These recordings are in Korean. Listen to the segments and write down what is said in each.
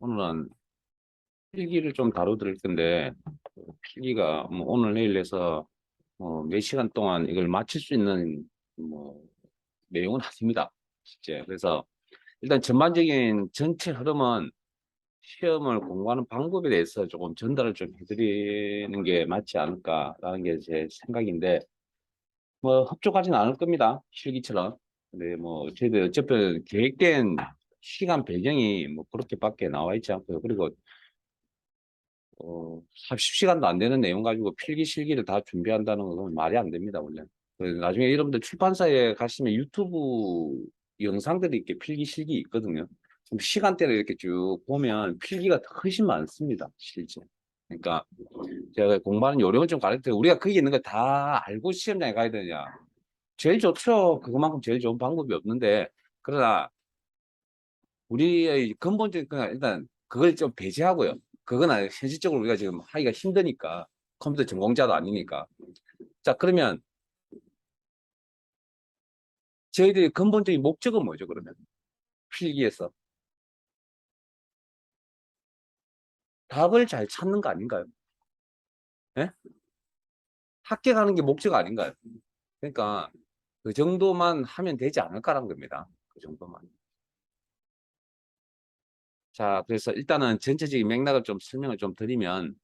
오늘은 필기를 좀 다루드릴 건데, 필기가 뭐 오늘 내일 해서 몇 시간 동안 이걸 마칠 수 있는 뭐 내용은 아닙니다. 실제. 그래서 일단 전반적인 전체 흐름은 시험을 공부하는 방법에 대해서 조금 전달을 좀 해드리는 게 맞지 않을까라는 게 제 생각인데, 뭐 흡족하지는 않을 겁니다. 실기처럼. 근데 뭐 저희들 어차피 계획된 시간 배경이 뭐 그렇게밖에 나와 있지 않고요. 그리고 30시간도 안 되는 내용 가지고 필기 실기를 다 준비한다는 건 말이 안 됩니다, 원래. 그래서 나중에 여러분들 출판사에 가시면 유튜브 영상들이 이렇게 필기 실기 있거든요. 그럼 시간대를 이렇게 쭉 보면 필기가 훨씬 많습니다, 실제. 그러니까 제가 공부하는 요령을 좀 가르쳐요. 우리가 거기 있는 거 다 알고 시험장에 가야 되냐? 제일 좋죠. 그것만큼 제일 좋은 방법이 없는데, 그러나 우리의 근본적인 그냥 일단 그걸 좀 배제하고요. 그건 현실적으로 우리가 지금 하기가 힘드니까 컴퓨터 전공자도 아니니까. 자, 그러면 저희들의 근본적인 목적은 뭐죠? 그러면 필기에서 답을 잘 찾는 거 아닌가요? 예? 합격하는 게 목적 아닌가요? 그러니까 그 정도만 하면 되지 않을까라는 겁니다. 그 정도만. 자, 그래서 일단은 전체적인 맥락을 좀 설명을 좀 드리면,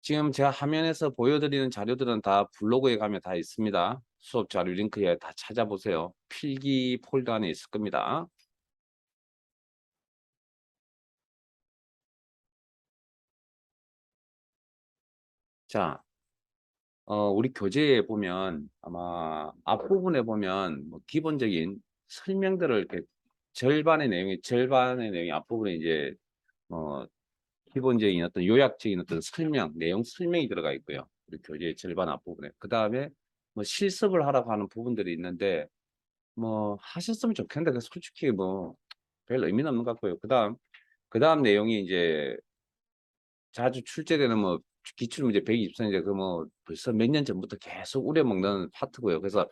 지금 제가 화면에서 보여드리는 자료들은 다 블로그에 가면 다 있습니다. 수업 자료 링크에 다 찾아보세요. 필기 폴더 안에 있을 겁니다. 자, 우리 교재에 보면 아마 앞부분에 보면 뭐 기본적인 설명들을 이렇게 절반의 내용이 앞부분에 이제 어, 기본적인 어떤 요약적인 어떤 설명, 내용 설명이 들어가 있고요. 우리 교재의 절반 앞부분에. 그 다음에 뭐 실습을 하라고 하는 부분들이 있는데, 뭐 하셨으면 좋겠는데 그 솔직히 뭐 별 의미는 없는 것 같고요. 그다음 내용이 이제 자주 출제되는 뭐 기출문제 124인데 그 뭐 벌써 몇 년 전부터 계속 우려먹는 파트고요. 그래서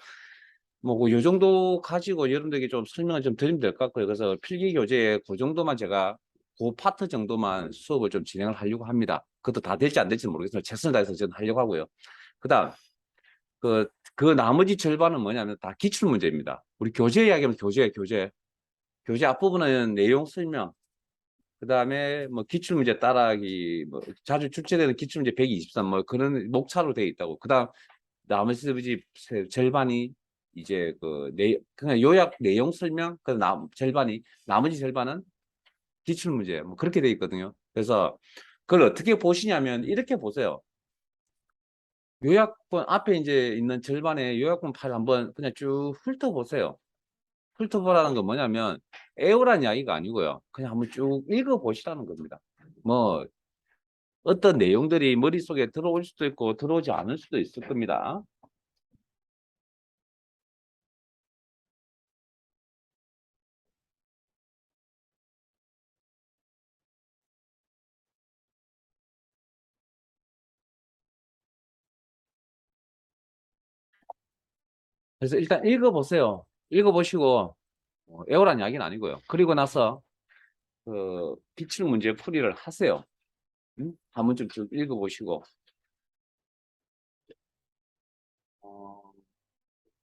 뭐 요 정도 가지고 여러분들에게 좀 설명을 좀 드리면 될 것 같고요. 그래서 필기 교재에 그 정도만 제가 그 파트 정도만 수업을 좀 진행을 하려고 합니다. 그것도 다 될지 안 될지는 모르겠지만 최선을 다해서 저는 하려고 하고요. 그다음 그 나머지 절반은 뭐냐면 다 기출 문제입니다. 우리 교재 이야기하면 교재. 교재 앞부분은 내용 설명, 그 다음에 뭐 기출문제 따라하기, 뭐 자주 출제되는 기출문제 123, 뭐 그런 목차로 되어 있다고. 그 다음 나머지 절반이 이제 그냥 요약 내용 설명, 절반이, 나머지 절반은 기출문제, 뭐 그렇게 되어 있거든요. 그래서 그걸 어떻게 보시냐면 이렇게 보세요. 요약본 앞에 이제 있는 절반의 요약본 파일 한번 그냥 쭉 훑어보세요. 훑어보라는 건 뭐냐면 애우란 이야기가 아니고요. 그냥 한번 쭉 읽어보시라는 겁니다. 뭐 어떤 내용들이 머릿속에 들어올 수도 있고 들어오지 않을 수도 있을 겁니다. 그래서 일단 읽어보세요. 읽어보시고 애우란 이야기는 아니고요. 그리고 나서 그 기출 문제 풀이를 하세요. 한번 좀 쭉 읽어보시고 어,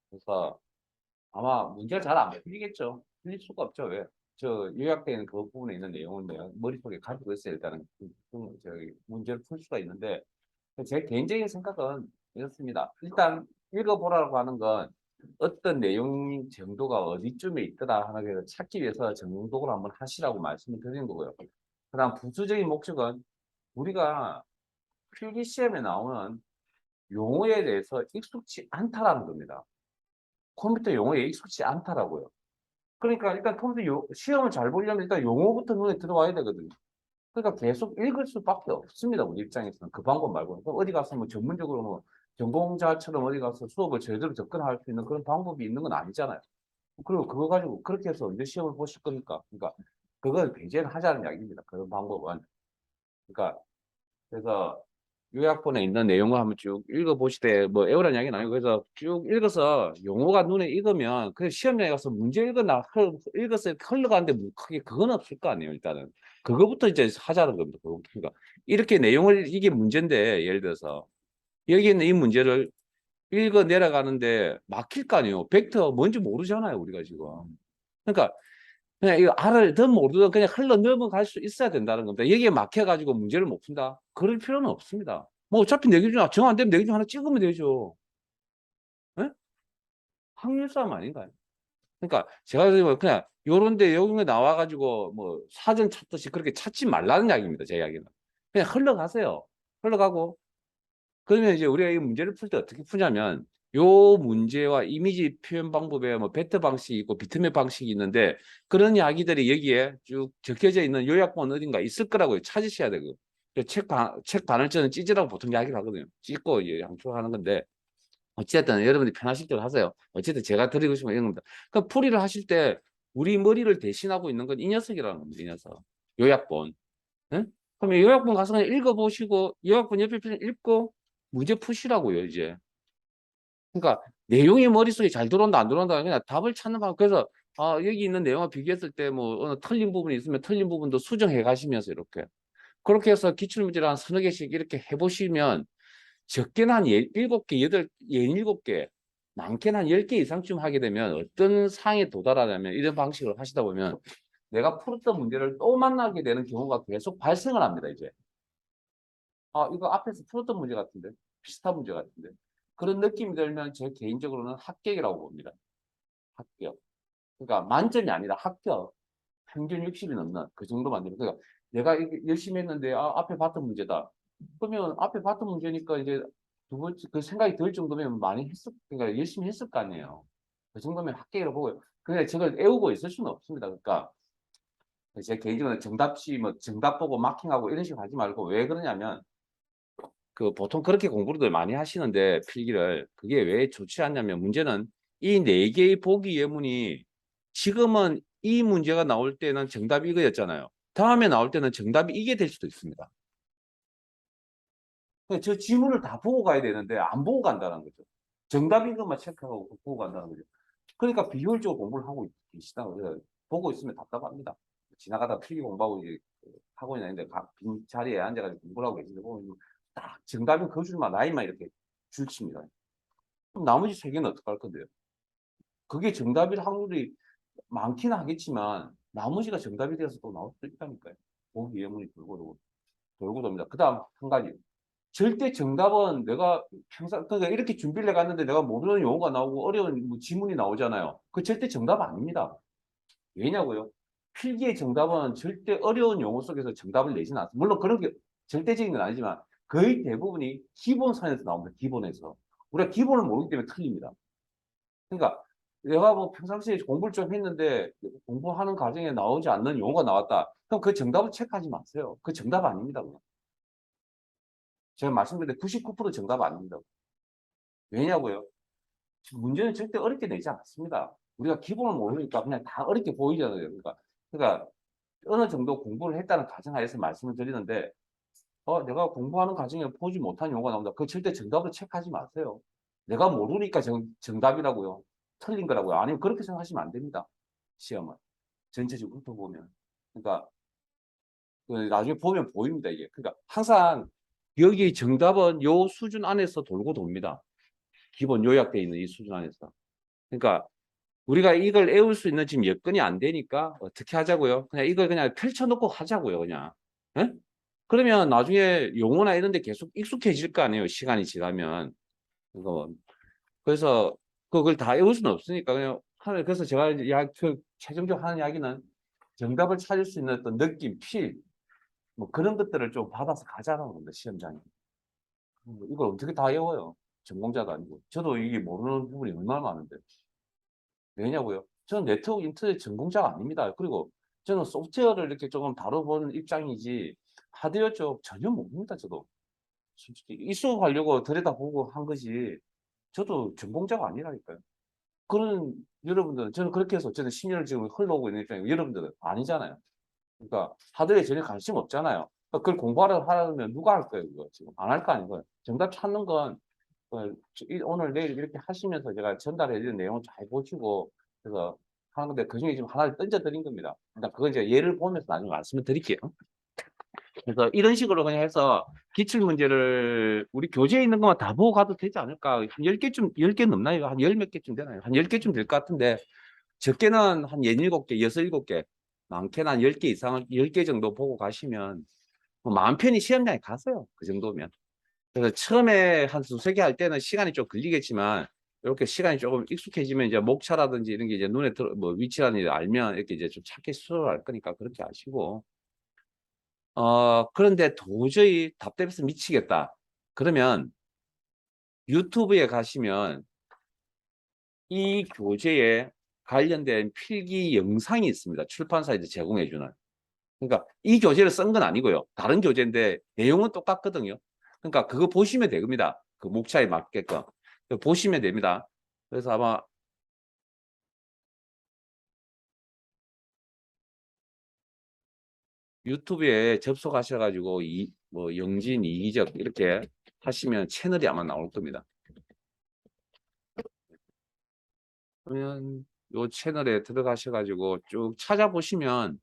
그래서 아마 문제가 잘 안 풀리겠죠. 풀릴 수가 없죠. 왜? 저 요약된 그 부분에 있는 내용은 내가 머릿속에 가지고 있어야 일단은 저기 문제를 풀 수가 있는데 제 개인적인 생각은 이렇습니다. 일단 읽어보라고 하는 건 어떤 내용 정도가 어디쯤에 있더라 하는 걸 찾기 위해서 정독을 한번 하시라고 말씀을 드리는 거고요. 그다음 부수적인 목적은 우리가 필기 시험에 나오는 용어에 대해서 익숙치 않다라는 겁니다. 컴퓨터 용어에 익숙치 않다라고요. 그러니까 일단 컴퓨터 시험을 잘 보려면 일단 용어부터 눈에 들어와야 되거든요. 그러니까 계속 읽을 수밖에 없습니다. 우리 입장에서는 그 방법 말고는. 어디 가서 뭐 전문적으로 뭐 전공자처럼 어디 가서 수업을 제대로 접근할 수 있는 그런 방법이 있는 건 아니잖아요. 그리고 그거 가지고 그렇게 해서 언제 시험을 보실 겁니까? 그러니까 그걸 배제를 하자는 이야기입니다. 그런 방법은. 그러니까 그래서 요약본에 있는 내용을 한번 쭉 읽어보시되, 뭐, 애우란 이야기는 아니고, 그래서 쭉 읽어서 용어가 눈에 익으면, 그 시험장에 가서 문제 읽어서 흘러가는데 뭐 크게 그건 없을 거 아니에요, 일단은. 그거부터 이제 하자는 겁니다. 그거부터. 그러니까 이렇게 내용을, 이게 문제인데, 예를 들어서, 여기 있는 이 문제를 읽어 내려가는데 막힐 거 아니에요. 벡터 뭔지 모르잖아요, 우리가 지금. 그러니까 그냥 이거 알든 모르든 그냥 흘러 넘어갈 수 있어야 된다는 겁니다. 여기에 막혀가지고 문제를 못 푼다? 그럴 필요는 없습니다. 뭐 어차피 네 개 중에 정 안 되면 네 개 중 하나 찍으면 되죠. 예? 확률 싸움 아닌가요? 그러니까 제가 그냥 요런데 여기 나와가지고 뭐 사전 찾듯이 그렇게 찾지 말라는 이야기입니다. 제 이야기는. 그냥 흘러가세요. 흘러가고 그러면 이제 우리가 이 문제를 풀 때 어떻게 푸냐면 요 문제와 이미지 표현 방법에 뭐 베트 방식이 있고 비트맵 방식이 있는데 그런 이야기들이 여기에 쭉 적혀져 있는 요약본 어딘가 있을 거라고 찾으셔야 되고 책 반을째는 찢으라고 보통 이야기를 하거든요. 찢고 이제 양초하는 건데 어쨌든 여러분들이 편하실 대로 하세요. 어쨌든 제가 드리고 싶은 건 이런 겁니다. 그러니까 풀이를 하실 때 우리 머리를 대신하고 있는 건 이 녀석이라는 겁니다. 이 녀석. 요약본. 응? 그럼 요약본 가서 그냥 읽어보시고 요약본 옆에 편 읽고 문제 푸시라고요, 이제. 그러니까 내용이 머릿속에 잘 들어온다, 안 들어온다, 그냥 답을 찾는 방법. 그래서 여기 있는 내용과 비교했을 때 뭐 어느 틀린 부분이 있으면 틀린 부분도 수정해 가시면서 이렇게. 그렇게 해서 기출문제를 한 서너 개씩 이렇게 해보시면 적게는 한 7개, 17개, 많게는 한 10개 이상쯤 하게 되면 어떤 상에 도달하냐면 이런 방식으로 하시다 보면 내가 풀었던 문제를 또 만나게 되는 경우가 계속 발생을 합니다, 이제. 이거 앞에서 풀었던 문제 같은데? 비슷한 문제 같은데? 그런 느낌이 들면 제 개인적으로는 합격이라고 봅니다. 합격. 그러니까 만점이 아니라 합격. 평균 60이 넘는 그 정도 만들면. 그러니까 내가 열심히 했는데 앞에 봤던 문제다. 그러면 앞에 봤던 문제니까 이제 두 번째 그 생각이 들 정도면 많이 그러니까 열심히 했을 거 아니에요. 그 정도면 합격이라고 보고요. 근데 저걸 애우고 있을 수는 없습니다. 그러니까 제 개인적으로 정답지 뭐 정답 보고 마킹하고 이런 식으로 하지 말고 왜 그러냐면 그 보통 그렇게 공부를 많이 하시는데 필기를 그게 왜 좋지 않냐면 문제는 이 네 개의 보기 예문이 지금은 이 문제가 나올 때는 정답이 이거였잖아요. 다음에 나올 때는 정답이 이게 될 수도 있습니다. 저 지문을 다 보고 가야 되는데 안 보고 간다는 거죠. 정답인 것만 체크하고 보고 간다는 거죠. 그러니까 비효율적으로 공부를 하고 계시다. 보고 있으면 답답합니다. 지나가다 필기 공부하고 이제 학원이 아닌데 빈 자리에 앉아가지고 공부를 하고 계신데 보면 딱 정답인 그 줄만 라인만 이렇게 줄칩니다. 그럼 나머지 세 개는 어떡할 건데요? 그게 정답일 확률이 많기는 하겠지만 나머지가 정답이 되어서 또 나올 수도 있다니까요. 보기 예문이 돌고 돕니다. 그 다음 한 가지. 절대 정답은 내가 평상, 그러니까 이렇게 준비를 해갔는데 내가 모르는 용어가 나오고 어려운 뭐 지문이 나오잖아요. 그 절대 정답 아닙니다. 왜냐고요? 필기의 정답은 절대 어려운 용어 속에서 정답을 내지는 않습니다. 물론 그런 게 절대적인 건 아니지만 거의 대부분이 기본선에서 나옵니다. 기본에서. 우리가 기본을 모르기 때문에 틀립니다. 그러니까 내가 뭐 평상시에 공부를 좀 했는데 공부하는 과정에 나오지 않는 용어가 나왔다. 그럼 그 정답을 체크하지 마세요. 그 정답 아닙니다. 그냥. 제가 말씀드린 99% 정답 아닙니다. 왜냐고요? 문제는 절대 어렵게 내지 않습니다. 우리가 기본을 모르니까 그냥 다 어렵게 보이잖아요. 그러니까 어느 정도 공부를 했다는 가정하에서 말씀을 드리는데, 내가 공부하는 과정에 보지 못한 용어가 나온다. 그 절대 정답을 체크하지 마세요. 내가 모르니까 정답이라고요. 틀린 거라고요. 아니면 그렇게 생각하시면 안 됩니다. 시험은. 전체적으로 훑어보면. 그러니까, 나중에 보면 보입니다, 이게. 그러니까 항상 여기 정답은 요 수준 안에서 돌고 돕니다. 기본 요약되어 있는 이 수준 안에서. 그러니까 우리가 이걸 애울 수 있는 지금 여건이 안 되니까 어떻게 하자고요? 그냥 이걸 그냥 펼쳐놓고 하자고요, 그냥. 예? 그러면 나중에 용어나 이런 데 계속 익숙해질 거 아니에요, 시간이 지나면. 그거. 그래서 그걸 다 외울 수는 없으니까 그냥 그래서 제가 최종적으로 하는 이야기는 정답을 찾을 수 있는 어떤 느낌, 필, 뭐 그런 것들을 좀 받아서 가자는 겁니다, 시험장에. 이걸 어떻게 다 외워요? 전공자도 아니고. 저도 이게 모르는 부분이 얼마나 많은데. 왜냐고요? 저는 네트워크 인터넷 전공자가 아닙니다. 그리고 저는 소프트웨어를 이렇게 조금 다뤄보는 입장이지 하드웨어 쪽 전혀 모릅니다. 저도 솔직히 이수하려고 들여다보고 한 거지 저도 전공자가 아니라니까요. 그런 여러분들은 저는 그렇게 해서 저는 10년을 지금 흘러오고 있는 입장이고 여러분들은 아니잖아요. 그러니까 하드웨어에 전혀 관심 없잖아요. 그걸 공부하러 하려면 누가 할 거예요, 이거 지금? 안 할 거 아니고요. 정답 찾는 건, 오늘 내일 이렇게 하시면서 제가 전달해 드린 내용을 잘 보시고, 그래서 하는 건데, 그 중에 지금 하나를 던져 드린 겁니다. 그러니까 그건 제가 예를 보면서 나중에 말씀을 드릴게요. 그래서 이런 식으로 그냥 해서 기출 문제를 우리 교재에 있는 것만 다 보고 가도 되지 않을까? 한 10개쯤, 10개 넘나요? 한 열 몇 개쯤 되나요? 한 10개쯤 될 것 같은데, 적게는 한 6, 7개, 6, 7개, 많게는 한 10개 이상, 10개 정도 보고 가시면, 뭐 마음 편히 시험장에 가세요. 그 정도면. 그래서 처음에 한 두세 개 할 때는 시간이 좀 걸리겠지만, 이렇게 시간이 조금 익숙해지면 이제 목차라든지 이런 게 이제 눈에 들어, 뭐 위치라든지 알면 이렇게 이제 좀 찾기 수월할 거니까 그렇게 아시고, 그런데 도저히 답답해서 미치겠다. 그러면 유튜브에 가시면 이 교재에 관련된 필기 영상이 있습니다. 출판사에서 제공해주는. 그러니까 이 교재를 쓴 건 아니고요. 다른 교재인데 내용은 똑같거든요. 그러니까 그거 보시면 됩니다. 그 목차에 맞게끔. 보시면 됩니다. 그래서 아마 유튜브에 접속하셔가지고 뭐 영진, 이기적 이렇게 하시면 채널이 아마 나올 겁니다. 그러면 요 채널에 들어가셔가지고 쭉 찾아보시면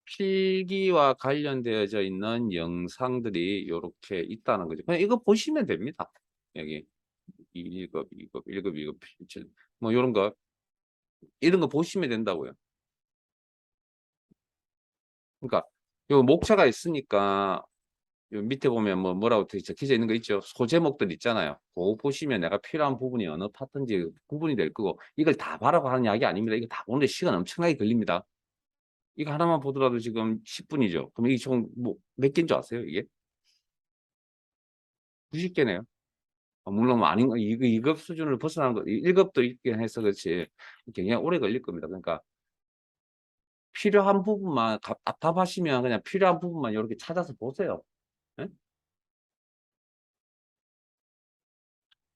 필기와 관련되어져 있는 영상들이 이렇게 있다는 거죠. 그냥 이거 보시면 됩니다. 여기 1급, 2급, 1급, 2급, 필출 뭐 이런 거 보시면 된다고요. 그러니까 요 목차가 있으니까 요 밑에 보면 뭐라고 적혀져 있는 거 있죠. 소제목들 있잖아요. 그거 보시면 내가 필요한 부분이 어느 파트인지 구분이 될 거고 이걸 다 봐라고 하는 이야기 아닙니다. 이거 다 보는데 시간 엄청나게 걸립니다. 이거 하나만 보더라도 지금 10분이죠. 그럼 이게 총 몇 개인 줄 아세요? 이게? 90개네요. 물론 뭐 아닌 거 2급 수준을 벗어나는 거 1급도 있긴 해서 그렇지 굉장히 오래 걸릴 겁니다. 그러니까 필요한 부분만 답답하시면 그냥 필요한 부분만 이렇게 찾아서 보세요. 예?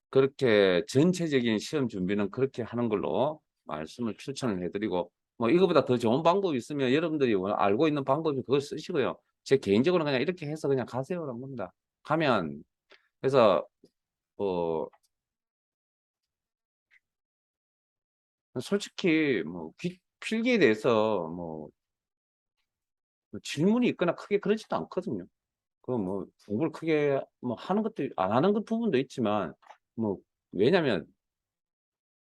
그렇게 전체적인 시험 준비는 그렇게 하는 걸로 말씀을 추천을 해드리고 뭐 이거보다 더 좋은 방법이 있으면 여러분들이 알고 있는 방법이 그걸 쓰시고요. 제 개인적으로 그냥 이렇게 해서 그냥 가세요라는 겁니다. 가면 그래서 뭐 솔직히 필기에 대해서 뭐 질문이 있거나 크게 그러지도 않거든요. 그 공부를 크게 하는 것도 안 하는 것 부분도 있지만 뭐 왜냐면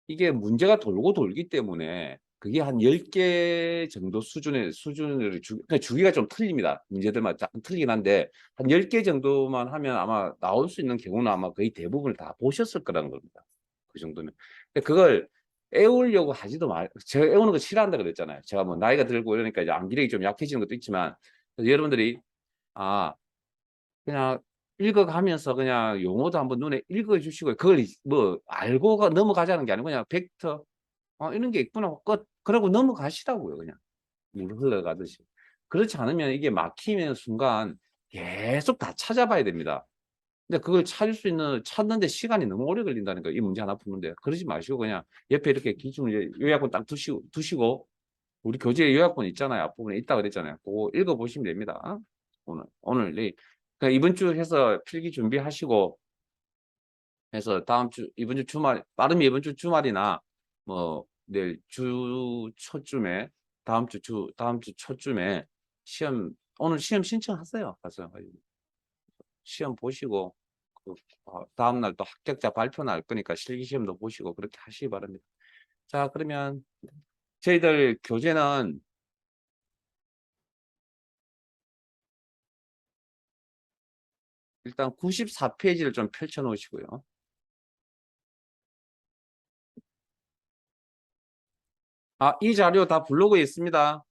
이게 문제가 돌고 돌기 때문에 그게 한 10개 정도 수준을 그러니까 주기가 좀 틀립니다. 문제들마다 약간 틀리긴 한데 한 10개 정도만 하면 아마 나올 수 있는 경우는 아마 거의 대부분을 다 보셨을 거라는 겁니다. 그 정도면. 근데 그걸 애우려고 하지도 제가 애우는 거 싫어한다 그랬잖아요. 제가 뭐 나이가 들고 이러니까 이제 암기력이 좀 약해지는 것도 있지만 여러분들이 아 그냥 읽어가면서 그냥 용어도 한번 눈에 읽어주시고 그걸 뭐 알고 넘어가자는 게 아니고 그냥 벡터 이런 게 있구나 끝 그러고 넘어가시라고요. 그냥 물 흘러가듯이. 그렇지 않으면 이게 막히는 순간 계속 다 찾아봐야 됩니다. 근데 그걸 찾는데 시간이 너무 오래 걸린다는 거예요. 이 문제 하나 푸는데. 그러지 마시고 그냥 옆에 이렇게 기준을 요약본 딱 두시고 우리 교재에 요약본 있잖아요. 앞부분에 있다 그랬잖아요. 그거 읽어보시면 됩니다. 내일. 그러니까 이번 주 해서 필기 준비하시고 해서 이번 주 주말, 빠르면 이번 주 주말이나 뭐 내일 주 초쯤에 다음 주 초쯤에 오늘 시험 신청하세요. 가서 시험 보시고 다음 날 또 합격자 발표 날 거니까 실기시험도 보시고 그렇게 하시기 바랍니다. 자, 그러면 저희들 교재는 일단 94페이지를 좀 펼쳐 놓으시고요. 이 자료 다 블로그에 있습니다.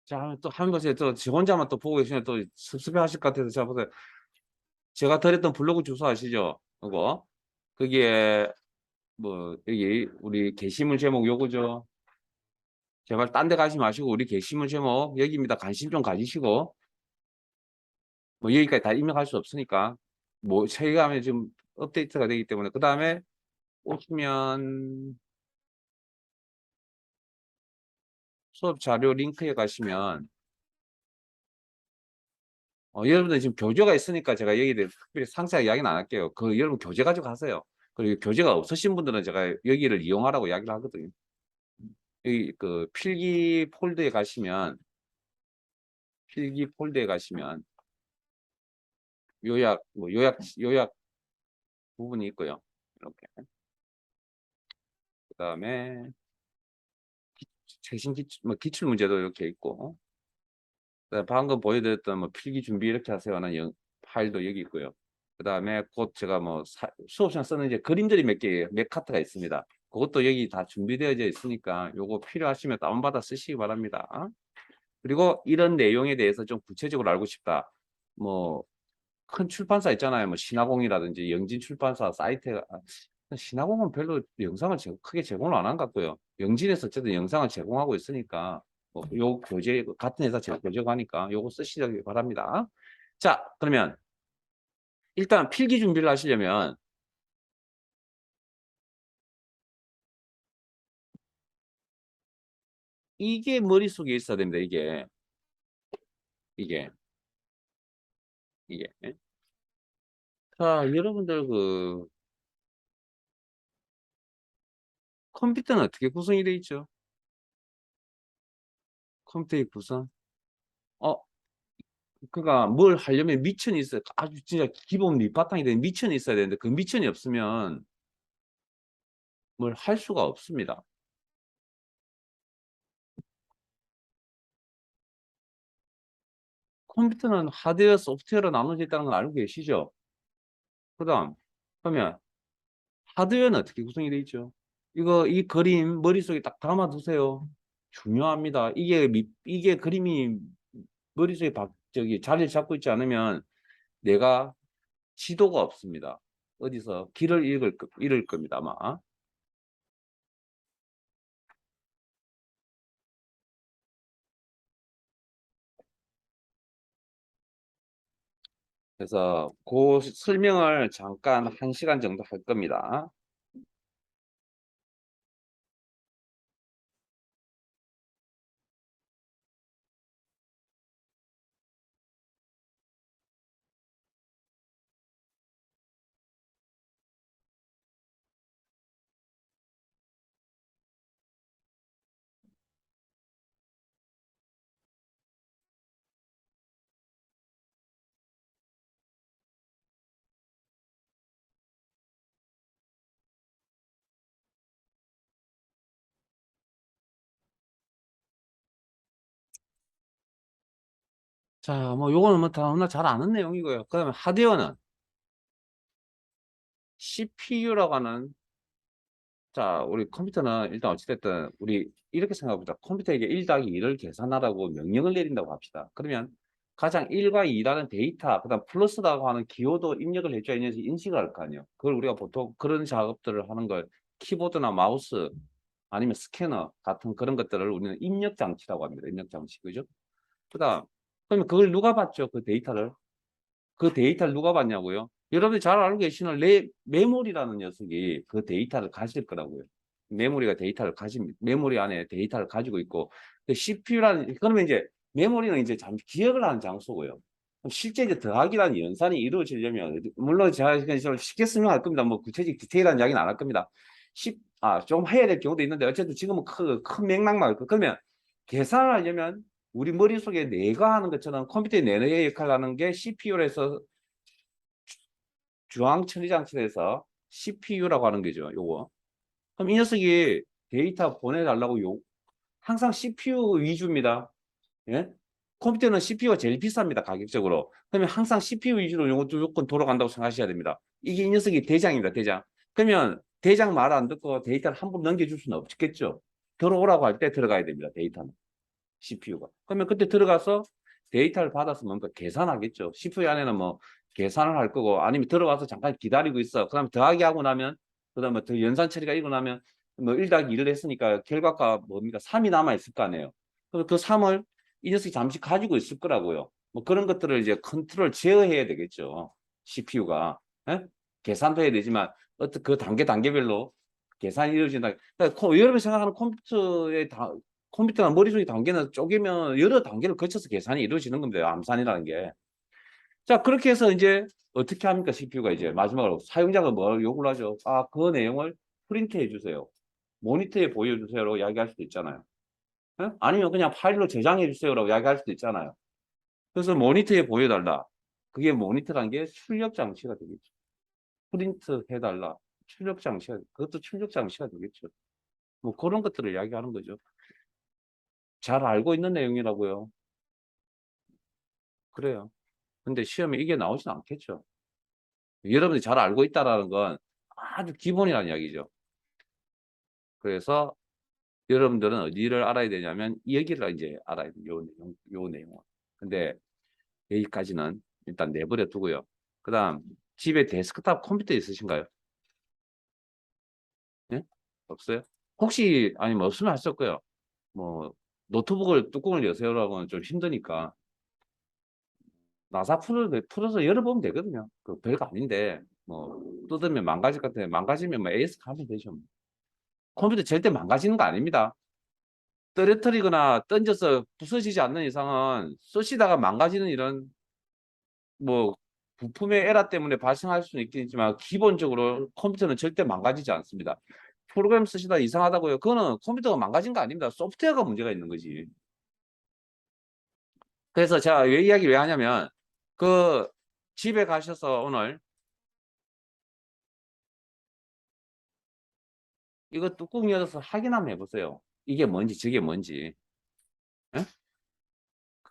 자, 또 한 번씩 저 혼자만 또 보고 계시면 또 섭섭해 하실 것 같아서 제가 보세요. 제가 드렸던 블로그 주소 아시죠? 그거. 거기에 여기 우리 게시물 제목 요거죠. 제발 딴 데 가지 마시고 우리 게시물 제목 여기입니다. 관심 좀 가지시고 여기까지 다 입력할 수 없으니까 체감에 지금 업데이트가 되기 때문에 그 다음에 오시면 수업 자료 링크에 가시면 여러분들 지금 교재가 있으니까 제가 여기에 대해서 특별히 상세하게 이야기는 안 할게요. 그 여러분 교재 가지고 가세요. 그리고 교재가 없으신 분들은 제가 여기를 이용하라고 이야기를 하거든요. 여기 그 필기 폴더에 가시면 요약 부분이 있고요. 이렇게. 그다음에 최신 기출 문제도 이렇게 있고, 그다음에 방금 보여드렸던 필기 준비 이렇게 하세요는 파일도 여기 있고요. 그다음에 곧 제가 수업 시간 쓰는 이제 그림들이 몇 카트가 있습니다. 그것도 여기 다 준비되어져 있으니까 요거 필요하시면 다운받아 쓰시기 바랍니다. 그리고 이런 내용에 대해서 좀 구체적으로 알고 싶다. 큰 출판사 있잖아요. 신화공이라든지 영진출판사 사이트가 신화공은 별로 영상을 크게 제공을 안 한 것 같고요. 영진에서 어쨌든 영상을 제공하고 있으니까 요 교재 같은 회사 교재가 하니까 요거 쓰시기 바랍니다. 자, 그러면 일단 필기 준비를 하시려면 이게 머릿속에 있어야 됩니다. 이게 이게 자, 여러분들 그 컴퓨터는 어떻게 구성이 되어 있죠? 컴퓨터의 구성 그러니까 뭘 하려면 미천이 있어요. 아주 진짜 기본 밑바탕이 된 미천이 있어야 되는데 그 미천이 없으면 뭘 할 수가 없습니다. 컴퓨터는 하드웨어, 소프트웨어로 나눠져 있다는 걸 알고 계시죠? 그다음 그러면 하드웨어는 어떻게 구성이 되어 있죠? 이 그림 머릿속에 딱 담아 두세요. 중요합니다. 이게 그림이 머릿속에 자리를 잡고 있지 않으면 내가 지도가 없습니다. 어디서 길을 잃을 겁니다, 아마. 그래서 그 설명을 잠깐 1시간 정도 할 겁니다. 자, 요거는 너무나 잘 아는 내용이고요. 그다음에 하드웨어는 CPU라고 하는 자, 우리 컴퓨터는 일단 어찌됐든 우리 이렇게 생각해보자. 컴퓨터에게 1 더하기 2를 계산하라고 명령을 내린다고 합시다. 그러면 가장 1과 2라는 데이터, 그다음 플러스라고 하는 기호도 입력을 해줘야 이 녀석이 인식을 할 거 아니에요. 그걸 우리가 보통 그런 작업들을 하는 걸 키보드나 마우스 아니면 스캐너 같은 그런 것들을 우리는 입력 장치라고 합니다. 입력 장치. 그죠? 그다음 그러면 그걸 누가 봤죠? 그 데이터를 누가 봤냐고요? 여러분이 잘 알고 계시는 메모리라는 녀석이 그 데이터를 가질 거라고요. 메모리 안에 데이터를 가지고 있고, 그러면 이제 메모리는 이제 잠시 기억을 하는 장소고요. 실제 이제 더하기라는 연산이 이루어지려면, 물론 제가 쉽게 설명할 겁니다. 구체적 디테일한 이야기는 안 할 겁니다. 좀 해야 될 경우도 있는데, 어쨌든 지금은 큰 맥락만, 그러면 계산을 하려면 우리 머릿속에 내가 하는 것처럼 컴퓨터의 내의 역할을 하는 게 CPU에서 중앙 처리 장치에서 CPU라고 하는 거죠. 요거. 그럼 이 녀석이 데이터 보내달라고 항상 CPU 위주입니다. 예? 컴퓨터는 CPU가 제일 비쌉니다. 가격적으로. 그러면 항상 CPU 위주로 요거 무조건 돌아간다고 생각하셔야 됩니다. 이게 이 녀석이 대장입니다. 대장. 그러면 대장 말 안 듣고 데이터를 함부로 넘겨줄 수는 없겠죠. 들어오라고 할 때 들어가야 됩니다. 데이터는. CPU가. 그러면 그때 들어가서 데이터를 받아서 뭔가 계산하겠죠. CPU 안에는 계산을 할 거고 아니면 들어가서 잠깐 기다리고 있어. 그다음에 더하기 하고 나면 그다음에 더 연산 처리가 일어나면 1 더하기 2를 했으니까 결과가 뭡니까? 3이 남아 있을 거 아니에요. 그래서 그 3을 이 녀석이 잠시 가지고 있을 거라고요. 그런 것들을 이제 컨트롤 제어해야 되겠죠. CPU가. 예? 계산도 해야 되지만 어떤 그 단계별로 계산이 이루어진다. 그러니까 여러분이 생각하는 컴퓨터나 머릿속의 단계는 쪼개면 여러 단계를 거쳐서 계산이 이루어지는 겁니다. 암산이라는 게. 자, 그렇게 해서 이제 어떻게 합니까? CPU가 이제 마지막으로 사용자가 뭘 요구를 하죠? 아, 그 내용을 프린트해 주세요. 모니터에 보여주세요라고 이야기할 수도 있잖아요. 예? 아니면 그냥 파일로 저장해 주세요라고 이야기할 수도 있잖아요. 그래서 모니터에 보여달라. 그게 모니터라는 게 출력 장치가 되겠죠. 프린트 해달라. 출력 장치가, 그것도 출력 장치가 되겠죠. 뭐 그런 것들을 이야기하는 거죠. 잘 알고 있는 내용이라고요. 그래요. 근데 시험에 이게 나오진 않겠죠. 여러분이 잘 알고 있다라는 건 아주 기본이라는 이야기죠. 그래서 여러분들은 어디를 알아야 되냐면 여기를 이제 알아야 돼요. 요 내용은. 근데 여기까지는 일단 내버려 두고요. 그다음 집에 데스크탑 컴퓨터 있으신가요? 예? 없어요? 혹시 아니면 없으면 하실 거예요. 뭐 노트북을 뚜껑을 여세요라고는 좀 힘드니까 나사 풀어서 열어보면 되거든요. 그 별거 아닌데 뭐 뜯으면 망가질 것 같아요. 망가지면 뭐 AS 가면 되죠. 뭐. 컴퓨터 절대 망가지는 거 아닙니다. 떨어뜨리거나 던져서 부서지지 않는 이상은 쓰시다가 망가지는 이런 뭐 부품의 에러 때문에 발생할 수는 있겠지만 기본적으로 컴퓨터는 절대 망가지지 않습니다. 프로그램 쓰시다 이상하다고요. 그거는 컴퓨터가 망가진 거 아닙니다. 소프트웨어가 문제가 있는 거지. 그래서 제가 왜 이야기 왜 하냐면 그 집에 가셔서 오늘 이거 뚜껑 열어서 확인 한번 해보세요. 이게 뭔지 저게 뭔지. 예?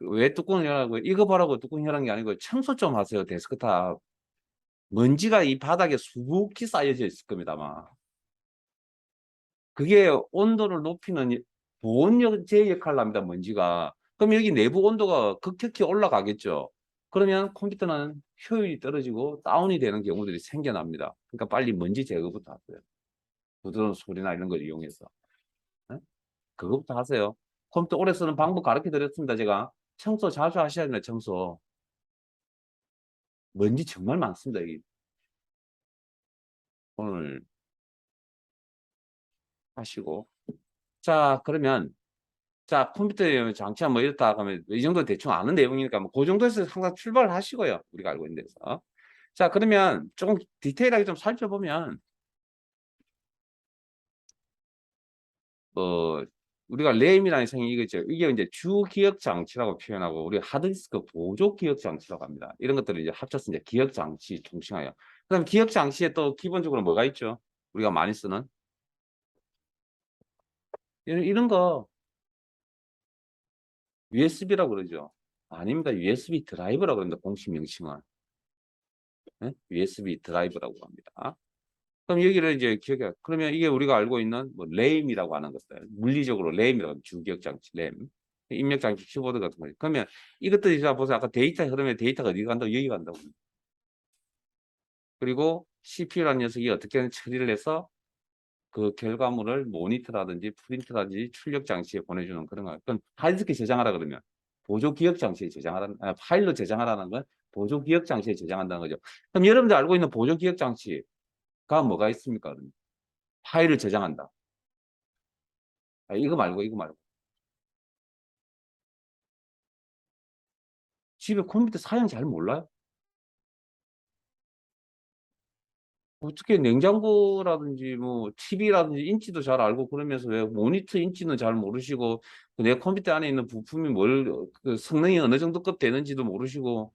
왜 뚜껑을 열라고 이거 보라고 뚜껑 열은 게 아니고 청소 좀 하세요. 데스크탑. 먼지가 이 바닥에 수북히 쌓여져 있을 겁니다, 아마. 그게 온도를 높이는 보온 제 역할을 합니다, 먼지가. 그럼 여기 내부 온도가 급격히 올라가겠죠. 그러면 컴퓨터는 효율이 떨어지고 다운이 되는 경우들이 생겨납니다. 그러니까 빨리 먼지 제거부터 하세요. 부드러운 소리나 이런 걸 이용해서. 네? 그거부터 하세요. 컴퓨터 오래 쓰는 방법 가르쳐 드렸습니다, 제가. 청소 자주 하셔야 됩니다, 청소. 먼지 정말 많습니다, 여기. 오늘 하시고. 자, 그러면 자, 컴퓨터 장치야 뭐 이렇다 하면 이 정도 대충 아는 내용이니까 뭐 그 정도에서 항상 출발을 하시고요. 우리가 알고 있는 데서. 자, 그러면 조금 디테일하게 좀 살펴보면 뭐 우리가 램이라는 생이 이거죠. 이게 이제 주 기억 장치라고 표현하고 우리 하드디스크 보조 기억 장치라고 합니다. 이런 것들을 이제 합쳐서 이제 기억 장치 총칭하여. 그다음 기억 장치에 또 기본적으로 뭐가 있죠? 우리가 많이 쓰는 이런 거 USB라고 그러죠. 아닙니다. USB 드라이브라고 그럽니다. 공식 명칭은. 네? USB 드라이브라고 합니다. 그럼 여기를 이제 기억해. 그러면 이게 우리가 알고 있는 뭐 램이라고 하는 것들. 물리적으로 램이라고 하면 주기억 장치, 램. 입력 장치, 키보드 같은 거. 그러면 이것들이 자 보세요. 아까 데이터 흐름에 데이터가 어디 간다고? 여기 간다고. 그리고 CPU라는 녀석이 어떻게든 처리를 해서 그 결과물을 모니터라든지 프린트라든지 출력 장치에 보내주는 그런 거. 그건 하드디스크에 저장하라 그러면 보조 기억 장치에 저장하라는, 파일로 저장하라는 건 보조 기억 장치에 저장한다는 거죠. 그럼 여러분들 알고 있는 보조 기억 장치가 뭐가 있습니까? 그러면? 파일을 저장한다. 아, 이거 말고 이거 말고. 집에 컴퓨터 사양 잘 몰라요? 어떻게 냉장고라든지 뭐 TV라든지 인치도 잘 알고 그러면서 왜 모니터 인치는 잘 모르시고 내 컴퓨터 안에 있는 부품이 그 성능이 어느 정도급 되는지도 모르시고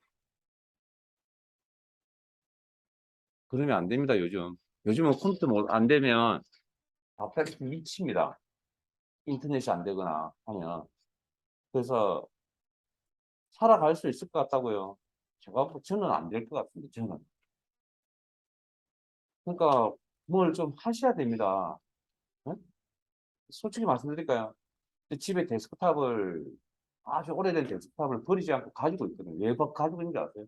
그러면 안 됩니다, 요즘. 요즘은 컴퓨터 안 되면 답답해서 미칩니다. 인터넷이 안 되거나 하면. 그래서 살아갈 수 있을 것 같다고요. 저는 안 될 것 같은데, 저는. 그러니까 뭘 좀 하셔야 됩니다. 응? 솔직히 말씀드릴까요? 집에 데스크탑을 아주 오래된 데스크탑을 버리지 않고 가지고 있거든요. 왜 가지고 있는지 아세요?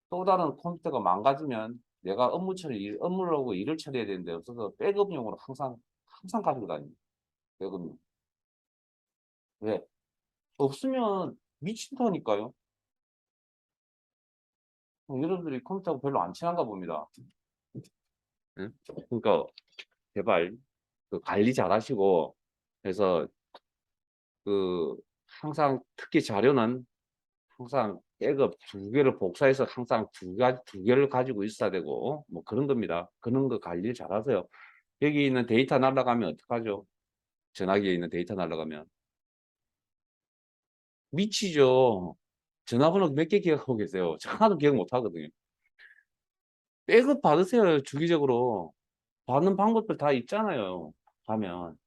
또 다른 컴퓨터가 망가지면 내가 업무를 하고 일을 처리해야 되는데 없어서 백업용으로 항상 가지고 다닙니다. 백업용. 왜? 없으면 미친다니까요. 여러분들이 컴퓨터하고 별로 안 친한가 봅니다. 응? 그러니까 제발 그 관리 잘 하시고, 그래서 그 항상 특히 자료는 항상 백업 두 개를 복사해서 항상 두 개를 가지고 있어야 되고 뭐 그런 겁니다. 그런 거 관리를 잘 하세요. 여기 있는 데이터 날아가면 어떡하죠? 전화기에 있는 데이터 날아가면 미치죠. 전화번호 몇 개 기억하고 계세요? 저 하나도 기억 못 하거든요. 백업 받으세요. 주기적으로. 받는 방법들 다 있잖아요. 가면.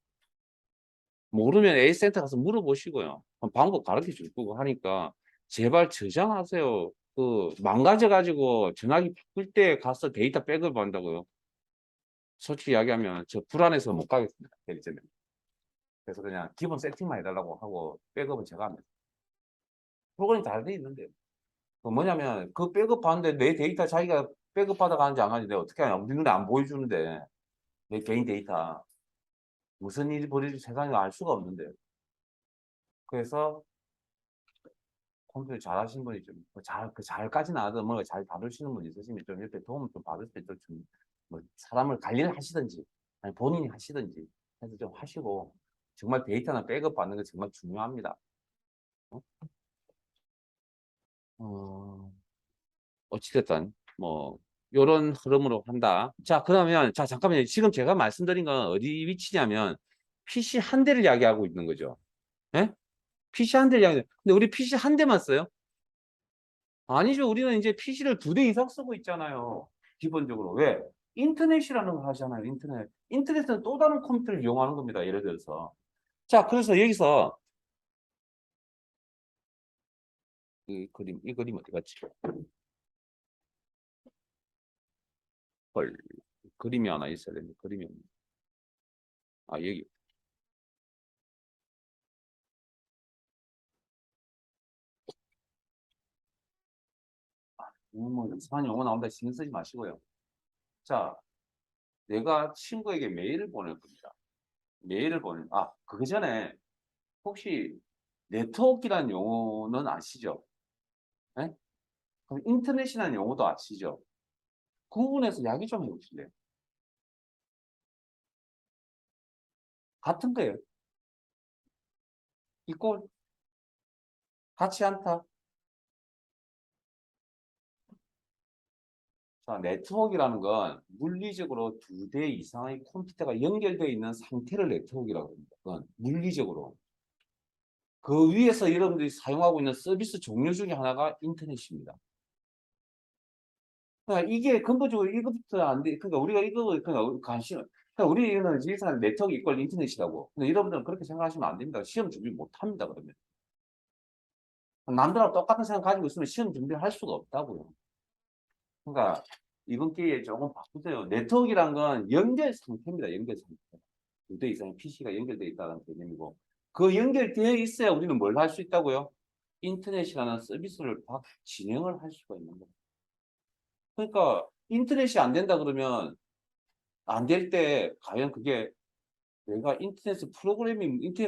모르면 A센터 가서 물어보시고요. 방법 가르쳐 줄 거고 하니까 제발 저장하세요. 그 망가져 가지고 전화기 바꿀 때 가서 데이터 백업 한다고요. 솔직히 이야기하면 저 불안해서 못 가겠습니다. 대리점에. 그래서 그냥 기본 세팅만 해달라고 하고 백업은 제가 합니다. 프로그램이 잘 돼 있는데. 그 뭐냐면 그 백업 받는데 내 데이터 자기가 백업 받아가는지 안 가는지 내가 어떻게 하냐. 우리 눈에 안 보여주는데 내 개인 데이터 무슨 일이 벌어질지 세상에 알 수가 없는데. 그래서 컴퓨터 잘하시는 분이 좀 잘까지는 안 하더라도 뭔가 잘 다루시는 분이 있으시면 좀 옆에 도움을 좀 받을 수 있도록 좀 뭐 사람을 관리를 하시든지 아니 본인이 하시든지 해서 좀 하시고 정말 데이터나 백업 받는 게 정말 중요합니다. 어? 어, 어찌됐든 뭐 요런 흐름으로 한다. 자, 그러면 자 잠깐만요. 지금 제가 말씀드린 건 어디 위치냐면 PC 한 대를 이야기하고 있는 거죠. 예? PC 한 대를 이야기. 근데 우리 PC 한 대만 써요? 아니죠. 우리는 이제 PC를 두 대 이상 쓰고 있잖아요. 기본적으로. 왜? 인터넷이라는 걸 하잖아요. 인터넷. 인터넷은 또 다른 컴퓨터를 이용하는 겁니다. 예를 들어서. 자, 그래서 여기서 이 그림 어디 갔지? 헐. 그림이 하나 있어야 되는데, 그림이 없네. 아, 여기. 뭐, 이상한 용어 나온다. 신경 쓰지 마시고요. 자, 내가 친구에게 메일을 보낼 겁니다. 메일을 그 전에 혹시 네트워크라는 용어는 아시죠? 네? 그럼 인터넷이라는 용어도 아시죠? 그 부분에서 이야기 좀 해보실래요? 같은 거예요. 있고 같이 않다. 자, 네트워크라는 건 물리적으로 두 대 이상의 컴퓨터가 연결되어 있는 상태를 네트워크라고 합니다. 그건 물리적으로. 그 위에서 여러분들이 사용하고 있는 서비스 종류 중에 하나가 인터넷입니다. 그러니까 이게 근본적으로 이것부터 안 돼. 그러니까 우리가 그러니까 그러니까 우리는 지리산 네트워크 이퀄 인터넷이라고. 근데 여러분들은 그렇게 생각하시면 안 됩니다. 시험 준비 못 합니다, 그러면. 남들하고 똑같은 생각 가지고 있으면 시험 준비를 할 수가 없다고요. 그러니까 이번 기회에 조금 바꾸세요. 네트워크란 건 연결 상태입니다. 연결 상태. 두 대 이상의 PC가 연결되어 있다는 개념이고 그 연결되어 있어야 우리는 뭘 할 수 있다고요? 인터넷이라는 서비스를 진행을 할 수가 있는 거예요. 그러니까 인터넷이 안 된다 그러면 안 될 때 과연 그게 내가 인터넷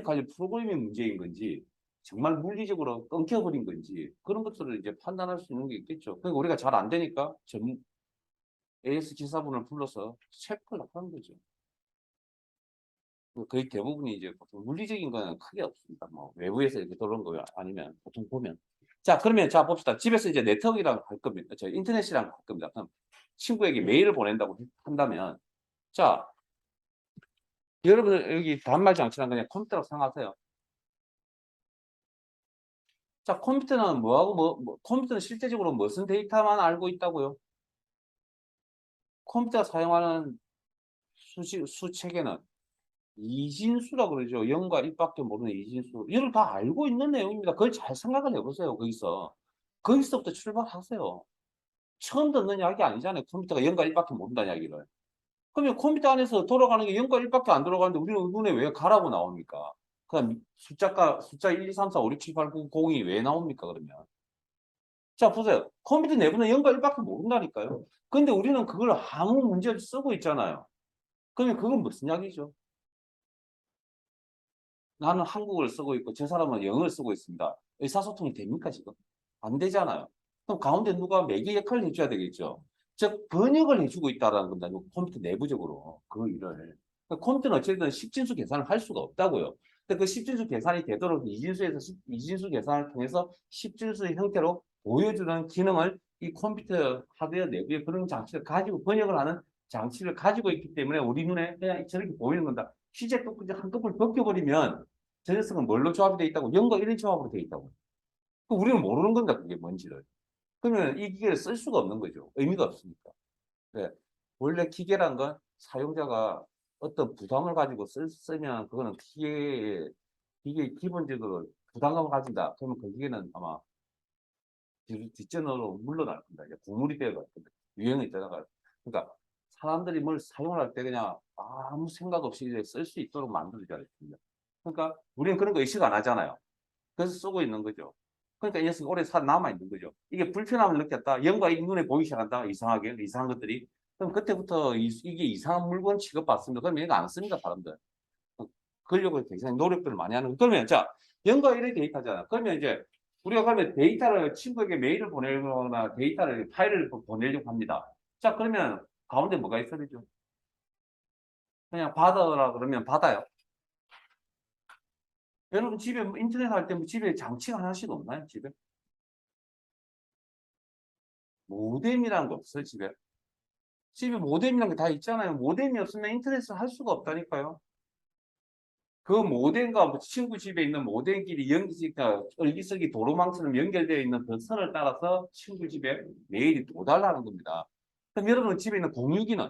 관련 프로그래밍 문제인 건지 정말 물리적으로 끊겨버린 건지 그런 것들을 이제 판단할 수 있는 게 있겠죠. 그러니까 우리가 잘 안 되니까 AS 기사분을 불러서 체크를 하는 거죠. 거의 대부분이 이제 보통 물리적인 거는 크게 없습니다. 뭐 외부에서 이렇게 들어온 거 아니면 보통 보면. 자, 그러면 자 봅시다. 집에서 이제 네트워크랑 할 겁니다. 저 인터넷이랑 할 겁니다. 그럼 친구에게 메일을 보낸다고 한다면 자, 여러분 여기 단말 장치란 그냥 컴퓨터라고 생각하세요. 자, 컴퓨터는 뭐하고 컴퓨터는 실제적으로 무슨 데이터만 알고 있다고요? 컴퓨터가 사용하는 수체계는 이진수라 그러죠. 0과 1밖에 모르는 이진수. 이를 다 알고 있는 내용입니다. 그걸 잘 생각을 해보세요. 거기서. 거기서부터 출발하세요. 처음 듣는 이야기 아니잖아요. 컴퓨터가 0과 1밖에 모른다는 이야기를. 그러면 컴퓨터 안에서 돌아가는 게 0과 1밖에 안 돌아가는데 우리는 눈에 왜 가라고 나옵니까? 그럼 숫자 1, 2, 3, 4, 5, 6, 7, 8, 9, 0이 왜 나옵니까, 그러면? 자, 보세요. 컴퓨터 내부는 0과 1밖에 모른다니까요. 근데 우리는 그걸 아무 문제 없이 쓰고 있잖아요. 그러면 그건 무슨 이야기죠? 나는 한국어를 쓰고 있고 저 사람은 영어를 쓰고 있습니다. 의사소통이 됩니까 지금? 안 되잖아요. 그럼 가운데 누가 매개 역할을 해줘야 되겠죠. 즉 번역을 해주고 있다는 겁니다. 컴퓨터 내부적으로 그 일을. 그러니까 컴퓨터는 어쨌든 10진수 계산을 할 수가 없다고요. 근데 그 10진수 계산이 되도록 이진수 계산을 통해서 10진수의 형태로 보여주는 기능을 이 컴퓨터 하드웨어 내부에 그런 장치를 가지고 번역을 하는 장치를 가지고 있기 때문에 우리 눈에 그냥 저렇게 보이는 건다. 시제 또 한꺼풀 벗겨버리면 저 녀석은 뭘로 조합이 되어 있다고? 0과 1의 조합으로 되어 있다고. 우리는 모르는 건다, 그게 뭔지를. 그러면 이 기계를 쓸 수가 없는 거죠. 의미가 없으니까. 네. 원래 기계란 건 사용자가 어떤 부담을 가지고 쓰면 그거는 기계 기본적으로 부담감을 가진다. 그러면 그 기계는 아마 뒷전으로 물러날 겁니다. 이제 구물이 되어갈 겁니다. 유행이 되다가. 그러니까 사람들이 뭘 사용을 할 때 그냥 아무 생각 없이 쓸 수 있도록 만들어져야 됩니다. 그러니까 우리는 그런 거 의식 안 하잖아요. 그래서 쓰고 있는 거죠. 그러니까 이 녀석이 오래 남아있는 거죠. 이게 불편함을 느꼈다. 영과 이 눈에 보이기 시작한다. 이상하게, 이상한 것들이. 그럼 그때부터 이게 이상한 물건 취급받습니다. 그러면 얘가 안 씁니다, 사람들. 그러려고 굉장히 노력들을 많이 하는 거. 그러면, 자, 영과 일의 데이터잖아. 그러면 이제 우리가 그러면 데이터를 친구에게 메일을 보내거나 데이터를 파일을 보내려고 합니다. 자, 그러면 가운데 뭐가 있어야 되죠? 그냥 받아라 그러면 받아요. 여러분 집에 인터넷 할 때 집에 장치가 하나씩 없나요? 집에? 모뎀이라는 거 없어요, 집에? 집에 모뎀이라는 게 다 있잖아요. 모뎀이 없으면 인터넷을 할 수가 없다니까요. 그 모뎀과 친구 집에 있는 모뎀끼리 얼기설기 도로망처럼 연결되어 있는 그 선을 따라서 친구 집에 메일이 도달하는 겁니다. 그럼 여러분 집에 있는 공유기는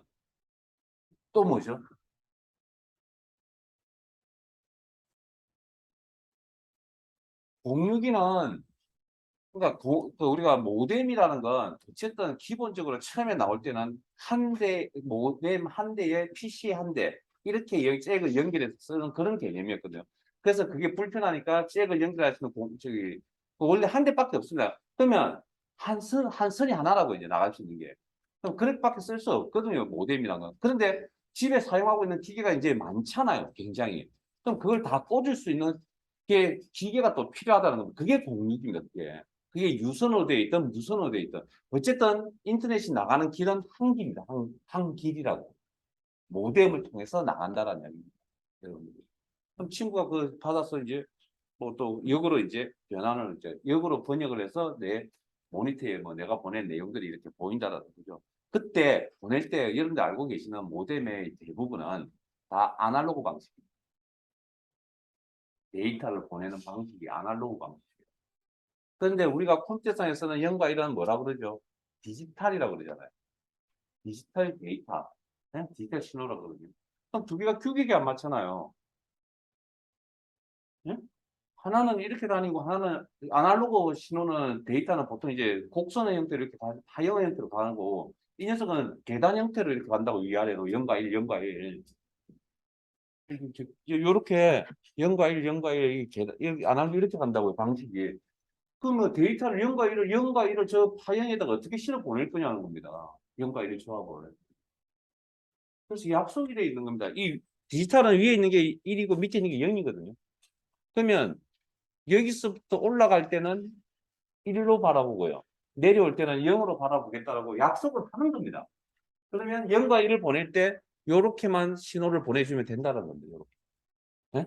또 뭐죠? 공유기는 그러니까 그 우리가 모뎀이라는 건 어쨌든 기본적으로 처음에 나올 때는 모뎀 한 대에 PC 한 대 이렇게 잭을 연결해서 쓰는 그런 개념이었거든요. 그래서 그게 불편하니까 잭을 연결할 수 있는 원래 한 대밖에 없습니다. 그러면 한 선이 하나라고 이제 나갈 수 있는 게. 그럼 그렇게밖에 쓸 수 없거든요. 모뎀이라는 건. 그런데 집에 사용하고 있는 기계가 이제 많잖아요. 굉장히. 그럼 그걸 다 꽂을 수 있는 게 기계가 또 필요하다는 겁니다. 그게 공유기입니다. 그게 유선으로 되어 있든 무선으로 되어 있든 어쨌든 인터넷이 나가는 길은 한 길이다. 한 길이라고. 모뎀을 통해서 나간다라는 이야기입니다. 여러분. 그럼 친구가 그 받아서 이제 뭐 또 역으로 이제 변환을 이제 역으로 번역을 해서 내 모니터에 뭐 내가 보낸 내용들이 이렇게 보인다라는 거죠. 그때 보낼 때 여러분들 알고 계시는 모뎀의 대부분은 다 아날로그 방식입니다. 데이터를 보내는 방식이 아날로그 방식이에요. 그런데 우리가 컴퓨터상에서는 0과 1은 뭐라 그러죠? 디지털이라고 그러잖아요. 디지털 데이터, 그냥 디지털 신호라고 그러거든요. 그럼 두 개가 규격이 안 맞잖아요. 예? 하나는 이렇게 다니고 하나는 아날로그 신호는 데이터는 보통 이제 곡선의 형태로 이렇게 타형의 형태로 가는 거고 이 녀석은 계단 형태로 이렇게 간다고 위아래로 0과 1, 0과 1 이렇게 0과 1, 0과 1 계단 아날로그 이렇게 간다고요 방식이. 그러면 데이터를 0과 1을 0과 1을 저 파형에다가 어떻게 실어 보낼 거냐는 겁니다. 0과 1의 조합을. 그래서 약속이 되어 있는 겁니다. 이 디지털은 위에 있는 게 1이고 밑에 있는 게 0이거든요. 그러면 여기서부터 올라갈 때는 1로 바라보고요. 내려올 때는 0으로 바라보겠다라고 약속을 하는 겁니다. 그러면 0과 1을 보낼 때 이렇게만 신호를 보내주면 된다는 겁니다. 이렇게. 네?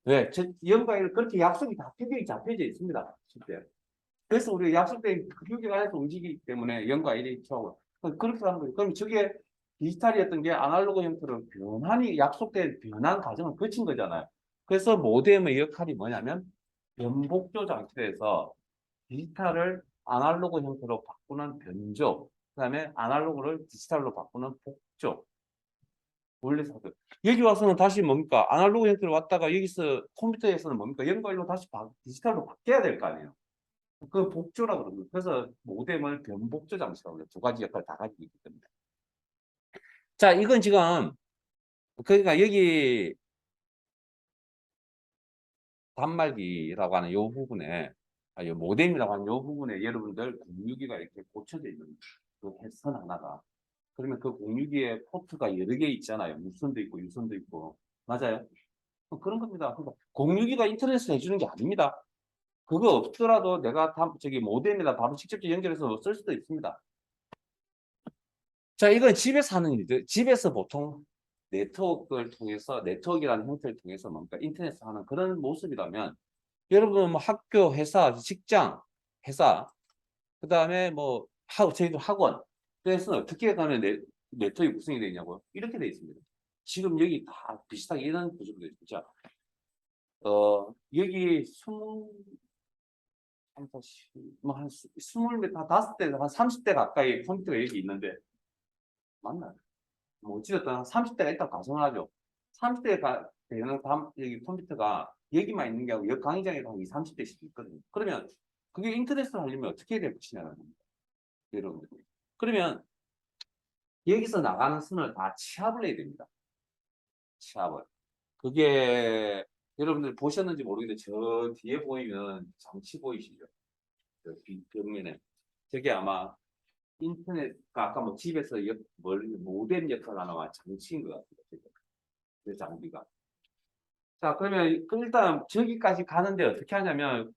왜? 0과 1을 그렇게 약속이 다 규격이 잡혀져 있습니다. 실제. 그래서 우리가 약속된 그 규격 안에서 움직이기 때문에 0과 1이 처하고 그렇게 하는 거예요. 그럼 저게 디지털이었던 게 아날로그 형태로 약속된 변환 과정을 거친 거잖아요. 그래서 모뎀의 역할이 뭐냐면 변복조 장치에서 디지털을 아날로그 형태로 바꾸는 변조, 그다음에 아날로그를 디지털로 바꾸는 복조. 원래 사도 여기 와서는 다시 뭡니까? 아날로그 형태로 왔다가 여기서 컴퓨터에서는 뭡니까? 0과 1로 다시 디지털로 바뀌어야 될 거 아니에요. 그 복조라고 그러거든요. 그래서 모뎀을 변복조 장치라고 해요. 두 가지 역할을 다 가지고 있기 때문에. 자, 이건 지금 그러니까 여기 단말기라고 하는 요 부분에 요 모뎀이라고 하는 요 부분에 여러분들 공유기가 이렇게 꽂혀져 있는 그 선 하나가. 그러면 그 공유기에 포트가 여러 개 있잖아요. 무선도 있고 유선도 있고. 맞아요? 그런 겁니다. 그러니까 공유기가 인터넷을 해주는 게 아닙니다. 그거 없더라도 내가 저기 모뎀에다 바로 직접 연결해서 쓸 수도 있습니다. 자, 이건 집에서 하는 일들. 집에서 보통 네트워크를 통해서 네트워크라는 형태를 통해서 뭔가 인터넷을 하는 그런 모습이라면 여러분 뭐 학교, 회사, 직장, 회사 그다음에 뭐 저희도 학원 그래서 어떻게 가면 네트워크 구성이 되어 있냐고요? 이렇게 되어 있습니다. 지금 여기 다 비슷하게 이런 구조로 되어 있죠. 여기 25대, 한 30대 가까이 컴퓨터가 여기 있는데 맞나요? 뭐 어찌됐든 한 30대가 일단 가정을 하죠. 30대가 되는 여기 컴퓨터가 여기만 있는 게 아니고 여기 강의장에도 한 20, 30대씩 있거든요. 그러면 그게 인터넷으로 하려면 어떻게 될 것이냐는 겁니다. 여러분들. 그러면 여기서 나가는 선을 다 치압을 해야 됩니다. 치압을. 그게 여러분들 보셨는지 모르겠는데 저 뒤에 보이면 장치 보이시죠? 저 벽면에. 저게 아마 인터넷, 아까 뭐 집에서 모뎀 역할을 하는 장치인 것 같아요. 그 장비가. 자, 그러면 일단 저기까지 가는데 어떻게 하냐면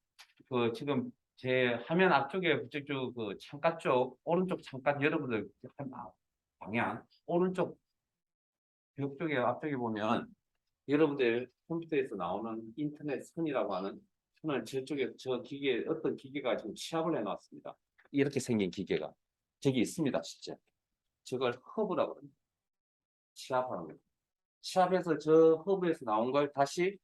그 지금 제 화면 앞쪽에 저쪽 그 창가 쪽 오른쪽 창가 여러분들 방향 오른쪽 벽 쪽에 앞쪽에 보면 여러분들 컴퓨터에서 나오는 인터넷 선이라고 하는 선을 저쪽에 저 기계 어떤 기계가 지금 취합을 해놨습니다. 이렇게 생긴 기계가 저기 있습니다, 진짜. 저걸 허브라고 합니다. 취합하는 거예요. 취합해서 저 허브에서 나온 걸 다시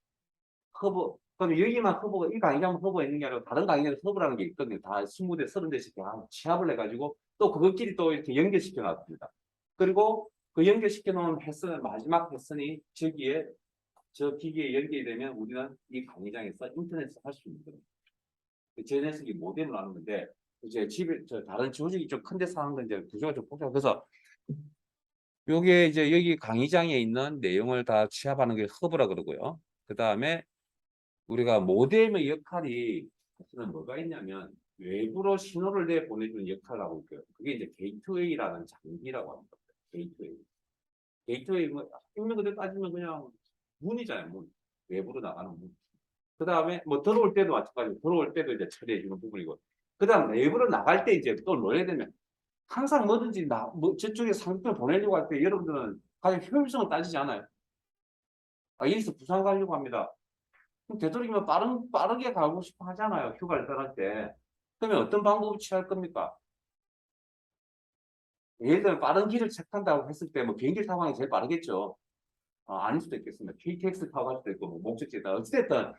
허브. 그럼 여기만 허브가 이 강의장 허브가 있는 게 아니라 다른 강의장에 허브라는 게 있거든요. 다 20대, 30대씩 취합을 해가지고 또 그것끼리 또 이렇게 연결시켜 놨습니다. 그리고 그 연결시켜 놓은 패선 마지막 패선이 저기에 저 기기에 연결이 되면 우리는 이 강의장에서 인터넷을 할 수 있는 겁니다. 제 녀석이 모뎀을 하는 건데 이제 집에 저 다른 조직이 좀 큰 데서 하는 건 이제 구조가 좀 복잡해서 그래서 요게 이제 여기 강의장에 있는 내용을 다 취합하는 게 허브라 그러고요. 그 다음에 우리가 모뎀의 역할이 사실은 뭐가 있냐면 외부로 신호를 내보내주는 역할을 하고 있고요. 그게 이제 게이트웨이라는 장비라고 합니다. 게이트웨이. 게이트웨이 뭐 있는 그대로 따지면 그냥 문이잖아요. 문. 외부로 나가는 문. 그 다음에 뭐 들어올 때도 마찬가지로 들어올 때도 이제 처리해 주는 부분이고. 그 다음 외부로 나갈 때 이제 또 뭐해야 되면 항상 뭐든지 뭐 저쪽에 상품을 보내려고 할 때 여러분들은 가장 효율성을 따지지 않아요. 여기서 부산 가려고 합니다. 그럼 되도록이면 빠르게 가고 싶어 하잖아요. 휴가를 떠날 때. 그러면 어떤 방법을 취할 겁니까? 예를 들면 빠른 길을 택한다고 했을 때 뭐 비행기를 타고 가는 게 제일 빠르겠죠. 아닐 수도 있겠습니다. KTX 타고 갈 수도 있고 뭐 목적지에다 어찌됐든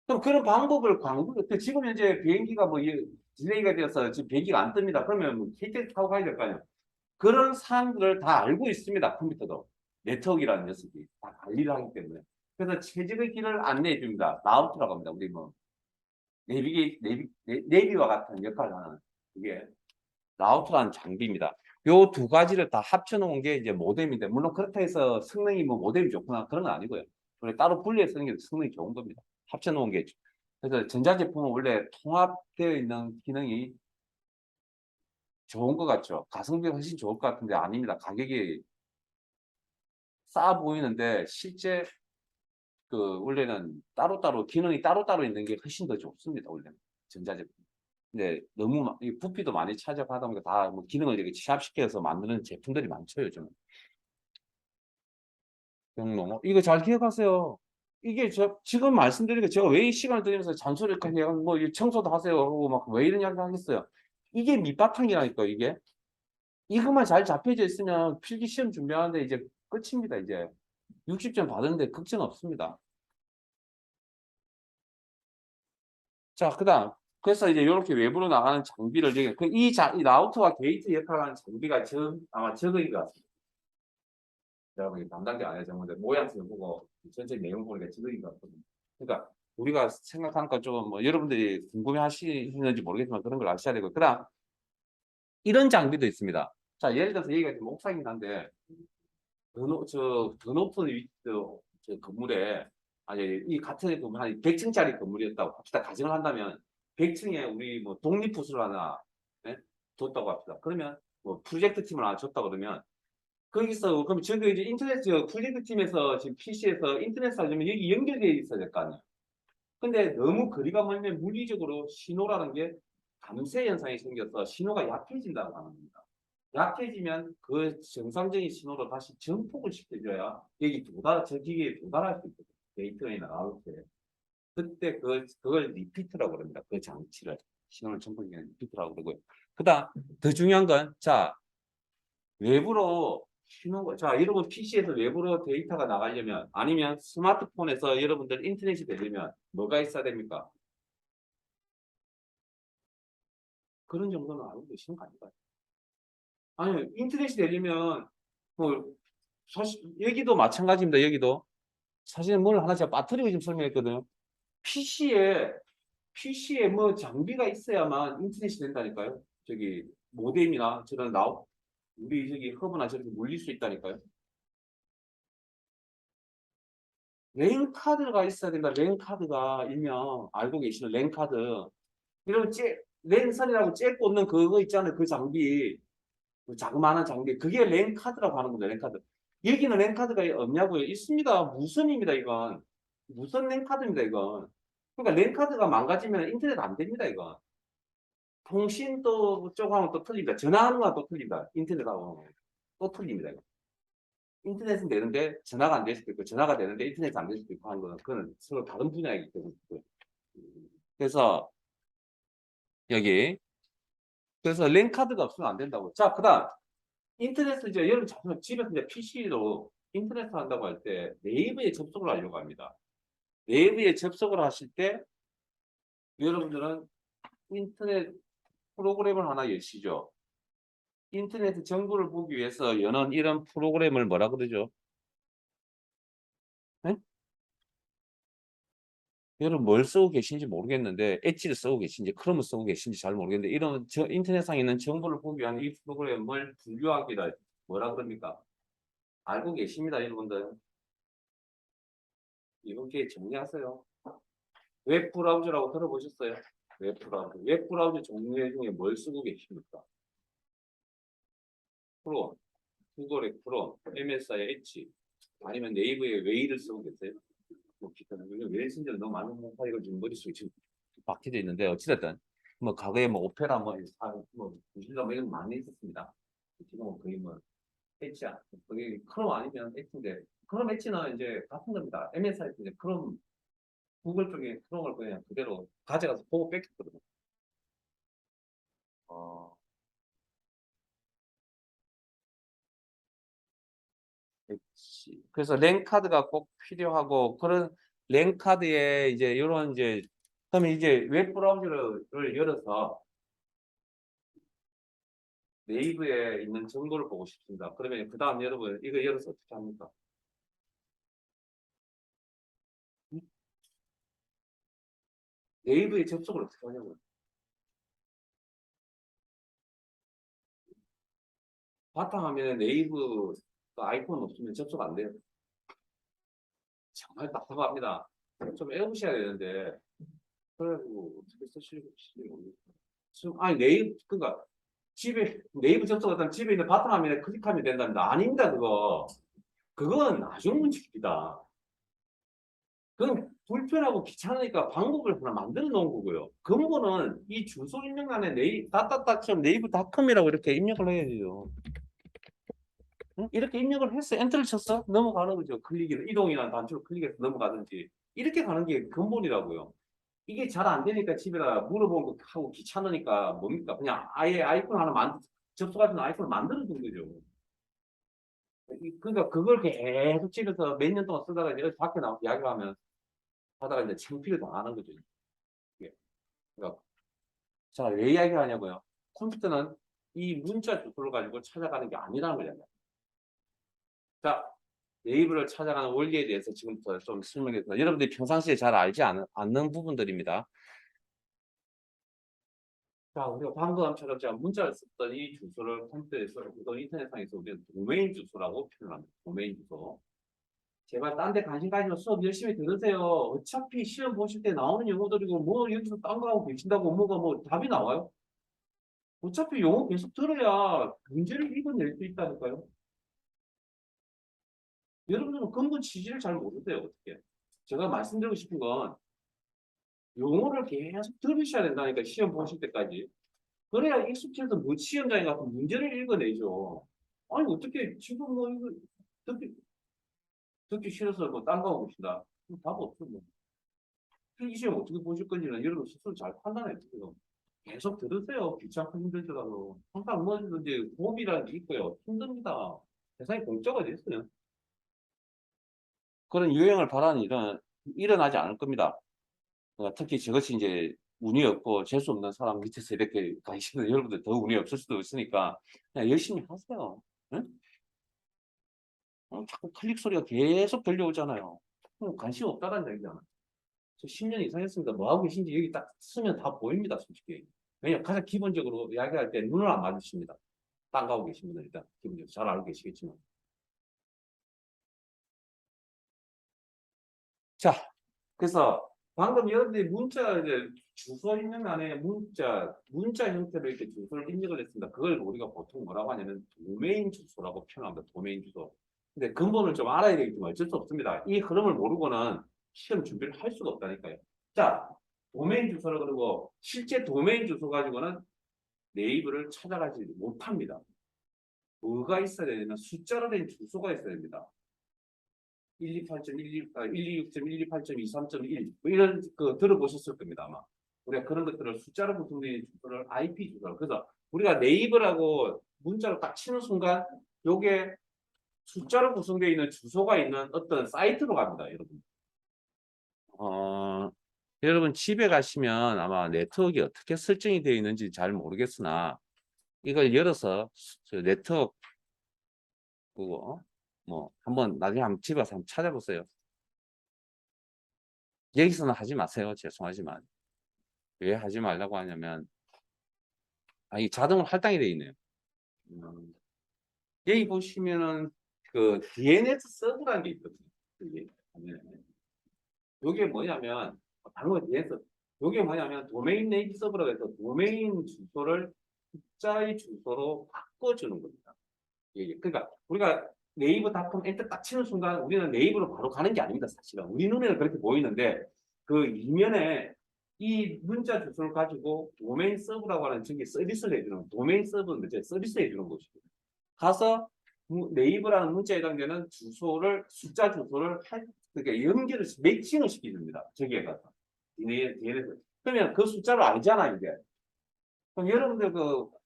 그럼 그런 방법을 지금 현재 비행기가 뭐 딜레이가 되어서 지금 비행기가 안 뜹니다. 그러면 뭐 KTX 타고 가야 될 거 아니에요. 그런 사항들을 다 알고 있습니다. 컴퓨터도. 네트워크라는 녀석이 다 관리를 하기 때문에. 그래서 최적의 길을 안내해 줍니다. 라우트라고 합니다. 우리 뭐 네비와 같은 역할을 하는 그게 라우터라는 장비입니다. 요 두 가지를 다 합쳐놓은 게 이제 모뎀인데 물론 그렇다 해서 성능이 뭐 모뎀이 좋구나 그런 건 아니고요. 따로 분리해서 쓰는 게 성능이 좋은 겁니다. 합쳐놓은 게. 그래서 전자제품은 원래 통합되어 있는 기능이 좋은 것 같죠. 가성비가 훨씬 좋을 것 같은데 아닙니다. 가격이 싸 보이는데 실제 그 원래는 따로따로 기능이 따로따로 있는 게 훨씬 더 좋습니다. 원래는 전자제품. 근데 너무 이 부피도 많이 차지하다 보니까 다 뭐 기능을 이렇게 취합시켜서 만드는 제품들이 많죠 요즘은. 경로 이거 잘 기억하세요. 이게 지금 말씀드리니까 제가 왜 이 시간을 들이면서 잔소리까지 해요. 뭐 청소도 하세요 하고 막 왜 이런 이야기 하겠어요. 이게 밑바탕이라니까 이게. 이것만 잘 잡혀져 있으면 필기 시험 준비하는데 이제 끝입니다 이제. 60점 받았는데 걱정 없습니다. 자, 그다음. 그래서 이제 이렇게 외부로 나가는 장비를 이 라우터와 게이트 역할을 하는 장비가 아마 저거인 것 같습니다. 여러분이 담당자 안에 정문데 모양새를 보고 전체 내용 보니까 저거인 것 같거든요. 그러니까 우리가 생각하니까 좀 뭐 여러분들이 궁금해 하시는지 모르겠지만 그런 걸 아셔야 되고. 그다음 이런 장비도 있습니다. 자, 예를 들어서 여기가 지금 옥상이긴 한데 더 높은 저 건물에 아니 이 같은 건물 한 100층짜리 건물이었다고 합시다. 가정을 한다면 100층에 우리 뭐 독립부스를 하나 네? 줬다고 합시다. 그러면 뭐 프로젝트 팀을 하나 줬다 그러면 거기서 그럼 저기 이제 인터넷 프로젝트 팀에서 지금 PC에서 인터넷 하려면 여기 연결되어 있어야 될 거 아니에요. 근데 너무 거리가 멀면 물리적으로 신호라는 게 감쇄 현상이 생겨서 신호가 약해진다고 하는 겁니다. 약해지면 그 정상적인 신호로 다시 전폭을 시켜줘야 여기 저 기계에 도달할 수 있거든요. 데이터에 나올 때. 그때 그걸 리피트라고 그럽니다. 그 장치를. 신호를 전폭시키는 리피트라고 그러고요. 그다음, 더 중요한 건, 자, 외부로 자, 여러분 PC에서 외부로 데이터가 나가려면, 아니면 스마트폰에서 여러분들 인터넷이 되려면 뭐가 있어야 됩니까? 그런 정도는 알고 계시는 거 아닌가요? 아니, 인터넷이 되려면, 뭐, 사실, 여기도 마찬가지입니다. 여기도. 사실 뭘 하나 제가 배터리를 좀 설명했거든요. PC에 뭐 장비가 있어야만 인터넷이 된다니까요. 저기, 모뎀이나 저런 우리 저기 허브나 저렇게 물릴 수 있다니까요. 랜카드가 있어야 된다. 랜카드가 일명 알고 계시는 랜카드. 이런 랜선이라고 잭 꽂는 그거 있잖아요. 그 장비. 그 자그마한 장비. 그게 랜카드라고 하는 겁니다. 랜카드. 여기는 랜카드가 없냐고요? 있습니다. 무선입니다. 이건. 무선 랜카드입니다. 이건. 그러니까 랜카드가 망가지면 인터넷 안 됩니다. 이건. 통신 또 쪽하고는 또 틀립니다. 전화하는 거랑 또 틀립니다. 인터넷하고 또 틀립니다. 이거. 인터넷은 되는데 전화가 안 될 수도 있고, 전화가 되는데 인터넷이 안 될 수도 있고 하는 거는 그건 서로 다른 분야이기 때문에. 그래서 여기 그래서 랜카드가 없으면 안 된다고. 자, 그다음 인터넷을 이제 여러분 집에서 이제 PC로 인터넷 한다고 할 때 네이버에 접속을 하려고 합니다. 네이버에 접속을 하실 때 여러분들은 인터넷 프로그램을 하나 여시죠. 인터넷 정보를 보기 위해서 여는 이런 프로그램을 뭐라 그러죠? 네? 여러분 뭘 쓰고 계신지 모르겠는데 엣지를 쓰고 계신지 크롬을 쓰고 계신지 잘 모르겠는데 이런 인터넷상에 있는 정보를 보기 위한 이 프로그램을 분류하기를 뭐라 그럽니까? 알고 계십니다, 여러분들. 이렇게 정리하세요. 웹브라우저라고 들어보셨어요? 웹브라우저. 웹브라우저 종류 중에 뭘 쓰고 계십니까? 크롬, 구글의 크롬, MSI의 엣지, 아니면 네이버의 웨이를 쓰고 계세요? 뭐 기타는 웨이 신제는 너무 많은 파이가 지금 머릿속에 지금 박혀져 있는데 어찌됐든 뭐 과거에 뭐 오페라 뭐 무실라 뭐 이런 거 많이 있었습니다. 지금은 거의 뭐 엣지야. 거기 크롬 아니면 엣지인데 크롬 엣지는 이제 같은 겁니다. MSI 이제 크롬 구글 쪽에 크롬을 그냥 그대로 가져가서 보고 뺏겼거든요. 어, 그렇지. 그래서 랜카드가 꼭 필요하고 그런 랜카드에 이제 이런 이제 그러면 이제 웹 브라우저를 열어서 네이버에 있는 정보를 보고 싶습니다. 그러면 그 다음 여러분 이거 열어서 어떻게 합니까? 네이버에 접속을 어떻게 하냐고요? 바탕화면에 네이버 아이폰 없으면 접속 안 돼요. 정말 답답합니다. 좀 해보셔야 되는데 그래가지고 어떻게 쓰실지 모르겠어요. 아니 그러니까 집에 네이버 접속하다 집에 있는 바탕화면에 클릭하면 된답니다. 아닙니다 그거. 그건 나중 문제입니다. 그건 불편하고 귀찮으니까 방법을 하나 만들어 놓은 거고요. 근본은 이 주소 입력란에 따따따처럼 네이버닷컴이라고 이렇게 입력을 해야 돼요. 응? 이렇게 입력을 했어. 엔터를 쳤어. 넘어가는 거죠. 이동이나 단축을 클릭해서 넘어가든지. 이렇게 가는 게 근본이라고요. 이게 잘 안 되니까 집에다 물어보는 거 하고 귀찮으니까 뭡니까? 그냥 아예 아이폰 하나 접속할 수 있는 아이폰을 만들어 둔 거죠. 그러니까 그걸 계속 집에서 몇 년 동안 쓰다가 이제 밖에 나와서 이야기하면 하다가 이제 창피를 당하는 거죠. 이게. 그러니까 자, 왜 이야기하냐고요? 컴퓨터는 이 문자 주소를 가지고 찾아가는 게 아니라는 거잖아요. 자, 네이버를 찾아가는 원리에 대해서 지금부터 좀 설명해서 여러분들이 평상시에 잘 알지 않는 부분들입니다. 자, 우리가 방금처럼 제가 문자를 썼던 이 주소를 컴퓨터에서 또는 인터넷상에서 우리는 도메인 주소라고 표현합니다. 도메인 주소. 제발 딴 데 관심 가지고 수업 열심히 들으세요. 어차피 시험 보실 때 나오는 영어들이고 뭐 여기서 딴 거 하고 계신다고 뭐가 뭐 답이 나와요? 어차피 영어 계속 들어야 문제를 읽어낼 수 있다니까요. 여러분들은 근본 취지를 잘 모르세요. 어떻게? 제가 말씀드리고 싶은 건 영어를 계속 들으셔야 된다니까 시험 보실 때까지. 그래야 익숙해서 뭐 시험장에 가서 문제를 읽어내죠. 아니, 어떻게 지금 뭐 이거 듣기, 듣기 싫어서 뭐 딴 거 하고 계신다. 답 없어, 뭐. 필기 시험 어떻게 보실 건지는 여러분 스스로 잘 판단해요. 계속 들으세요. 귀찮고 힘들더라도. 항상 뭐 이제 호흡이라는 게 있고요. 힘듭니다. 세상에 공짜가 됐어요. 그런 유행을 바라는 일은 일어나지 않을 겁니다. 특히 저것이 이제 운이 없고 재수 없는 사람 밑에서 이렇게 가시는 여러분들 더 운이 없을 수도 있으니까 그냥 열심히 하세요. 응? 자꾸 클릭 소리가 계속 들려오잖아요. 관심 없다는 얘기잖아. 저 10년 이상 했습니다. 뭐 하고 계신지 여기 딱 쓰면 다 보입니다, 솔직히. 왜냐 가장 기본적으로 이야기할 때 눈을 안 맞으십니다. 딴 거 하고 계신 분은 일단 기본적으로 잘 알고 계시겠지만. 자, 그래서 방금 여러분들이 문자 이제 주소 입력 안에 문자 형태로 이렇게 주소를 입력을 했습니다. 그걸 우리가 보통 뭐라고 하냐면 도메인 주소라고 표현합니다. 도메인 주소. 근데 근본을 좀 알아야 되겠지만 어쩔 수 없습니다. 이 흐름을 모르고는 시험 준비를 할 수가 없다니까요. 자, 도메인 주소를 그러고 실제 도메인 주소 가지고는 네이버를 찾아가지 못합니다. 뭐가 있어야 되냐면 숫자로 된 주소가 있어야 됩니다. 128.12, 126.128.23.1 뭐 이런 거 들어보셨을 겁니다 아마. 우리가 그런 것들을 숫자로 구성된 주소를 IP 주소로. 그래서 우리가 네이버라고 문자로 딱 치는 순간 요게 숫자로 구성되어 있는 주소가 있는 어떤 사이트로 갑니다, 여러분. 여러분 집에 가시면 아마 네트워크가 어떻게 설정이 되어 있는지 잘 모르겠으나 이걸 열어서 네트워크 그거 뭐 한번 나중에 한번 집에 가서 한번 찾아보세요. 여기서는 하지 마세요. 죄송하지만. 왜 하지 말라고 하냐면, 이 자동으로 할당이 되어 있네요. 여기 보시면은 그 DNS 서버라는 게 있거든요. 이게 뭐냐면, 방금 DNS, 이게 뭐냐면 도메인 네임 서버라고 해서 도메인 주소를 숫자의 주소로 바꿔주는 겁니다. 그러니까 우리가 네이버닷컴 엔터 딱 치는 순간 우리는 네이버로 바로 가는 게 아닙니다. 사실은 우리 눈에는 그렇게 보이는데 그 이면에 이 문자 주소를 가지고 도메인 서버라고 하는 저기 서비스를 해주는 도메인 서버는 이제 서비스 해주는 것이고 가서 네이버라는 문자에 해당되는 주소를 숫자 주소를 그러니까 연결을 매칭을 시켜줍니다. 저기에 가서 DNS 그러면 그 숫자를 알잖아 이제. 그럼 여러분들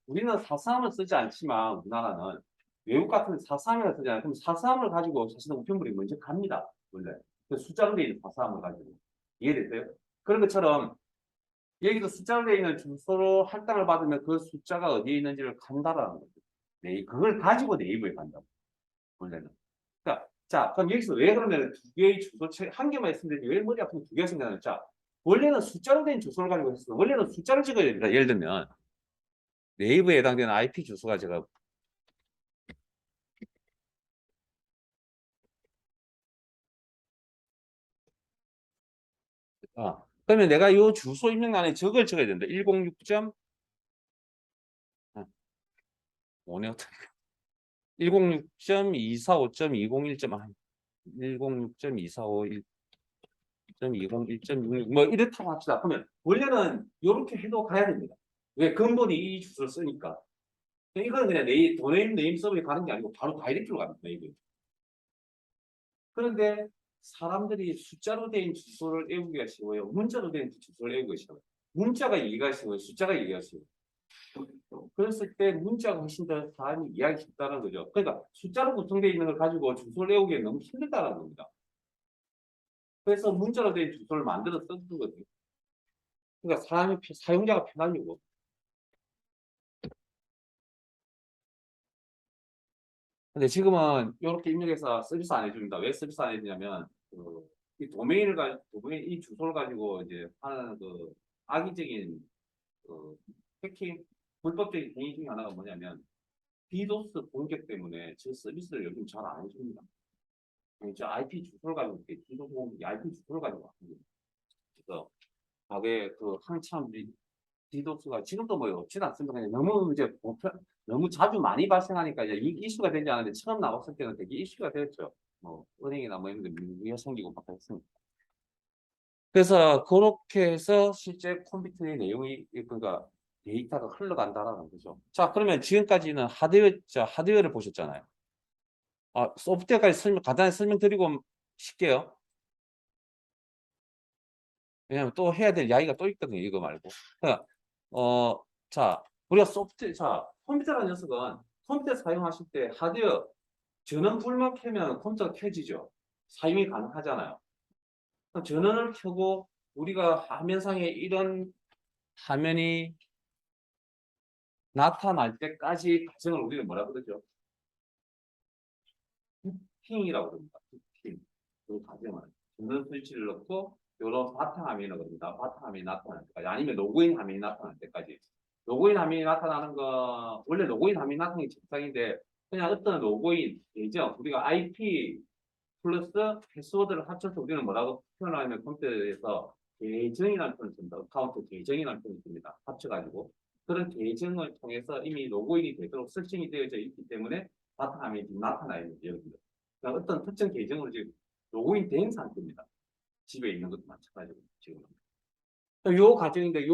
우리는 443을 쓰지 않지만 우리나라는 외국 같은 데 443이라 쓰잖아요. 그럼 443을 가지고 사실은 우편물이 먼저 갑니다. 원래. 그 숫자로 되어 있는 443을 가지고. 이해됐어요? 그런 것처럼 여기도 숫자로 되어 있는 주소로 할당을 받으면 그 숫자가 어디에 있는지를 간다라는 거죠. 네, 그걸 가지고 네이버에 간다고. 원래는. 그러니까, 자, 그럼 여기서 왜 그러면 두 개의 주소체, 한 개만 있으면 왜 머리 아프면 두 개가 생겨나요? 자, 원래는 숫자로 된 주소를 가지고 있어요. 원래는 숫자를 찍어야 됩니다. 예를 들면, 네이버에 해당되는 IP 주소가 제가 그러면 내가 이 주소 입력란에 저걸 적어야 된다. 106. 뭐네 106.245.201. 106.245.1.201.66 뭐 이렇다고 합시다. 그러면 원래는 이렇게 해도 가야 됩니다. 왜 근본이 이 주소를 쓰니까. 이거는 그냥 도메인 네임 서버에 가는 게 아니고 바로 다이렉트로 갑니다. 이거. 그런데 사람들이 숫자로 된 주소를 외우기가 쉬워요. 문자로 된 주소를 외우기가 쉬워요. 문자가 이해가 쉬워요. 숫자가 이해가 쉬워요. 그랬을 때 문자가 훨씬 더 사람이 이해하기 쉽다는 거죠. 그러니까 숫자로 구성되어 있는 걸 가지고 주소를 외우기에 너무 힘들다는 겁니다. 그래서 문자로 된 주소를 만들어 쓰는 거죠. 그러니까 사용자가 편하려고. 근데 지금은 이렇게 입력해서 서비스 안 해줍니다. 왜 서비스 안 해주냐면 이 도메인 이 주소를 가지고 이제 하는 악의적인 해킹 불법적인 행위 중에 하나가 뭐냐면 디도스 공격 때문에 저 서비스를 요즘 잘 안 해줍니다. 저 IP 주소를 가지고 이렇게 디도스 공격이 IP 주소를 가지고 왔거든요. 그래서 과거에 한참 디도스가 지금도 뭐 없지는 않습니다. 그냥 너무 이제 너무 자주 많이 발생하니까 이제 이슈가 되지 않았는데 처음 나왔을 때는 되게 이슈가 되었죠. 뭐 은행이나 뭐 이런 데 문제가 생기고 막 했습니다. 그래서 그렇게 해서 실제 컴퓨터의 내용이 그러니까 데이터가 흘러간다라는 거죠. 자, 그러면 지금까지는 하드웨어를 보셨잖아요. 소프트웨어까지 간단히 설명드리고 쉽게요. 왜냐면 또 해야 될 이야기가 또 있거든요. 이거 말고. 그러니까, 자, 우리가 컴퓨터라는 녀석은 컴퓨터 사용하실 때 하드웨어 전원 불만 켜면 컴퓨터가 켜지죠. 사용이 가능하잖아요. 전원을 켜고 우리가 화면상에 이런 화면이 나타날 때까지 과정을 우리는 뭐라 그러죠? 부팅이라고 그럽니다. 부팅. 그 과정을. 전원 스위치를 넣고 이런 바탕화면이라고 합니다. 바탕화면이 나타날 때까지 아니면 로그인 화면이 나타날 때까지. 로그인 화면이 나타나는 거 원래 로그인 화면이 나타나는 게 정상인데 그냥 어떤 로그인 계정 우리가 IP 플러스 패스워드를 합쳐서 우리는 뭐라고 표현하면 컴퓨터에서 계정이라는 표현을 씁니다. 어카운트 계정이라는 표현을 씁니다. 합쳐가지고 그런 계정을 통해서 이미 로그인이 되도록 설정이 되어져 있기 때문에 바탕화면이 지금 나타나 있는 여러분들. 그러니까 어떤 특정 계정으로 지금 로그인 된 상태입니다. 집에 있는 것도 마찬가지고 지금. 요 과정인데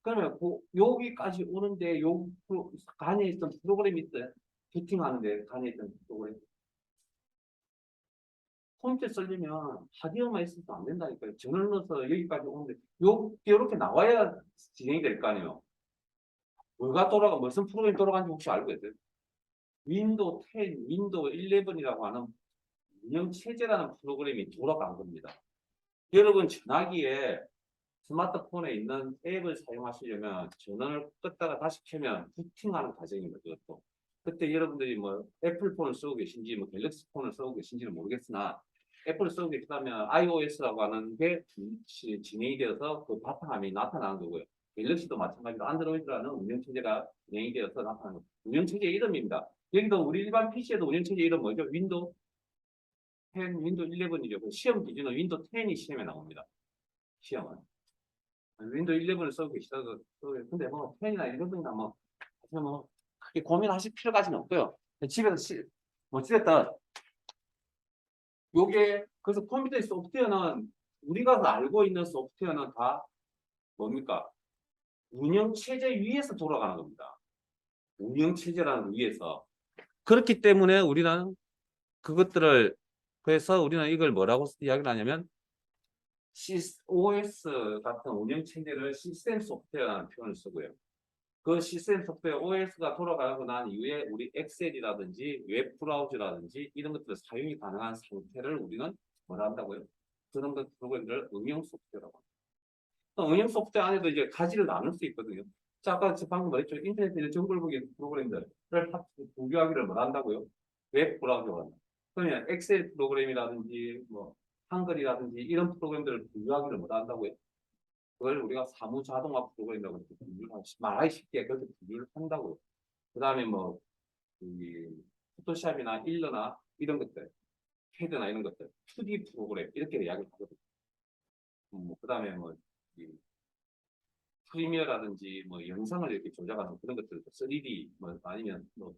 그러면 여기까지 오는데 간에 있던 프로그램이 있어요. 부팅하는데 간에 있던 프로그램. 컴퓨터 쓰려면 하드웨어만 있어도 안 된다니까요. 전원을 넣어서 여기까지 오는데 이렇게 나와야 진행이 될 거 아니에요. 무슨 프로그램이 돌아가는지 혹시 알고 계세요? 윈도우 10, 윈도우 11이라고 하는 운영체제라는 프로그램이 돌아간 겁니다. 여러분 전화기에 스마트폰에 있는 앱을 사용하시려면 전원을 껐다가 다시 켜면 부팅하는 과정입니다. 그것도. 그때 여러분들이 뭐 애플폰을 쓰고 계신지 뭐 갤럭시 폰을 쓰고 계신지는 모르겠으나 애플을 쓰고 계시다면 iOS라고 하는 게 진행이 되어서 그 바탕화면이 나타나는 거고요. 갤럭시도 마찬가지로 안드로이드라는 운영체제가 진행이 되어서 나타나는 거예요. 운영체제 이름입니다. 여기도 우리 일반 PC에도 운영체제 이름 뭐죠? 윈도우 10, 윈도우 11이죠. 시험 기준은 윈도우 10이 시험에 나옵니다. 시험은. 윈도우 11을 쓰고 계시다고, 근데 뭐, 10이나 11이나 뭐, 크게 고민하실 필요까지는 없고요. 집에서 어찌됐든, 그래서 컴퓨터의 소프트웨어는, 우리가 알고 있는 소프트웨어는 다 뭡니까? 운영체제 위에서 돌아가는 겁니다. 운영체제라는 위에서. 그렇기 때문에 그래서 우리는 이걸 뭐라고 이야기를 하냐면, OS 같은 운영체제를 시스템 소프트웨어라는 표현을 쓰고요. 그 시스템 소프트웨어 OS가 돌아가고 난 이후에 우리 엑셀이라든지 웹 브라우저라든지 이런 것들을 사용이 가능한 상태를 우리는 뭐라 한다고요? 그런 프로그램들을 응용 소프트웨어라고 합니다. 응용 소프트웨어 안에도 이제 가지를 나눌 수 있거든요. 자, 아까 방금 말했죠. 인터넷에 정보를 보기 프로그램들을 구비하기를 뭐라 한다고요? 웹 브라우저가 합니다. 그러면 엑셀 프로그램이라든지 뭐 한글이라든지 이런 프로그램들을 분류하기를 뭐라 한다고요? 그걸 우리가 사무 자동화 프로그램이라고 말하기 쉽게 그렇게 분류를 한다고요. 그 다음에 뭐, 이 포토샵이나 일러나 이런 것들, 캐드나 이런 것들, 2D 프로그램 이렇게 이야기를 하거든요. 그 다음에 뭐, 이 프리미어라든지 뭐 영상을 이렇게 조작하는 그런 것들도 3D 뭐 아니면 뭐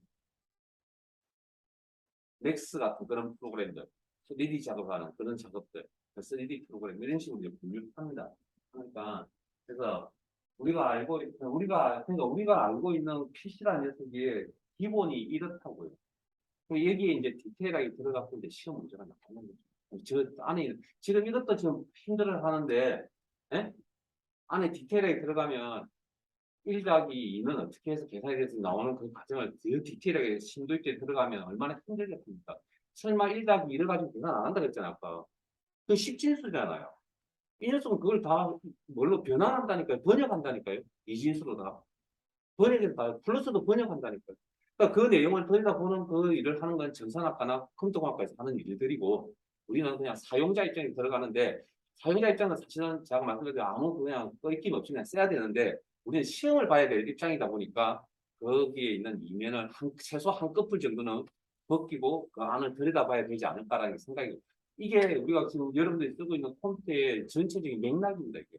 맥스 같은 그런 프로그램들, 3D 작업하는 그런 작업들, 3D 프로그램 이런 식으로 이제 분류를 합니다. 그러니까 그래서 우리가 알고 있는 PC라는 녀석이 기본이 이렇다고요. 여기에 이제 디테일하게 들어가고 이제 시험 문제가 나오는 거죠. 저 안에 지금 이것도 지금 힘들어 하는데, 예? 안에 디테일하게 들어가면 1 더하기 2는 어떻게 해서 계산이 돼서 나오는 그 과정을 더 디테일하게 심도 있게 들어가면 얼마나 힘들겠습니까? 설마 1 더하기 2를 가지고 계산 안 한다고 했잖아, 아까. 그 십진수잖아요. 이 녀석은 그걸 다 뭘로 변환한다니까요. 번역한다니까요. 이진수로 다. 번역해서 다 플러스도 번역한다니까요. 그러니까 그 내용을 들여다보는 그 일을 하는 건 정산학과나 컴퓨터공학과에서 하는 일들이고 우리는 그냥 사용자 입장에 들어가는데 사용자 입장은 사실은 제가 말씀드린 아무 그냥 꺼있김 없이 그냥 써야 되는데 우리는 시험을 봐야 될 입장이다 보니까 거기에 있는 이면을 최소 한 커플 정도는 벗기고 그 안을 들여다봐야 되지 않을까라는 생각이 이게 우리가 지금 여러분들이 쓰고 있는 컴퓨터의 전체적인 맥락입니다. 이게.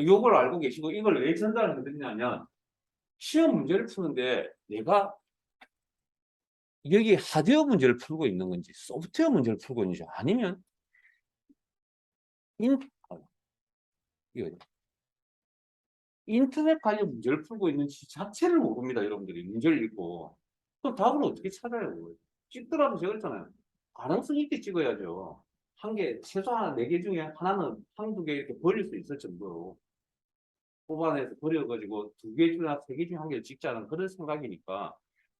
요걸 알고 계시고 이걸 왜 전달을 해드리냐면 시험 문제를 푸는데 내가 여기 하드웨어 문제를 풀고 있는 건지 소프트웨어 문제를 풀고 있는지 아니면 인, 이거 인터넷 관련 문제를 풀고 있는지 자체를 모릅니다. 여러분들이 문제를 읽고. 그럼 답을 어떻게 찾아요? 찍더라도 제가 그랬잖아요. 가능성 있게 찍어야죠. 한 개, 최소한 4개 중에 하나는 한두 개 이렇게 버릴 수 있을 정도로 뽑아내서 버려가지고 2개 중에 3개 중에 한 개를 찍자는 그런 생각이니까.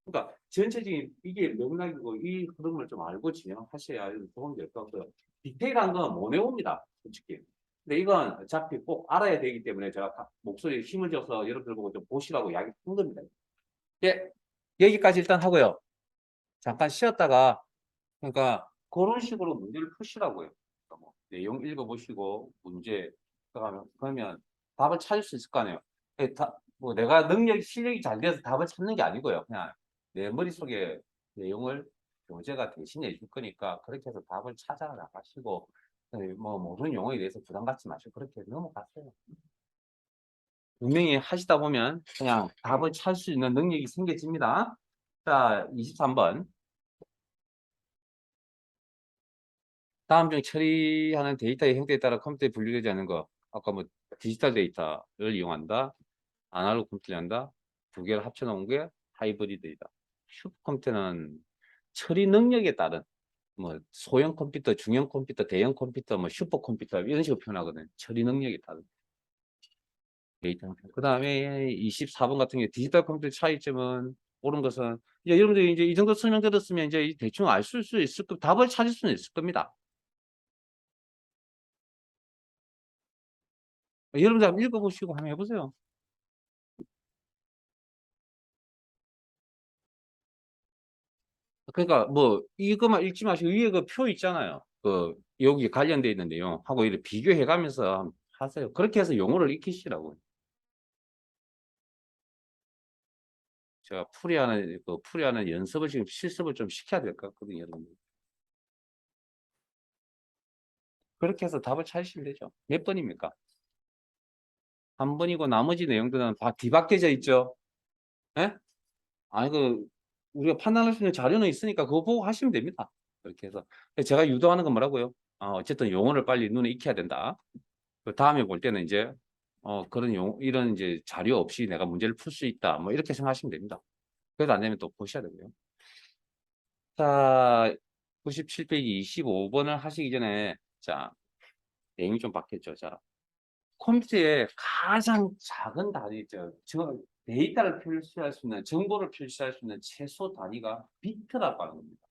그러니까 전체적인 이게 맥락이고 이 흐름을 좀 알고 진행하셔야 도움이 될 것 같고요. 디테일한 건 못 외웁니다. 솔직히. 근데 이건 어차피 꼭 알아야 되기 때문에 제가 목소리에 힘을 줘서 여러분들 보고 좀 보시라고 이야기 한 겁니다. 예, 여기까지 일단 하고요. 잠깐 쉬었다가, 그러니까 그런 식으로 문제를 푸시라고요. 그러니까 뭐 내용 읽어보시고 문제 그러면 답을 찾을 수 있을 거 아니에요. 뭐 내가 실력이 잘 돼서 답을 찾는 게 아니고요. 그냥 내 머릿속에 내용을 교재가 대신해 줄 거니까 그렇게 해서 답을 찾아 나가시고 뭐 모르는 용어에 대해서 부담 갖지 마시고 그렇게 넘어갔어요. 분명히 하시다 보면 그냥 답을 찾을 수 있는 능력이 생겨집니다. 자, 23번. 다음 중 처리하는 데이터의 형태에 따라 컴퓨터에 분류되지 않는 거. 아까 뭐 디지털 데이터를 이용한다. 아날로그 컴퓨터를 한다. 두 개를 합쳐놓은 게 하이브리드이다. 슈퍼컴퓨터는 처리 능력에 따른 뭐 소형 컴퓨터, 중형 컴퓨터, 대형 컴퓨터, 뭐 슈퍼컴퓨터 이런 식으로 표현하거든요. 처리 능력에 따른 데이터 형태. 그 다음에 24번 같은 경우 디지털 컴퓨터 차이점은 옳은 것은 이제 여러분들이 이제 이 정도 설명 들었으면 이제 대충 알 수 있을 거 답을 찾을 수는 있을 겁니다. 여러분들 한번 읽어보시고 한번 해보세요. 그러니까 뭐 이것만 읽지 마시고 위에 그 표 있잖아요. 그 여기 관련돼 있는 내용하고 이렇게 비교해 가면서 하세요. 그렇게 해서 용어를 익히시라고요. 제가 풀이하는 연습을 지금 실습을 좀 시켜야 될 것 같거든요, 여러분들. 그렇게 해서 답을 찾으시면 되죠. 몇 번입니까? 한 번이고 나머지 내용들은 다 뒤바뀌어져 있죠. 예? 아니 우리가 판단할 수 있는 자료는 있으니까 그거 보고 하시면 됩니다. 그렇게 해서 제가 유도하는 건 뭐라고요? 어쨌든 용어를 빨리 눈에 익혀야 된다. 그 다음에 볼 때는 이제 이런 이제 자료 없이 내가 문제를 풀 수 있다. 뭐 이렇게 생각하시면 됩니다. 그래도 안 되면 또 보셔야 되고요. 자, 97페이지 25번을 하시기 전에 자, 내용이 좀 바뀌었죠. 자, 컴퓨터의 가장 작은 단위, 데이터를 표시할 수 있는, 정보를 표시할 수 있는 최소 단위가 비트라고 하는 겁니다.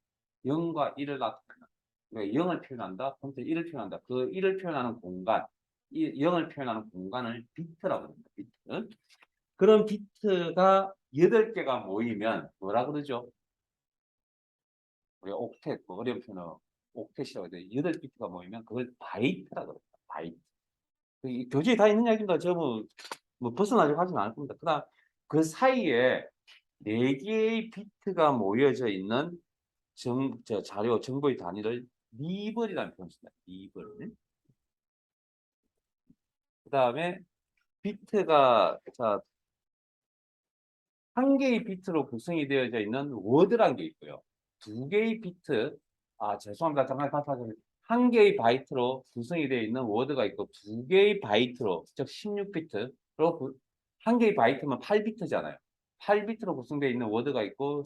0과 1을 나타내는. 그러니까 0을 표현한다, 컴퓨터 1을 표현한다. 그 1을 표현하는 공간, 0을 표현하는 공간을 비트라고 합니다. 비트. 그런 비트가 8개가 모이면 뭐라 그러죠? 우리 옥텟, 뭐 어려운 표현은 옥텟이라고 해요. 8비트가 모이면 그걸 바이트라고 합니다. 바이트. 교재에 다 있는 이야기입니다. 뭐 벗어나려고 하진 않을 겁니다. 그다음 그 사이에 4개의 비트가 모여져 있는 자료, 정보의 단위를 니블이라는 표현을 씁니다. 니블. 그 다음에 비트가, 한 개의 비트로 구성이 되어져 있는 워드라는 게 있고요. 2개의 비트, 죄송합니다. 잠깐 다시 한 개의 바이트로 구성이 되어 있는 워드가 있고 2개의 바이트로, 즉 16비트로 한 개의 바이트면 8비트잖아요. 8비트로 구성되어 있는 워드가 있고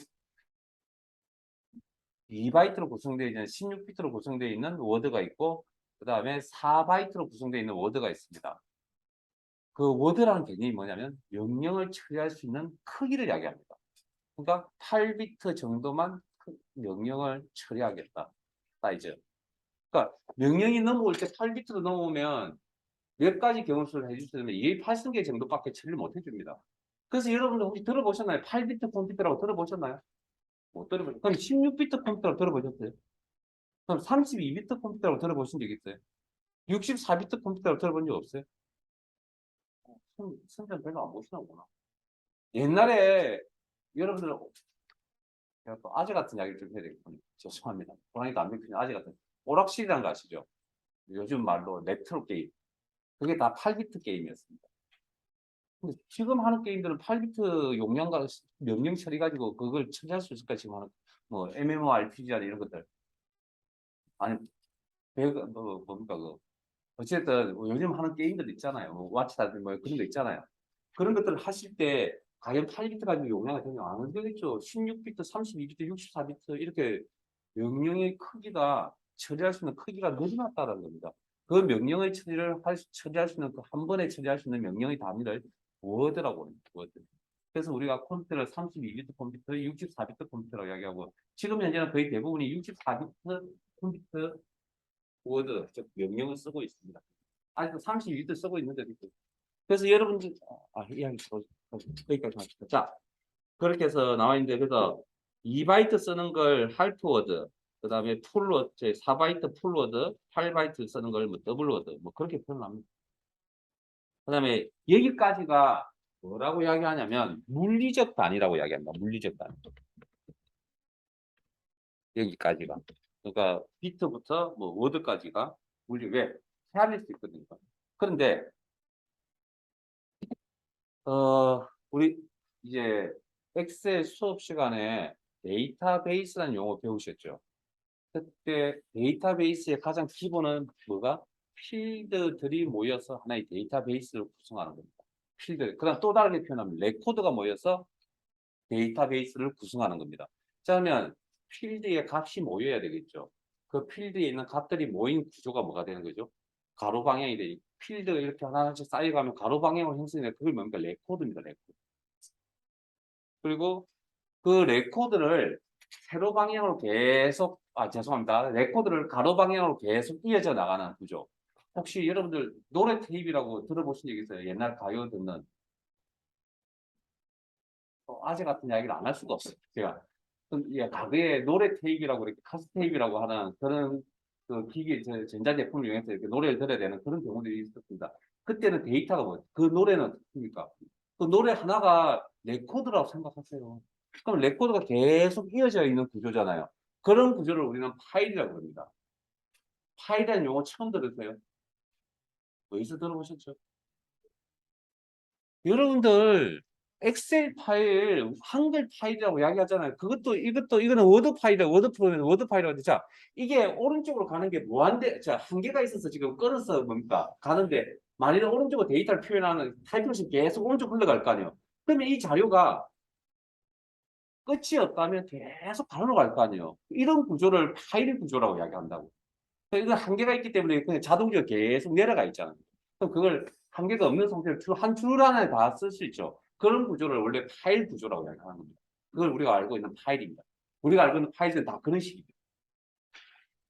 2바이트로 구성되어 있는 16비트로 구성되어 있는 워드가 있고 그 다음에 4바이트로 구성되어 있는 워드가 있습니다. 그 워드라는 개념이 뭐냐면 명령을 처리할 수 있는 크기를 이야기합니다. 그러니까 8비트 정도만 명령을 처리하겠다. 사이즈. 그러니까 명령이 넘어올 때 8비트로 넘어오면 몇 가지 경우수를 해주시면 2,800개 정도밖에 처리를 못 해줍니다. 그래서 여러분들 혹시 들어보셨나요? 8비트 컴퓨터라고 들어보셨나요? 못 들어보셨어요. 그럼 16비트 컴퓨터라고 들어보셨어요? 그럼 32비트 컴퓨터라고 들어보신 적 있어요? 64비트 컴퓨터라고 들어본 적 없어요? 선생 별로 안 보시나구나. 옛날에 여러분들 제가 또 아재 같은 이야기를 좀 해야 되겠군요. 죄송합니다. 그러니까 안 믿기는 아재 같은. 오락실이라는 거 아시죠? 요즘 말로 레트로 게임. 그게 다 8비트 게임이었습니다. 근데 지금 하는 게임들은 8비트 용량과 명령 처리 가지고 그걸 처리할 수 있을까? 지금 하는 뭐 MMORPG나 이런 것들. 아니, 뭡니까 어쨌든 요즘 하는 게임들 있잖아요. 뭐 왓치다든지 뭐 그런 거 있잖아요. 그런 것들을 하실 때 과연 8비트 가지고 용량이 되냐? 안 되겠죠. 16비트, 32비트, 64비트 이렇게 명령의 크기가 처리할 수 있는 크기가 늘어났다는 겁니다. 그 명령의 처리할 수 있는 그 한 번에 처리할 수 있는 명령의 단위를 워드라고 합니다. 워드. 그래서 우리가 컴퓨터를 32비트 컴퓨터, 64비트 컴퓨터라고 이야기하고 지금 현재는 거의 대부분이 64비트 컴퓨터 워드, 즉 명령을 쓰고 있습니다. 아직도 32비트 쓰고 있는데 그래서 여러분들 이야기 거기까지 합시다. 자, 그렇게 해서 나와 있는데 그래서 2바이트 쓰는 걸 할프워드, 그 다음에 풀워드, 4바이트 풀워드, 8바이트 쓰는 걸 뭐 더블워드, 뭐 그렇게 표현합니다. 그 다음에 여기까지가 뭐라고 이야기하냐면 물리적 단위라고 이야기합니다. 물리적 단위. 여기까지가. 그러니까 비트부터 뭐 워드까지가 왜 헤아릴 수 있거든요. 그런데 우리 이제 엑셀 수업 시간에 데이터베이스라는 용어 배우셨죠? 그때 데이터베이스의 가장 기본은 뭐가? 필드들이 모여서 하나의 데이터베이스를 구성하는 겁니다. 필드. 그다음 또 다르게 표현하면 레코드가 모여서 데이터베이스를 구성하는 겁니다. 자, 그러면 필드의 값이 모여야 되겠죠. 그 필드에 있는 값들이 모인 구조가 뭐가 되는 거죠? 가로 방향이 되니 필드가 이렇게 하나씩 쌓여가면 가로 방향으로 형성되는 그걸 뭡니까? 레코드입니다. 레코드. 그리고 그 레코드를 세로 방향으로 계속 죄송합니다. 레코드를 가로 방향으로 계속 이어져 나가는 구조. 혹시 여러분들 노래 테이프라고 들어보신 적 있어요? 옛날 가요 듣는 아재 같은 이야기를 안 할 수가 없어요. 제가 가그에 노래 테이프라고 이렇게 카스 테이프라고 하는 그런 그 기계 전자제품을 이용해서 이렇게 노래를 들어야 되는 그런 경우들이 있었습니다. 그때는 데이터가 뭐예요? 그 노래는 뭡니까? 그 노래 하나가 레코드라고 생각하세요. 그럼 레코드가 계속 이어져 있는 구조잖아요. 그런 구조를 우리는 파일이라고 합니다. 파일이라는 용어 처음 들으세요? 어디서 들어보셨죠? 여러분들 엑셀 파일, 한글 파일이라고 이야기하잖아요. 그것도 이것도 이거는 워드 파일이라 워드 프로그램 워드 파일이라고. 자, 이게 오른쪽으로 가는 게 무한대, 자, 한계가 있어서 지금 끊어서 뭡니까? 가는데 만일에 오른쪽으로 데이터를 표현하는 타이틀식 계속 오른쪽 흘러갈 거 아니에요. 그러면 이 자료가 끝이 없다면 계속 가로로 갈 거 아니에요. 이런 구조를 파일 구조라고 이야기한다고. 이건 한계가 있기 때문에 그냥 자동적으로 계속 내려가 있잖아요. 그럼 그걸 한계가 없는 상태로 한 줄 안에 다 쓸 수 있죠. 그런 구조를 원래 파일 구조라고 이야기하는 겁니다. 그걸 우리가 알고 있는 파일입니다. 우리가 알고 있는 파일들은 다 그런 식입니다.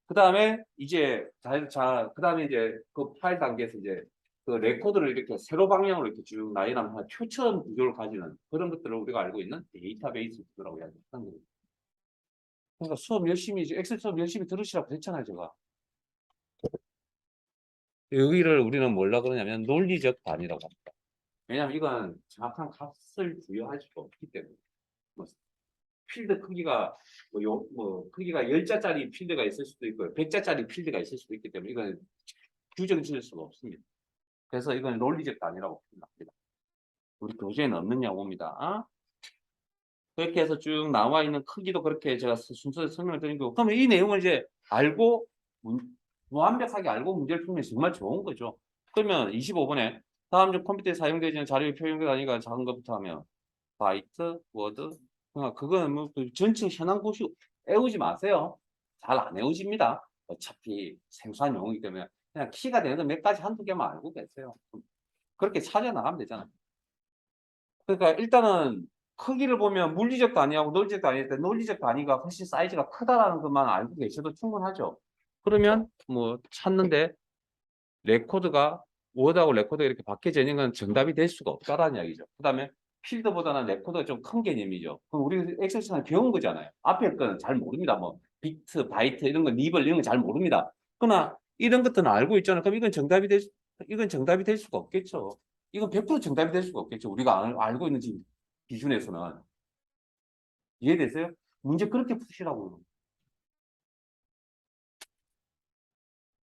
그 다음에 이제 그 다음에 이제 그 파일 단계에서 이제 그 레코드를 이렇게 세로 방향으로 이렇게 쭉 나열하면 표처럼 구조를 가지는 그런 것들을 우리가 알고 있는 데이터베이스 구조라고 이야기하는 겁니다. 그러니까 수업 열심히 엑셀 수업 열심히 들으시라고 했잖아요, 제가. 여기를 우리는 뭐라 그러냐면 논리적 단위라고 합니다. 왜냐하면 이건 정확한 값을 부여할 수가 없기 때문에. 뭐 필드 크기가 크기가 10자짜리 필드가 있을 수도 있고 100자짜리 필드가 있을 수도 있기 때문에 이건 규정 지을 수가 없습니다. 그래서 이건 논리적 단위라고 합니다. 우리 교재에는 없는 용어입니다. 그렇게 해서 쭉 나와 있는 크기도 그렇게 제가 순서대로 설명을 드린 거고 그러면 이 내용을 이제 알고 완벽하게 알고 문제를 풀면 정말 좋은 거죠. 그러면 25번에 다음 중 컴퓨터에 사용되지 않는 자료의 표현 단위가 작은 것부터 하면 바이트, 워드 그러니까 그거는 뭐 전체 현황 보시고 애우지 마세요. 잘 안 애우집니다. 어차피 생소한 용어이기 때문에 그냥 키가 되는 몇 가지 한두 개만 알고 계세요. 그렇게 찾아 나가면 되잖아요. 그러니까 일단은 크기를 보면 물리적 단위하고 논리적 단위일 때 논리적 단위가 훨씬 사이즈가 크다라는 것만 알고 계셔도 충분하죠. 그러면 뭐 찾는데 레코드가 워드하고 레코드가 이렇게 바뀌어져 있는 건 정답이 될 수가 없다라는 이야기죠. 그 다음에 필드보다는 레코드가 좀 큰 개념이죠. 그럼 우리 엑셀 시간에 배운 거잖아요. 앞에 거는 잘 모릅니다. 뭐 비트, 바이트 이런 거, 니벌 이런 거 잘 모릅니다. 그러나 이런 것들은 알고 있잖아요. 그럼 이건 정답이 될 수가 없겠죠. 이건 100% 정답이 될 수가 없겠죠. 우리가 알고 있는 지금 기준에서는. 이해되세요? 문제 그렇게 푸시라고요.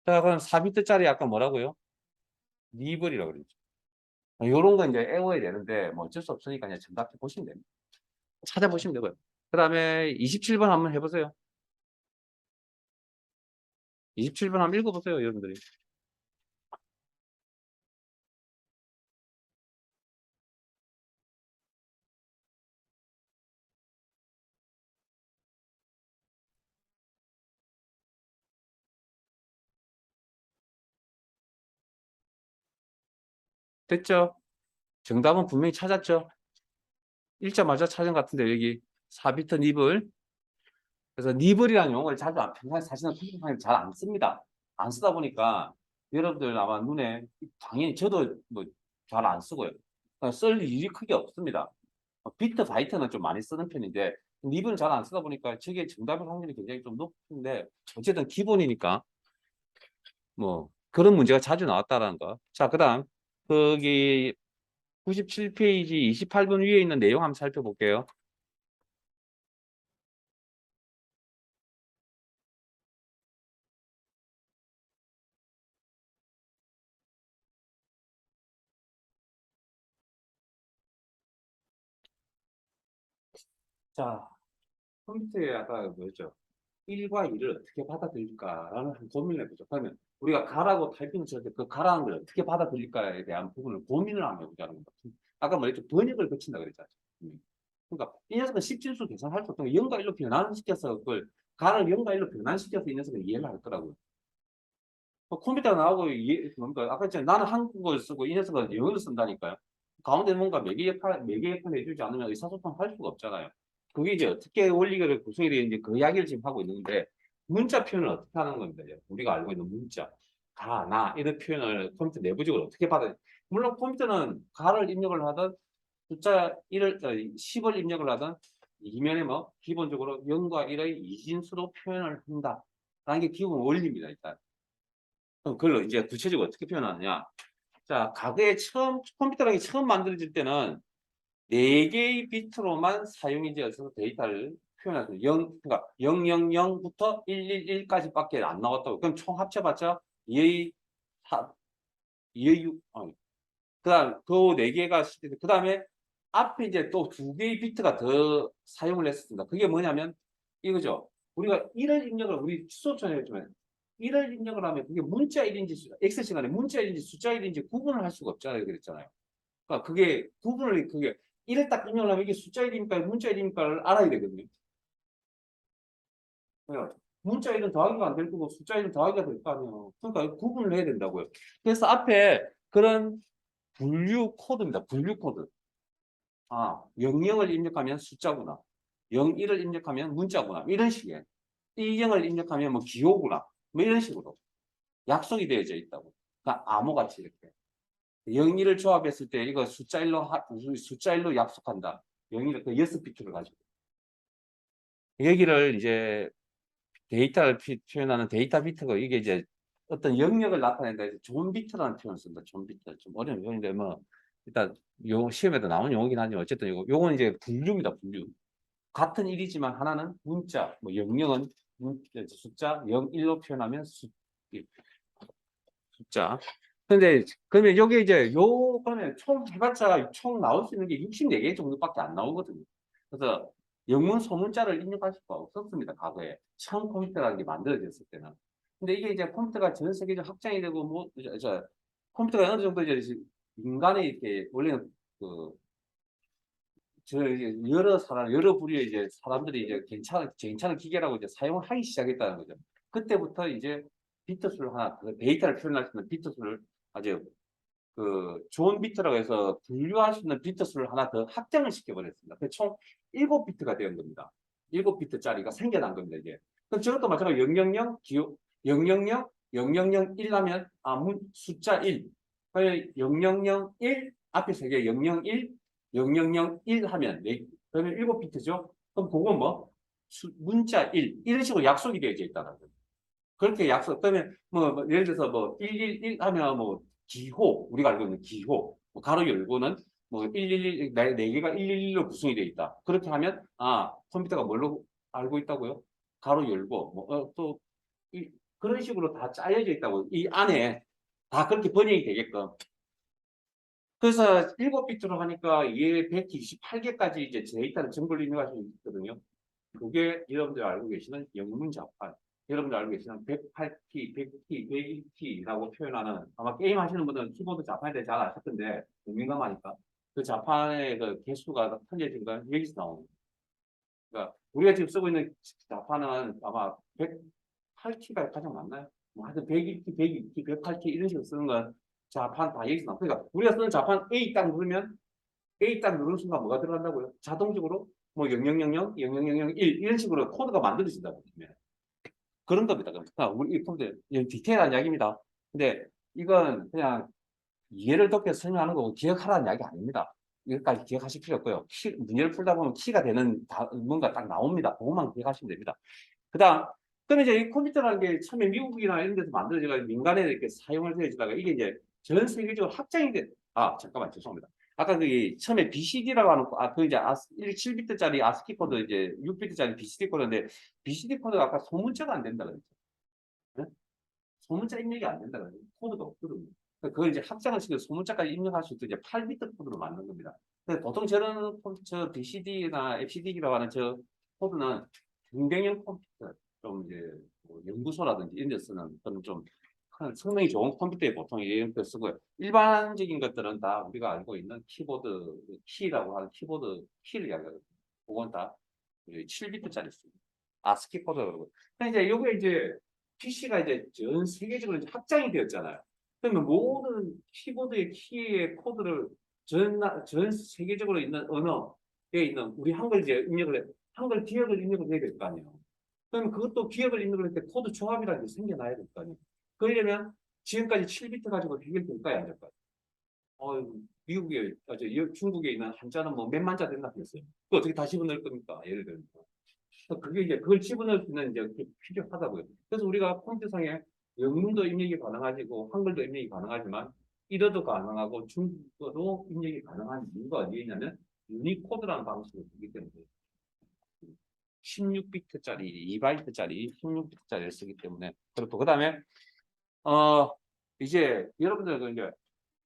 자, 그럼 4비트짜리 아까 뭐라고요? 니벌이라고 그랬죠. 요런 거 이제 애워야 되는데, 뭐 어쩔 수 없으니까 그냥 정답해 보시면 됩니다. 찾아보시면 되고요. 그 다음에 27번 한번 해보세요. 27번 한번 읽어보세요, 여러분들이. 됐죠? 정답은 분명히 찾았죠? 읽자마자 찾은 것 같은데 여기 4비트 니블. 그래서 니블이라는 용어를 자주 평소에 사실은 컴퓨터상에 잘 안 씁니다. 안 쓰다 보니까 여러분들 아마 눈에 당연히 저도 뭐 잘 안 쓰고요. 쓸 일이 크게 없습니다. 비트 바이트는 좀 많이 쓰는 편인데 닙은 잘 안 쓰다 보니까 저게 정답일 확률이 굉장히 좀 높은데 어쨌든 기본이니까 뭐 그런 문제가 자주 나왔다라는 거. 자, 그다음 거기 97페이지 28번 위에 있는 내용 한번 살펴볼게요. 자, 컴퓨터에 아까 뭐였죠? 1과 2를 어떻게 받아들일까라는 한 고민을 해보죠. 그러면 우리가 가라고 타이핑을 쳤을 때 그 가라는 걸 어떻게 받아들일까에 대한 부분을 고민을 한번 해보자는 겁니다. 아까 말했죠. 번역을 거친다 그랬잖아요. 그러니까 이 녀석은 십진수 계산할 수 없던 0과 1로 변환시켜서 그걸 가를 0과 1로 변환시켜서 이 녀석은 이해를 할 거라고요. 컴퓨터가 나오고 뭔가 아까 했잖아요. 나는 한국어를 쓰고 이 녀석은 영어를 쓴다니까요. 가운데 뭔가 매개 역할을 해주지 않으면 의사소통 할 수가 없잖아요. 그게 이제 어떻게 원리를 구성이 되는지 그 이야기를 지금 하고 있는데 문자 표현을 어떻게 하는 겁니다. 우리가 알고 있는 문자, 가, 나 이런 표현을 컴퓨터 내부적으로 어떻게 받아. 물론 컴퓨터는 가를 입력을 하든 숫자 1을 10을 입력을 하든 이면에 뭐 기본적으로 0과 1의 이진수로 표현을 한다라는 게 기본 원리입니다. 일단. 그럼 그걸 이제 구체적으로 어떻게 표현하느냐. 자, 과거에 컴퓨터라는 게 처음 만들어질 때는 4개의 비트로만 사용이 되어서 데이터를 표현할 수, 0, 그러니까 000부터 111까지 밖에 안 나왔다고. 그럼 총 합쳐봤자 2의 4, 2의 6, 그 다음, 그 4개가, 그 다음에 앞에 이제 또 2개의 비트가 더 사용을 했습니다. 그게 뭐냐면 이거죠. 우리가 1을 입력을, 우리 수업전에 했지만 1을 입력을 하면 그게 문자 1인지, X 시간에 문자 1인지 숫자 1인지 구분을 할 수가 없잖아요. 그랬잖아요. 그러니까 그게 구분을, 그게 1을 딱 입력을 하면 이게 숫자 1입니까? 문자 1입니까를 알아야 되거든요. 그러니까 문자 1은 더하기가 안 될 거고 숫자 1은 더하기가 될 거 아니에요. 그러니까 구분을 해야 된다고요. 그래서 앞에 그런 분류 코드입니다. 분류 코드. 아, 00을 입력하면 숫자구나. 01을 입력하면 문자구나. 이런 식의. 10을 입력하면 뭐 기호구나. 뭐 이런 식으로 약속이 되어져 있다고. 그러니까 암호같이 이렇게. 01을 조합했을 때 이거 숫자 1로 약속한다. 01을 그 6비트를 가지고. 여기를 이제 데이터를 표현하는 데이터 비트가 이게 이제 어떤 영역을 나타낸다 해서 존 비트라는 표현을 쓴다. 존 비트. 좀 어려운 표현인데 뭐 일단 요 시험에도 나온 용어긴 하지만 어쨌든 요거는 이제 분류입니다. 분류. 같은 일이지만 하나는 문자, 뭐 영영은 숫자 0, 1로 표현하면 숫자. 근데 그러면 여기 이제 요 그러면 총 해봤자 총 나올 수 있는 게 64개 정도밖에 안 나오거든요. 그래서 영문 소문자를 입력할 수가 없었습니다. 과거에 처음 컴퓨터라는 게 만들어졌을 때는. 근데 이게 이제 컴퓨터가 전 세계적으로 확장이 되고 뭐 컴퓨터가 어느 정도 이제 인간의 이렇게 원래는 그 저 이제 여러 부류의 이제 사람들이 이제 괜찮은 기계라고 이제 사용을 하기 시작했다는 거죠. 그때부터 이제 비트 수를 하나, 그 데이터를 표현할 수 있는 비트 수를 아주 좋은 비트라고 해서 분류할 수 있는 비트 수를 하나 더 확장을 시켜버렸습니다. 총 7비트가 되는 겁니다. 7비트짜리가 생겨난 겁니다, 이게. 그럼 저것도 마찬가지로 000, 기호, 000, 0001 하면, 숫자 1. 0001, 앞에 3개, 001, 0001 하면, 그러면 7비트죠? 그럼 그건 뭐? 문자 1. 이런 식으로 약속이 되어져 있다는 거예요. 그렇게 약속, 그러면 예를 들어서 뭐 111 하면 뭐 기호, 우리가 알고 있는 기호, 뭐 가로 열고는 뭐 111, 네 개가 111로 구성이 되어 있다. 그렇게 하면, 컴퓨터가 뭘로 알고 있다고요? 가로 열고, 또, 그런 식으로 다 짜여져 있다고. 이 안에 다 그렇게 번역이 되게끔. 그래서 7비트로 하니까 얘 128개까지 이제 데이터를 정보를 입력할 수 있거든요. 그게 여러분들 알고 계시는 영문자판. 여러분들 알고 계시는 108T, 100T, 101T라고 표현하는, 아마 게임 하시는 분들은 키보드 자판에 대해 잘 아실 텐데, 민감하니까. 그 자판의 그 개수가 틀려진 건 여기서 나오는 거예요. 그러니까 우리가 지금 쓰고 있는 자판은 아마 108T가 가장 많나요? 뭐 하여튼 101T, 102T, 108T 이런 식으로 쓰는 건 자판 다 여기서 나와. 그러니까 우리가 쓰는 자판 A 딱 누르는 순간 뭐가 들어간다고요? 자동적으로 뭐 0000, 000001 이런 식으로 코드가 만들어진다고 보면 그런 겁니다. 그러니까 우리 이 컴퓨터 디테일한 이야기입니다. 근데 이건 그냥 이해를 돕게 설명하는 거고 기억하라는 이야기 아닙니다. 여기까지 기억하실 필요 없고요. 문제를 풀다 보면 키가 되는 뭔가 딱 나옵니다. 그것만 기억하시면 됩니다. 그다음 그럼 이제 이 컴퓨터라는 게 처음에 미국이나 이런 데서 만들어져가지고 민간에 이렇게 사용을 되어지다가 이게 이제 전 세계적으로 확장이 돼. 아 잠깐만 죄송합니다. 아까 그 처음에 BCD라고 하는 그 이제 7비트짜리 아스키 코드 이제 6비트짜리 BCD 코드인데 BCD 코드가 아까 소문자가 안 된다 그랬죠. 네? 소문자 입력이 안 된다 그랬죠. 코드가 없거든요. 그걸 이제 확장을 시켜서 소문자까지 입력할 수 있도록 이제 8비트 코드로 만든 겁니다. 보통 저런 저 BCD나 FCD라고 하는 저 코드는 중대형 컴퓨터, 좀 이제 뭐 연구소라든지 이런 데 쓰는 그런 좀 성능이 좋은 컴퓨터에 보통 이런 거 쓰고요. 일반적인 것들은 다 우리가 알고 있는 키보드, 키라고 하는 키보드 키를 이야기하거든요. 그건 다 7비트짜리 씁니다. 아스키 코드라고 그러고. 이제 요게 이제 PC가 이제 전 세계적으로 이제 확장이 되었잖아요. 그러면 모든 키보드의 키의 코드를 전 세계적으로 있는 언어에 있는 우리 한글 이제 입력을 해, 한글 기억을 입력을 해야 될 거 아니에요. 그럼 그것도 기억을 입력을 할 때 코드 조합이라는 게 생겨나야 될 거 아니에요. 그러려면 지금까지 7비트 가지고 해결될까요? 안 될까요? 미국에, 중국에 있는 한자는 뭐 몇만 자 된다 그랬어요. 그 어떻게 다 집어넣을 겁니까? 예를 들면. 그게 이제 그걸 집어넣을 수 있는 이제 필요하다고요. 그래서 우리가 컴퓨터상에 영문도 입력이 가능하고 한글도 입력이 가능하지만 일어도 가능하고 중국어도 입력이 가능한 이유가 어디에 있냐면 유니코드라는 방식을 쓰기 때문에 16비트짜리, 2바이트짜리 16비트짜리를 쓰기 때문에 그렇고 그다음에 이제 여러분들 이제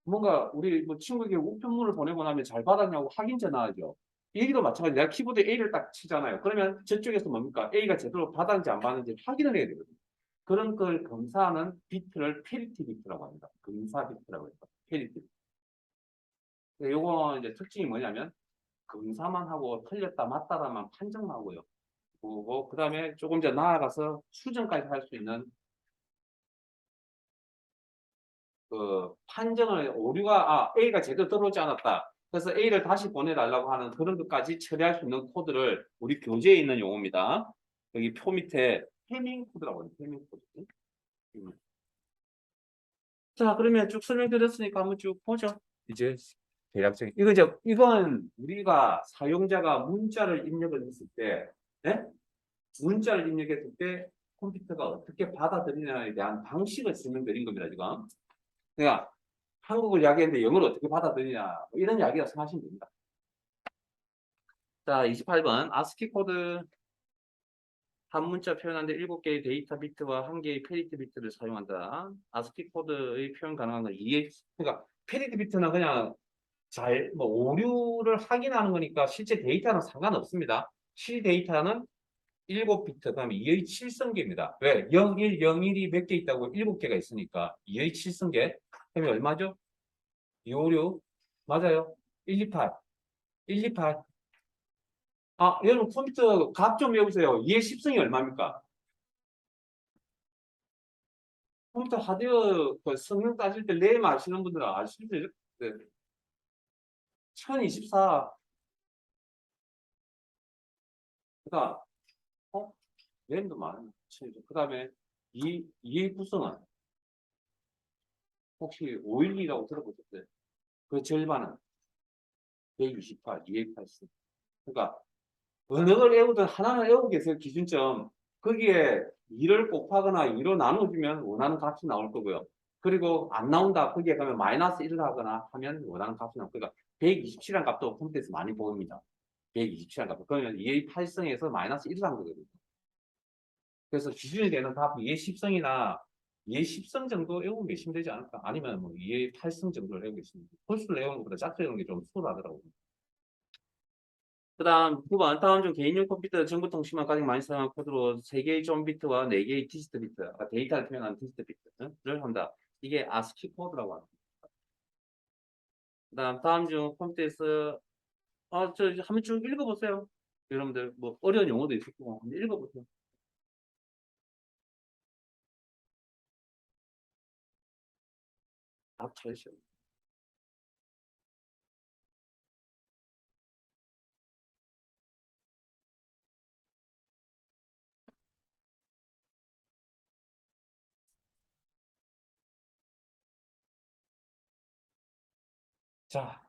뭔가 우리 뭐 친구에게 우편물을 보내고 나면 잘 받았냐고 확인 전화하죠. 얘기도 마찬가지. 내가 키보드 A를 딱 치잖아요. 그러면 저쪽에서 뭡니까? A가 제대로 받았는지 안 받았는지 확인을 해야 되거든요. 그런 걸 검사하는 비트를 페리티 비트라고 합니다. 검사 비트라고 해서 페리티. 요거 이제 특징이 뭐냐면 검사만 하고 틀렸다 맞다라만 판정만 하고요. 그리고 그다음에 조금 더 나아가서 수정까지 할 수 있는 그 판정을 오류가 A가 제대로 들어오지 않았다. 그래서 A를 다시 보내달라고 하는 그런 것까지 처리할 수 있는 코드를 우리 교재에 있는 용어입니다. 여기 표 밑에 해밍 코드라고 해요. 해밍 코드. 자, 그러면 쭉 설명드렸으니까 한번 쭉 보죠. 이제 대략적인 이건 우리가 사용자가 문자를 입력을 했을 때, 네? 문자를 입력했을 때 컴퓨터가 어떻게 받아들이냐에 대한 방식을 설명드린 겁니다. 지금. 그러니까 한국을 이야기했는데 영어를 어떻게 받아들이냐 뭐 이런 이야기가 생각하시면 됩니다. 자, 28번 아스키 코드 한 문자 표현하는데 7개의 데이터 비트와 1개의 페리티 비트를 사용한다. 아스키 코드의 표현 가능한 건 그러니까 페리티 비트는 그냥 뭐 오류를 확인하는 거니까 실제 데이터는 상관없습니다. 실 데이터는 7비트, 그다음에 2의 7성계입니다. 왜? 01, 01이 몇 개 있다고 7개가 있으니까 2의 7성계. 그러면 얼마죠? 256. 맞아요. 128. 128. 여러분 컴퓨터 값 좀 외우세요. 2의 10성이 얼마입니까? 컴퓨터 하드웨어 그 성능 따질 때 램 아시는 분들은 아시죠? 네. 1024. 그다음 램도 많은. 그 다음에 2의 구성은 혹시 512라고 들어보셨어요? 그 절반은 128, 280. 그러니까 어느 걸 외우든 하나는 외우고 계세요. 기준점. 거기에 2를 곱하거나 2로 나눠주면 원하는 값이 나올 거고요. 그리고 안 나온다. 거기에 가면 마이너스 1을 하거나 하면 원하는 값이 나올 거니까 127이라는 값도 컴퓨터에서 많이 보입니다. 127이라는 값. 그러면 2의 8성에서 마이너스 1을 한 거거든요. 그래서 기준이 되는 값 2의 10성이나 2의 10성 정도 외우고 계시면 되지 않을까? 아니면 뭐 2의 8성 정도를 외우고 계시면 홀수를 외우는 것보다 작게 외우는 게 좀 수월하더라고요. 그 다음 9번 다음 중 개인용 컴퓨터 정보통신만 가장 많이 사용하는 코드로 3개의 점 비트와 4개의 디지트 비트, 데이터를 표현하는 디지트 비트를 한다. 이게 아스키 코드라고 합니다. 그 다음 중 컴퓨터에서 한번 쭉 읽어보세요. 여러분들 뭐 어려운 용어도 있을 거고 한번 읽어보세요. 답 찾으시오. 자,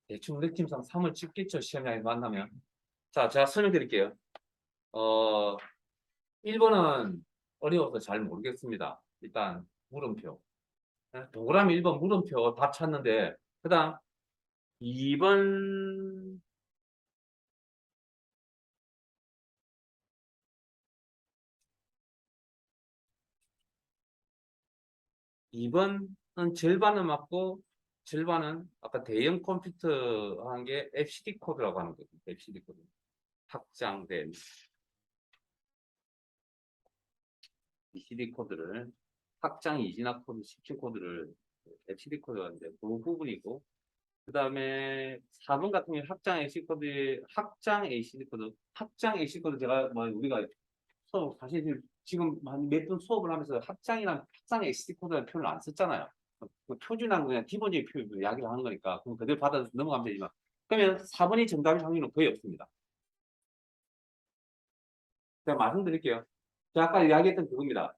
대충 느낌상 3을 찍겠죠, 시험장에 만나면. 자, 제가 설명드릴게요. 어, 1번은 어려워서 잘 모르겠습니다. 일단, 물음표. 동그라미 1번 물음표 답 찾는데, 그 다음, 2번, 2번은 절반은 맞고, 절반은 아까 대형 컴퓨터 한 게 FCD 코드라고 하는 거죠. FCD 코드. 확장된 BCD 코드를, 확장 이진화 코드, 17 코드를 FCD 코드가 있는데, 그 부분이고, 그 다음에 4번 같은 경우에 확장 AC 코드, 확장 ACD 코드, 확장 AC 코드 제가 뭐 우리가 수업 사실 지금 한 몇 분 수업을 하면서 확장이랑 확장 ACD 코드라는 표현을 안 썼잖아요. 그 표준한 그냥 기본적인 표현을 이야기를 하는 거니까 그럼 그대로 받아서 넘어가면 되지만 그러면 4번이 정답일 확률은 거의 없습니다. 제가 말씀드릴게요. 제가 아까 이야기했던 그겁니다.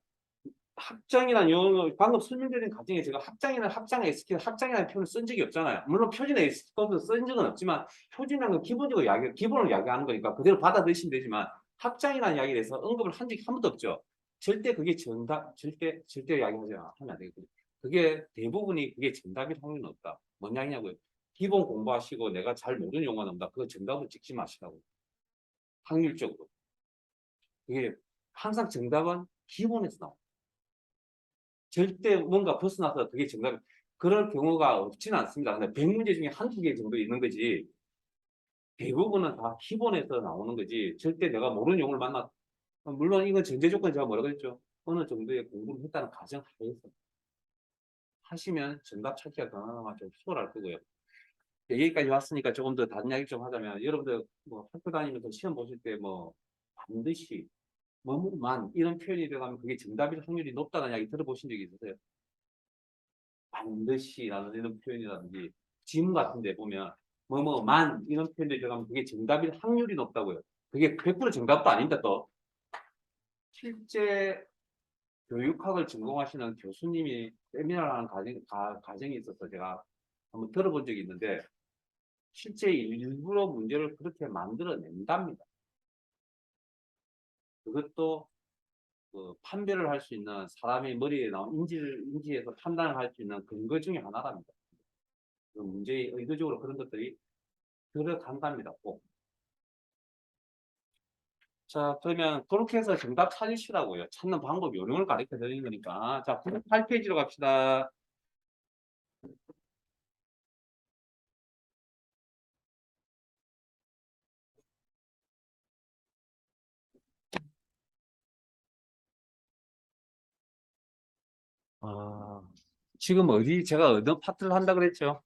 확장이라는 용어, 방금 설명드린 과정에 제가 확장이나 확장 SQ, 확장이라는 표현을 쓴 적이 없잖아요. 물론 표준의 SQ도 쓴 적은 없지만, 표준이라는 건 기본적으로 기본을 이야기하는 거니까 그대로 받아들이시면 되지만, 확장이라는 이야기에 대해서 언급을 한 적이 한 번도 없죠. 절대 그게 정답, 절대 이야기하지 하면 안 되거든요. 그게 대부분이 그게 정답일 확률은 없다. 뭔 이야기냐고요. 기본 공부하시고 내가 잘 모르는 용어는 없다. 그거 정답을 찍지 마시라고. 확률적으로. 그게 항상 정답은 기본에서 나옵니다. 절대 뭔가 벗어나서 그게 정답, 그럴 경우가 없지는 않습니다. 근데 100문제 중에 한두 개 정도 있는 거지, 대부분은 다 기본에서 나오는 거지, 절대 내가 모르는 용어를 물론 이건 전제 조건 제가 뭐라고 했죠? 어느 정도의 공부를 했다는 가정하에서 하시면 정답 찾기가 그나마 좀 수월할 거고요. 여기까지 왔으니까 조금 더 다른 이야기 좀 하자면, 여러분들 뭐 학교 다니면서 시험 보실 때 뭐 반드시 뭐만 이런 표현이 들어가면 그게 정답일 확률이 높다는 이야기 들어보신 적이 있으세요? 반드시라는 이런 표현이라든지 지문 같은 데 보면 뭐뭐만 이런 표현들이 들어가면 그게 정답일 확률이 높다고요. 그게 100% 정답도 아닌데 또 실제 교육학을 전공하시는 교수님이 세미나를 하는 과정이 있어서 제가 한번 들어본 적이 있는데 실제 일부러 문제를 그렇게 만들어낸답니다. 그것도 그 판별을 할 수 있는 사람의 머리에 나온 인지에서 판단을 할 수 있는 근거 중에 하나랍니다. 그 문제의 의도적으로 그런 것들이 들어간답니다. 꼭. 자, 그러면 그렇게 해서 정답 찾으시라고요. 찾는 방법, 요령을 가르쳐 드리는 거니까. 자, 98페이지로 갑시다. 아, 지금 제가 어느 파트를 한다 그랬죠?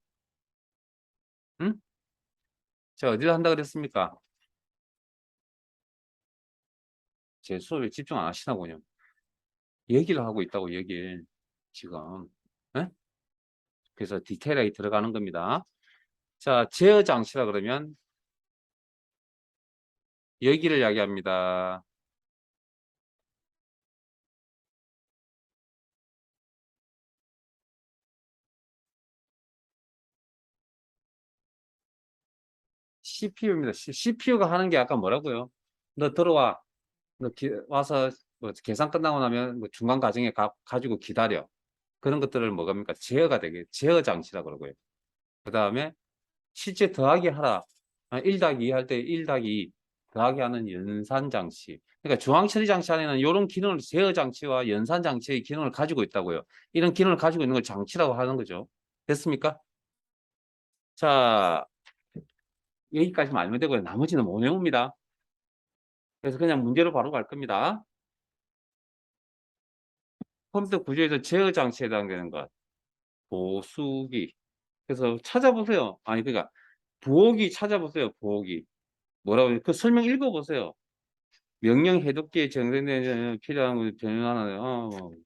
응? 제가 어디를 한다 그랬습니까? 제 수업에 집중 안 하시나 보요. 얘기를 하고 있다고, 얘기를. 지금. 예? 그래서 디테일하게 들어가는 겁니다. 자, 제어 장치라 그러면 여기를 이야기합니다. CPU입니다. CPU가 하는 게 아까 뭐라고요? 너 들어와. 너 와서 뭐 계산 끝나고 나면 뭐 중간 과정에 가지고 기다려. 그런 것들을 뭐갑니까? 제어가 되게 제어 장치라고 그러고요. 그 다음에 실제 더하기 하라. 1 더하기 2 할 때 1 더하기 2 더하기 하는 연산 장치. 그러니까 중앙 처리 장치 안에는 이런 기능을 제어 장치와 연산 장치의 기능을 가지고 있다고요. 이런 기능을 가지고 있는 걸 장치라고 하는 거죠. 됐습니까? 자, 여기까지만 알면 되고요. 나머지는 못 외웁니다. 그래서 그냥 문제로 바로 갈 겁니다. 컴퓨터 구조에서 제어 장치에 해당되는 것. 보수기. 그래서 찾아보세요. 아니, 그러니까 부호기 찾아보세요. 부호기. 뭐라고, 그 설명 읽어보세요. 명령 해독기에 정전된 필요한 변환하는,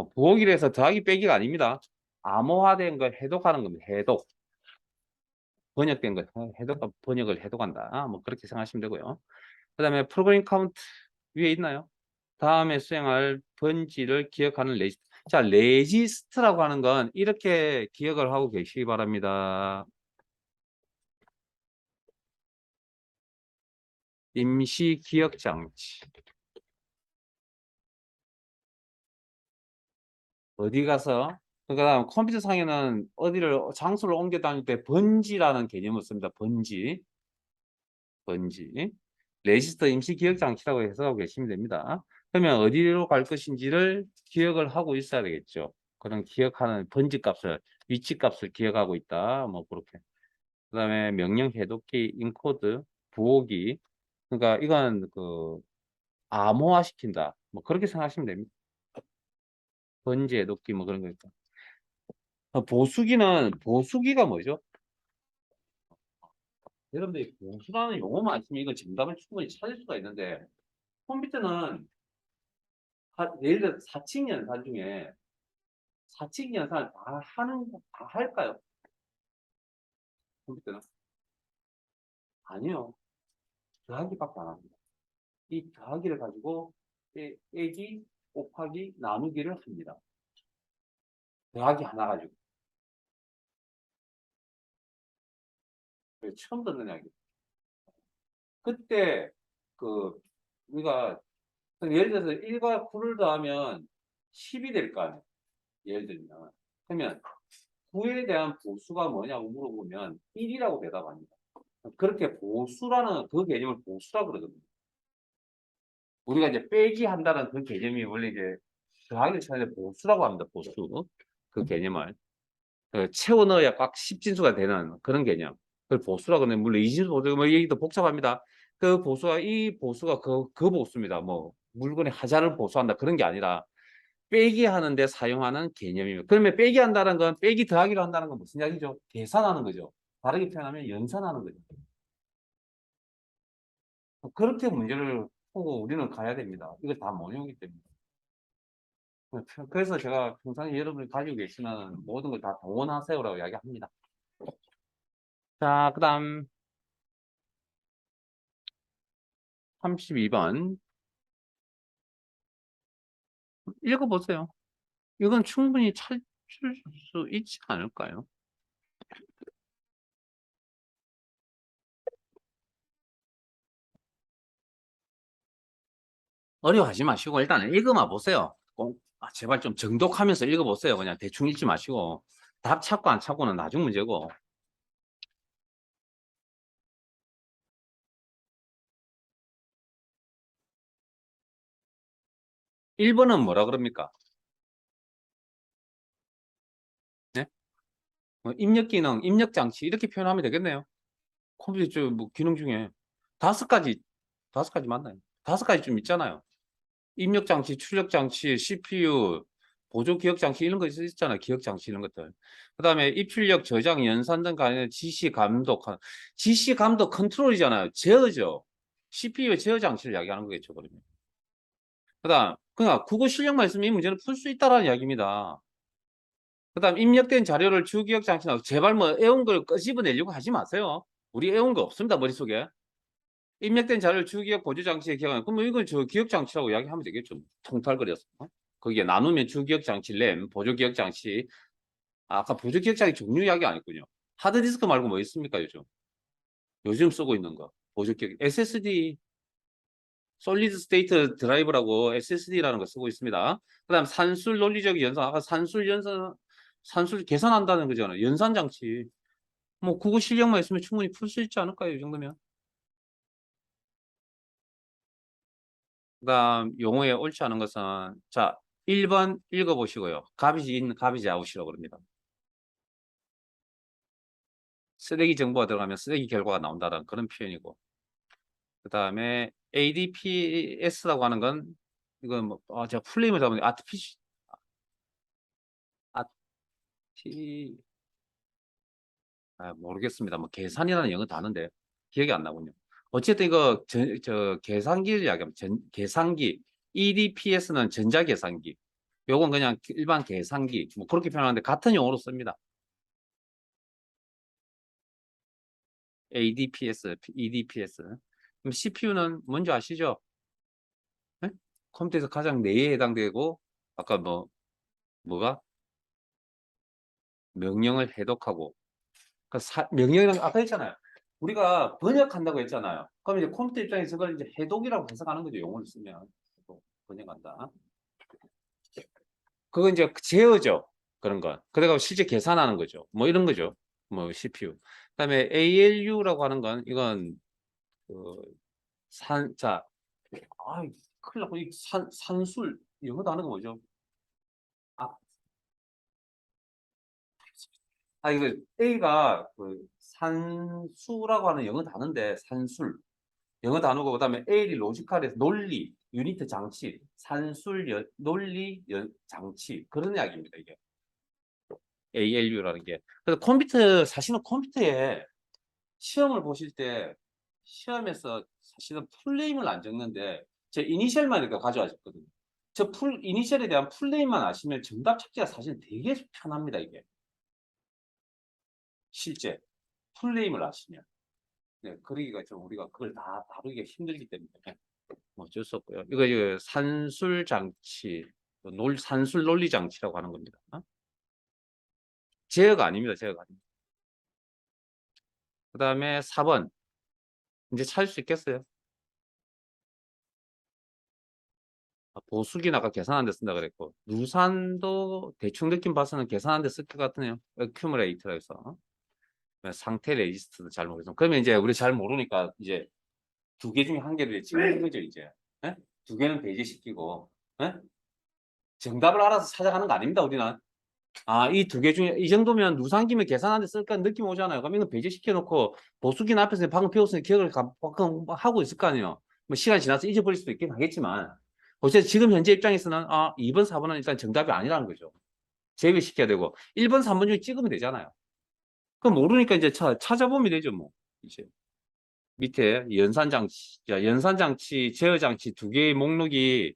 부호기에서 더하기 빼기가 아닙니다. 암호화된 걸 해독하는 겁니다. 해독. 번역된 걸 번역을 해독한다. 뭐 그렇게 생각하시면 되고요. 그 다음에 프로그램 카운트 위에 있나요? 다음에 수행할 번지를 기억하는 레지스트. 자, 레지스트라고 하는 건 이렇게 기억을 하고 계시기 바랍니다. 임시 기억 장치. 어디 가서 그러니까 컴퓨터 상에는 어디를 장소를 옮겨 다닐 때 번지라는 개념을 씁니다. 번지. 레지스터 임시 기억 장치라고 해석하고 계시면 됩니다. 그러면 어디로 갈 것인지를 기억을 하고 있어야 되겠죠. 그런 기억하는 번지 값을 위치 값을 기억하고 있다. 뭐 그렇게. 그다음에 명령 해독기, 인코드, 부호기. 그러니까 이건 그 암호화 시킨다. 뭐 그렇게 생각하시면 됩니다. 번지 해독기 뭐 그런 거니까. 보수기가 뭐죠? 여러분들이 보수라는 용어만 있으면 이거 정답을 충분히 찾을 수가 있는데 컴퓨터는 예를 들어 사칙 연산 중에 사칙 연산을 다 할까요? 컴퓨터는? 아니요. 더하기밖에 안 합니다. 이 더하기를 가지고 빼기, 곱하기, 나누기를 합니다. 더하기 하나 가지고. 처음 듣는 이야기. 그때 그 우리가 예를 들어서 1과 9를 더하면 10이 될 거 아니에요. 예를 들면. 그러면 9에 대한 보수가 뭐냐고 물어보면 1이라고 대답합니다. 그렇게 보수라는 그 개념을 보수라 그러거든요. 우리가 이제 빼기 한다는 그 개념이 원래 이제 더하기를 찾는 보수라고 합니다. 보수. 그 개념을. 채워 넣어야 꽉 10진수가 되는 그런 개념. 그걸 보수라고 하는 물론 이진수 보수 뭐 얘기도 복잡합니다. 그 보수가 이 보수가 그 보수입니다. 뭐 물건의 하자를 보수한다 그런 게 아니라 빼기 하는데 사용하는 개념입니다. 그러면 빼기 한다는 건 빼기 더하기로 한다는 건 무슨 이야기죠? 계산하는 거죠. 다르게 표현하면 연산하는 거죠. 그렇게 문제를 보고 우리는 가야 됩니다. 이거 다 모형이기 때문에. 그래서 제가 평상시 여러분이 가지고 계시는 모든 걸 다 동원하세요라고 이야기합니다. 자, 그 다음 32번 읽어보세요. 이건 충분히 찾을 수 있지 않을까요? 어려워하지 마시고 일단 읽어만 보세요. 제발 좀 정독하면서 읽어보세요. 그냥 대충 읽지 마시고 답 찾고 안 찾고는 나중 문제고. 1번은 뭐라 그럽니까? 네? 입력 기능, 입력 장치 이렇게 표현하면 되겠네요. 컴퓨터 뭐 기능 중에 다섯 가지 다섯 가지 맞나요? 다섯 가지 좀 있잖아요. 입력 장치, 출력 장치, CPU, 보조 기억 장치 이런 거 있잖아요. 기억 장치 이런 것들. 그다음에 입출력, 저장, 연산 등 관련 지시 감독, 지시 감독 컨트롤이잖아요. 제어죠. CPU 제어 장치를 이야기하는 거겠죠, 그러면. 그다음 그냥 국어 실력만 있으면 이 문제는 풀 수 있다라는 이야기입니다. 그다음 입력된 자료를 주기억 장치나 제발 뭐 애운 걸 끄집어내려고 하지 마세요. 우리 애운 거 없습니다, 머릿속에. 입력된 자료를 주기억 보조 장치에 기억하는 그럼 이건 저 기억 장치라고 이야기하면 되겠죠. 통탈거려서. 거기에 나누면 주기억 장치, 램, 보조 기억 장치. 아까 보조 기억 장치 종류 이야기 안 했군요. 하드디스크 말고 뭐 있습니까, 요즘? 요즘 쓰고 있는 거. 보조 기억 SSD 솔리드 스테이트 드라이브라고 SSD라는 거 쓰고 있습니다. 그다음 산술 논리적 연산. 아까 산술 계산한다는 거잖아요. 연산 장치. 뭐 국어 실력만 있으면 충분히 풀 수 있지 않을까요, 이 정도면? 그다음 용어에 옳지 않은 것은 자 1번 읽어보시고요. 가비지 인, 가비지 아웃이라고 그럽니다. 쓰레기 정보가 들어가면 쓰레기 결과가 나온다는 그런 표현이고 그다음에 ADPS라고 하는 건 이건 뭐 제가 풀네임을 잡은 아티 모르겠습니다. 뭐 계산이라는 영어 단어인데 기억이 안 나군요. 어쨌든 이거 저 계산기를 이야기하면 계산기 EDPS는 전자계산기 요건 그냥 일반 계산기 뭐 그렇게 표현하는데 같은 용어로 씁니다. ADPS, EDPS. 그럼 CPU는 뭔지 아시죠? 네? 컴퓨터에서 가장 내에 해당되고 아까 뭐가 명령을 해독하고 명령이라는 거 아까 했잖아요. 우리가 번역한다고 했잖아요. 그럼 이제 컴퓨터 입장에서 그걸 이제 해독이라고 해석하는 거죠. 용어를 쓰면 번역한다. 그건 이제 제어죠. 그런 거. 그래가 실제 계산하는 거죠. 뭐 이런 거죠. 뭐 CPU. 그다음에 ALU라고 하는 건 이건 그 자, 큰일 났고 이 산술 영어 단어가 뭐죠? 아, 이거 A가 그 산수라고 하는 영어 단어인데 산술 영어 단어고 그다음에 L이 로지컬에서 논리, 유니트 장치, 산술 논리 장치 그런 이야기입니다 이게 ALU라는 게. 그래서 컴퓨터 사실은 컴퓨터에 시험을 보실 때 시험에서 사실은 풀네임을 안 적는데 제 이니셜만 이렇게 가져와줬거든요. 저 이니셜에 대한 풀네임만 아시면 정답 찾기가 사실 되게 편합니다 이게 실제 풀네임을 아시면. 네, 그러기가 좀 우리가 그걸 다 다루기가 힘들기 때문에 뭐 어쩔 수 없고요. 이거 산술 장치, 산술 논리 장치라고 하는 겁니다. 제어가 아닙니다. 제어가 아닙니다. 그 다음에 4번. 이제 찾을 수 있겠어요? 보수기는 아까 계산하는 데 쓴다 그랬고, 누산도 대충 느낌 봐서는 계산하는 데 쓸 것 같네요. accumulate라 해서. 상태 레지스트도 잘 모르겠어. 그러면 이제 우리 잘 모르니까 이제 두 개 중에 한 개를 찍는 거죠, 이제. 예? 두 개는 배제시키고, 예? 정답을 알아서 찾아가는 거 아닙니다, 우리는. 이 두 개 중에 이 정도면 누상기면 계산하는데 쓸까 느낌 오잖아요. 그럼 이거 배제시켜 놓고 보수기는 앞에서 방금 배웠으니 기억을 하고 있을 거 아니에요. 뭐 시간 지나서 잊어버릴 수도 있긴 하겠지만 어쨌든 지금 현재 입장에서는 2번, 4번은 일단 정답이 아니라는 거죠. 제외시켜야 되고 1번, 3번 중에 찍으면 되잖아요. 그럼 모르니까 이제 찾아보면 되죠, 뭐. 이제 밑에 연산장치, 연산장치, 제어장치 두 개의 목록이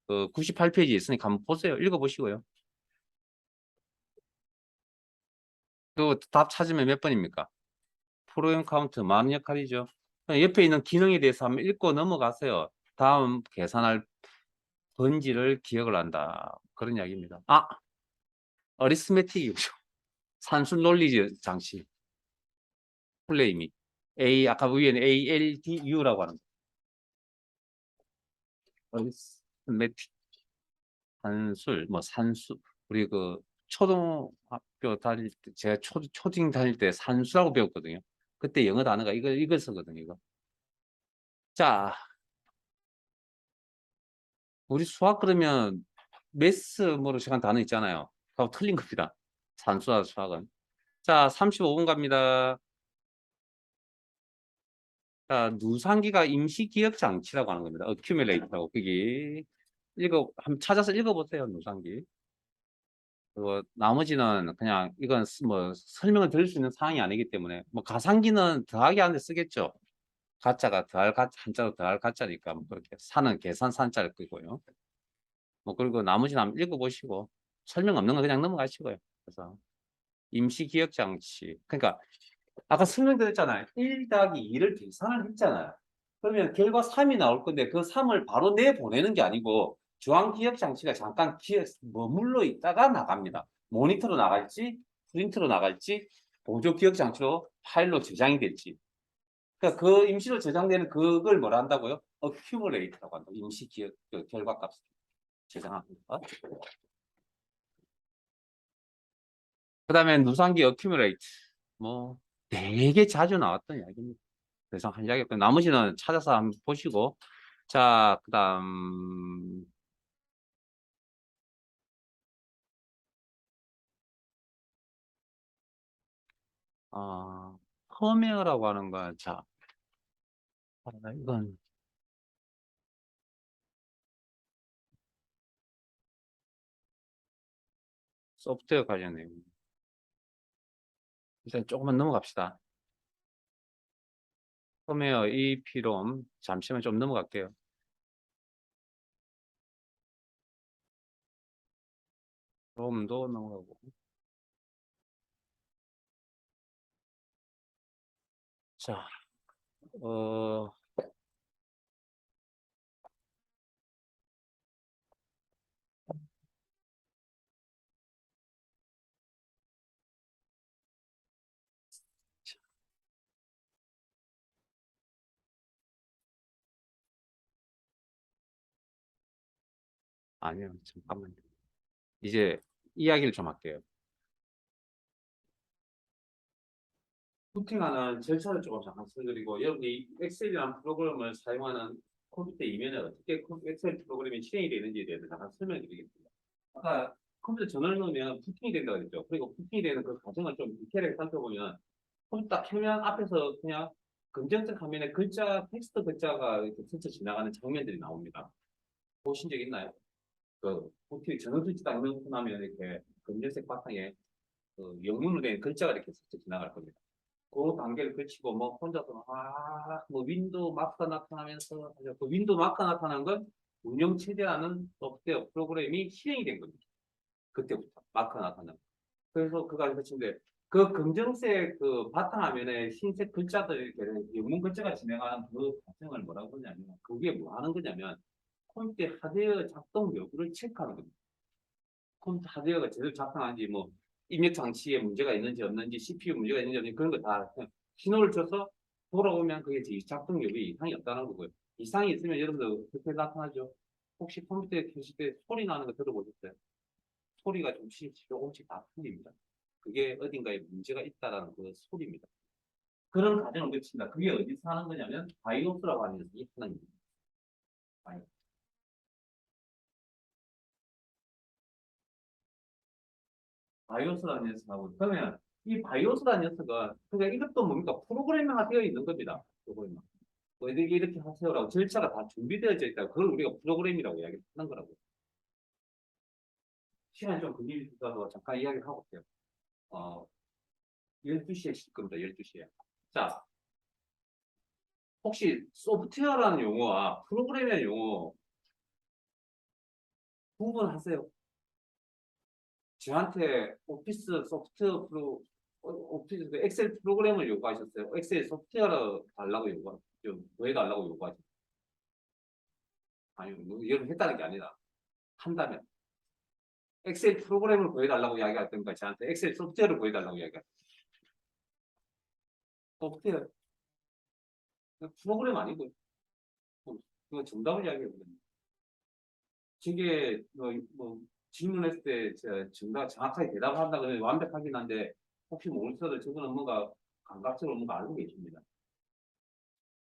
98페이지에 있으니까 한번 보세요. 읽어보시고요. 또 답 찾으면 몇 번입니까? 프로그램 카운트 만 역할이죠. 옆에 있는 기능에 대해서 한번 읽고 넘어가세요. 다음 계산할 번지를 기억을 한다. 그런 이야기입니다. 어리스메틱이죠. 산술 논리 장치. 플레이미. 아까 위에는 ALDU라고 하는 거. 어리스메틱. 산술, 산수. 우리 초등학교 다닐 때, 제가 초딩 다닐 때 산수라고 배웠거든요. 그때 영어 단어가 이걸 쓰거든요, 이거. 자, 우리 수학 그러면 매스 뭐로 시간 단어 있잖아요. 그거 틀린 겁니다. 산수와 수학은. 자, 35분 갑니다. 자, 누상기가 임시기억 장치라고 하는 겁니다. accumulate라고. 거기 한번 찾아서 읽어보세요. 누상기. 그리고 나머지는 그냥 이건 뭐 설명을 드릴 수 있는 사항이 아니기 때문에 뭐 가상기는 더하기 하는데 쓰겠죠. 가짜가 더할 가짜, 한자로 더할 가짜니까 뭐 그렇게 사는 계산 산자를 끄고요. 뭐 그리고 나머지는 한번 읽어보시고 설명 없는 거 그냥 넘어가시고요. 그래서 임시기억장치. 그러니까 아까 설명드렸잖아요. 1 더하기 2를 계산을 했잖아요. 그러면 결과 3이 나올 건데 그 3을 바로 내보내는 게 아니고 주황기억장치가 잠깐 머물러 있다가 나갑니다. 모니터로 나갈지 프린트로 나갈지 보조기억장치로 파일로 저장이 될지. 그러니까 그 임시로 저장되는 그걸 뭐라 한다고요? accumulate라고 한다. 임시기억 결과값을 저장합니다. 그 다음에 누상기 accumulate. 뭐 되게 자주 나왔던 이야기입니다. 그래서 한 이야기였고 나머지는 찾아서 한번 보시고 자, 그다음 펌웨어라고 하는 건 자, 이건 소프트웨어 관련 내용. 일단 조금만 넘어갑시다. 펌웨어 EEP롬 잠시만 좀 넘어갈게요. 롬도 넘어가고. 자, 어, 아니요, 잠깐만요. 이제 이야기를 좀 할게요. 부팅하는 절차를 조금 잠깐 설명드리고, 여러분이 엑셀이라는 프로그램을 사용하는 컴퓨터 이면에 어떻게 엑셀 프로그램이 실행이 되는지에 대해서 잠깐 설명드리겠습니다. 아까 컴퓨터 전원을 넣으면 부팅이 된다고 했죠. 그리고 부팅이 되는 그 과정을 좀 디테일하게 살펴보면, 컴퓨터 딱 켜면 앞에서 그냥 검정색 화면에 글자, 텍스트 글자가 이렇게 스쳐 지나가는 장면들이 나옵니다. 보신 적 있나요? 그, 부팅 전원 스위치 딱 넣고 나면 이렇게 검정색 바탕에 그 영문으로 된 글자가 이렇게 스쳐 지나갈 겁니다. 그 단계를 거치고 뭐 혼자서 뭐 윈도우 마크가 나타나면서 그 윈도우 마크가 나타난 건 운영 체제라는 소프트웨어 프로그램이 실행이 된 겁니다. 그때부터 마크가 나타난. 그래서 그가 거친데 그 검정색 그 바탕화면에 흰색 글자들이 이렇게 영문 글자가 진행하는 그 과정을 뭐라고 하냐면 그게 뭐 하는 거냐면 컴퓨터 하드웨어 작동 여부를 체크하는 겁니다. 컴퓨터 하드웨어가 제대로 작동하는지 뭐 입력 장치에 문제가 있는지 없는지 CPU 문제가 있는지 없는지 그런 거 다 신호를 줘서 돌아오면 그게 작동 여부에 이상이 없다는 거고요. 이상이 있으면 여러분들 그렇게 나타나죠. 혹시 컴퓨터에 켜실 때 소리 나는 거 들어보셨어요? 소리가 조금씩 다 틀립니다. 그게 어딘가에 문제가 있다라는 그 소리입니다. 그런 과정을 거친다. 그게 어디서 하는 거냐면 바이오스라고 하는 녀석이 하는 겁니다. 바이오스라는 녀석하고 그러면 이 바이오스라는 녀석은 그러니까 이것도 뭡니까 프로그래밍화 되어 있는 겁니다. 프로그래밍. 뭐 이렇게 하세요라고 절차가 다 준비되어져 있다. 그걸 우리가 프로그램이라고 이야기하는 거라고. 시간이 좀 걸리셔서 잠깐 이야기를 하고 올게요. 12시에 실 겁니다. 12시에. 자, 혹시 소프트웨어라는 용어와 프로그램이라는 용어 구분하세요? 저한테 오피스 소프트웨어 오피스 엑셀 프로그램을 요구하셨어요. 엑셀 소프트웨어를 달라고 좀 구해달라고 요구하셨어요. 아니, 뭐, 이걸 했다는 게 아니라 한다면 엑셀 프로그램을 구해달라고 이야기하던가 저한테 엑셀 소프트웨어를 구해달라고 이야기할 소프트웨어 프로그램 아니고 그거 정답을 이야기해보거든요. 저게 뭐 질문했을 때 제가 정답 정확하게 대답한다 그러면 완벽하긴 한데 혹시 모르셔도 저거는 뭔가 감각적으로 뭔가 알고 계십니다.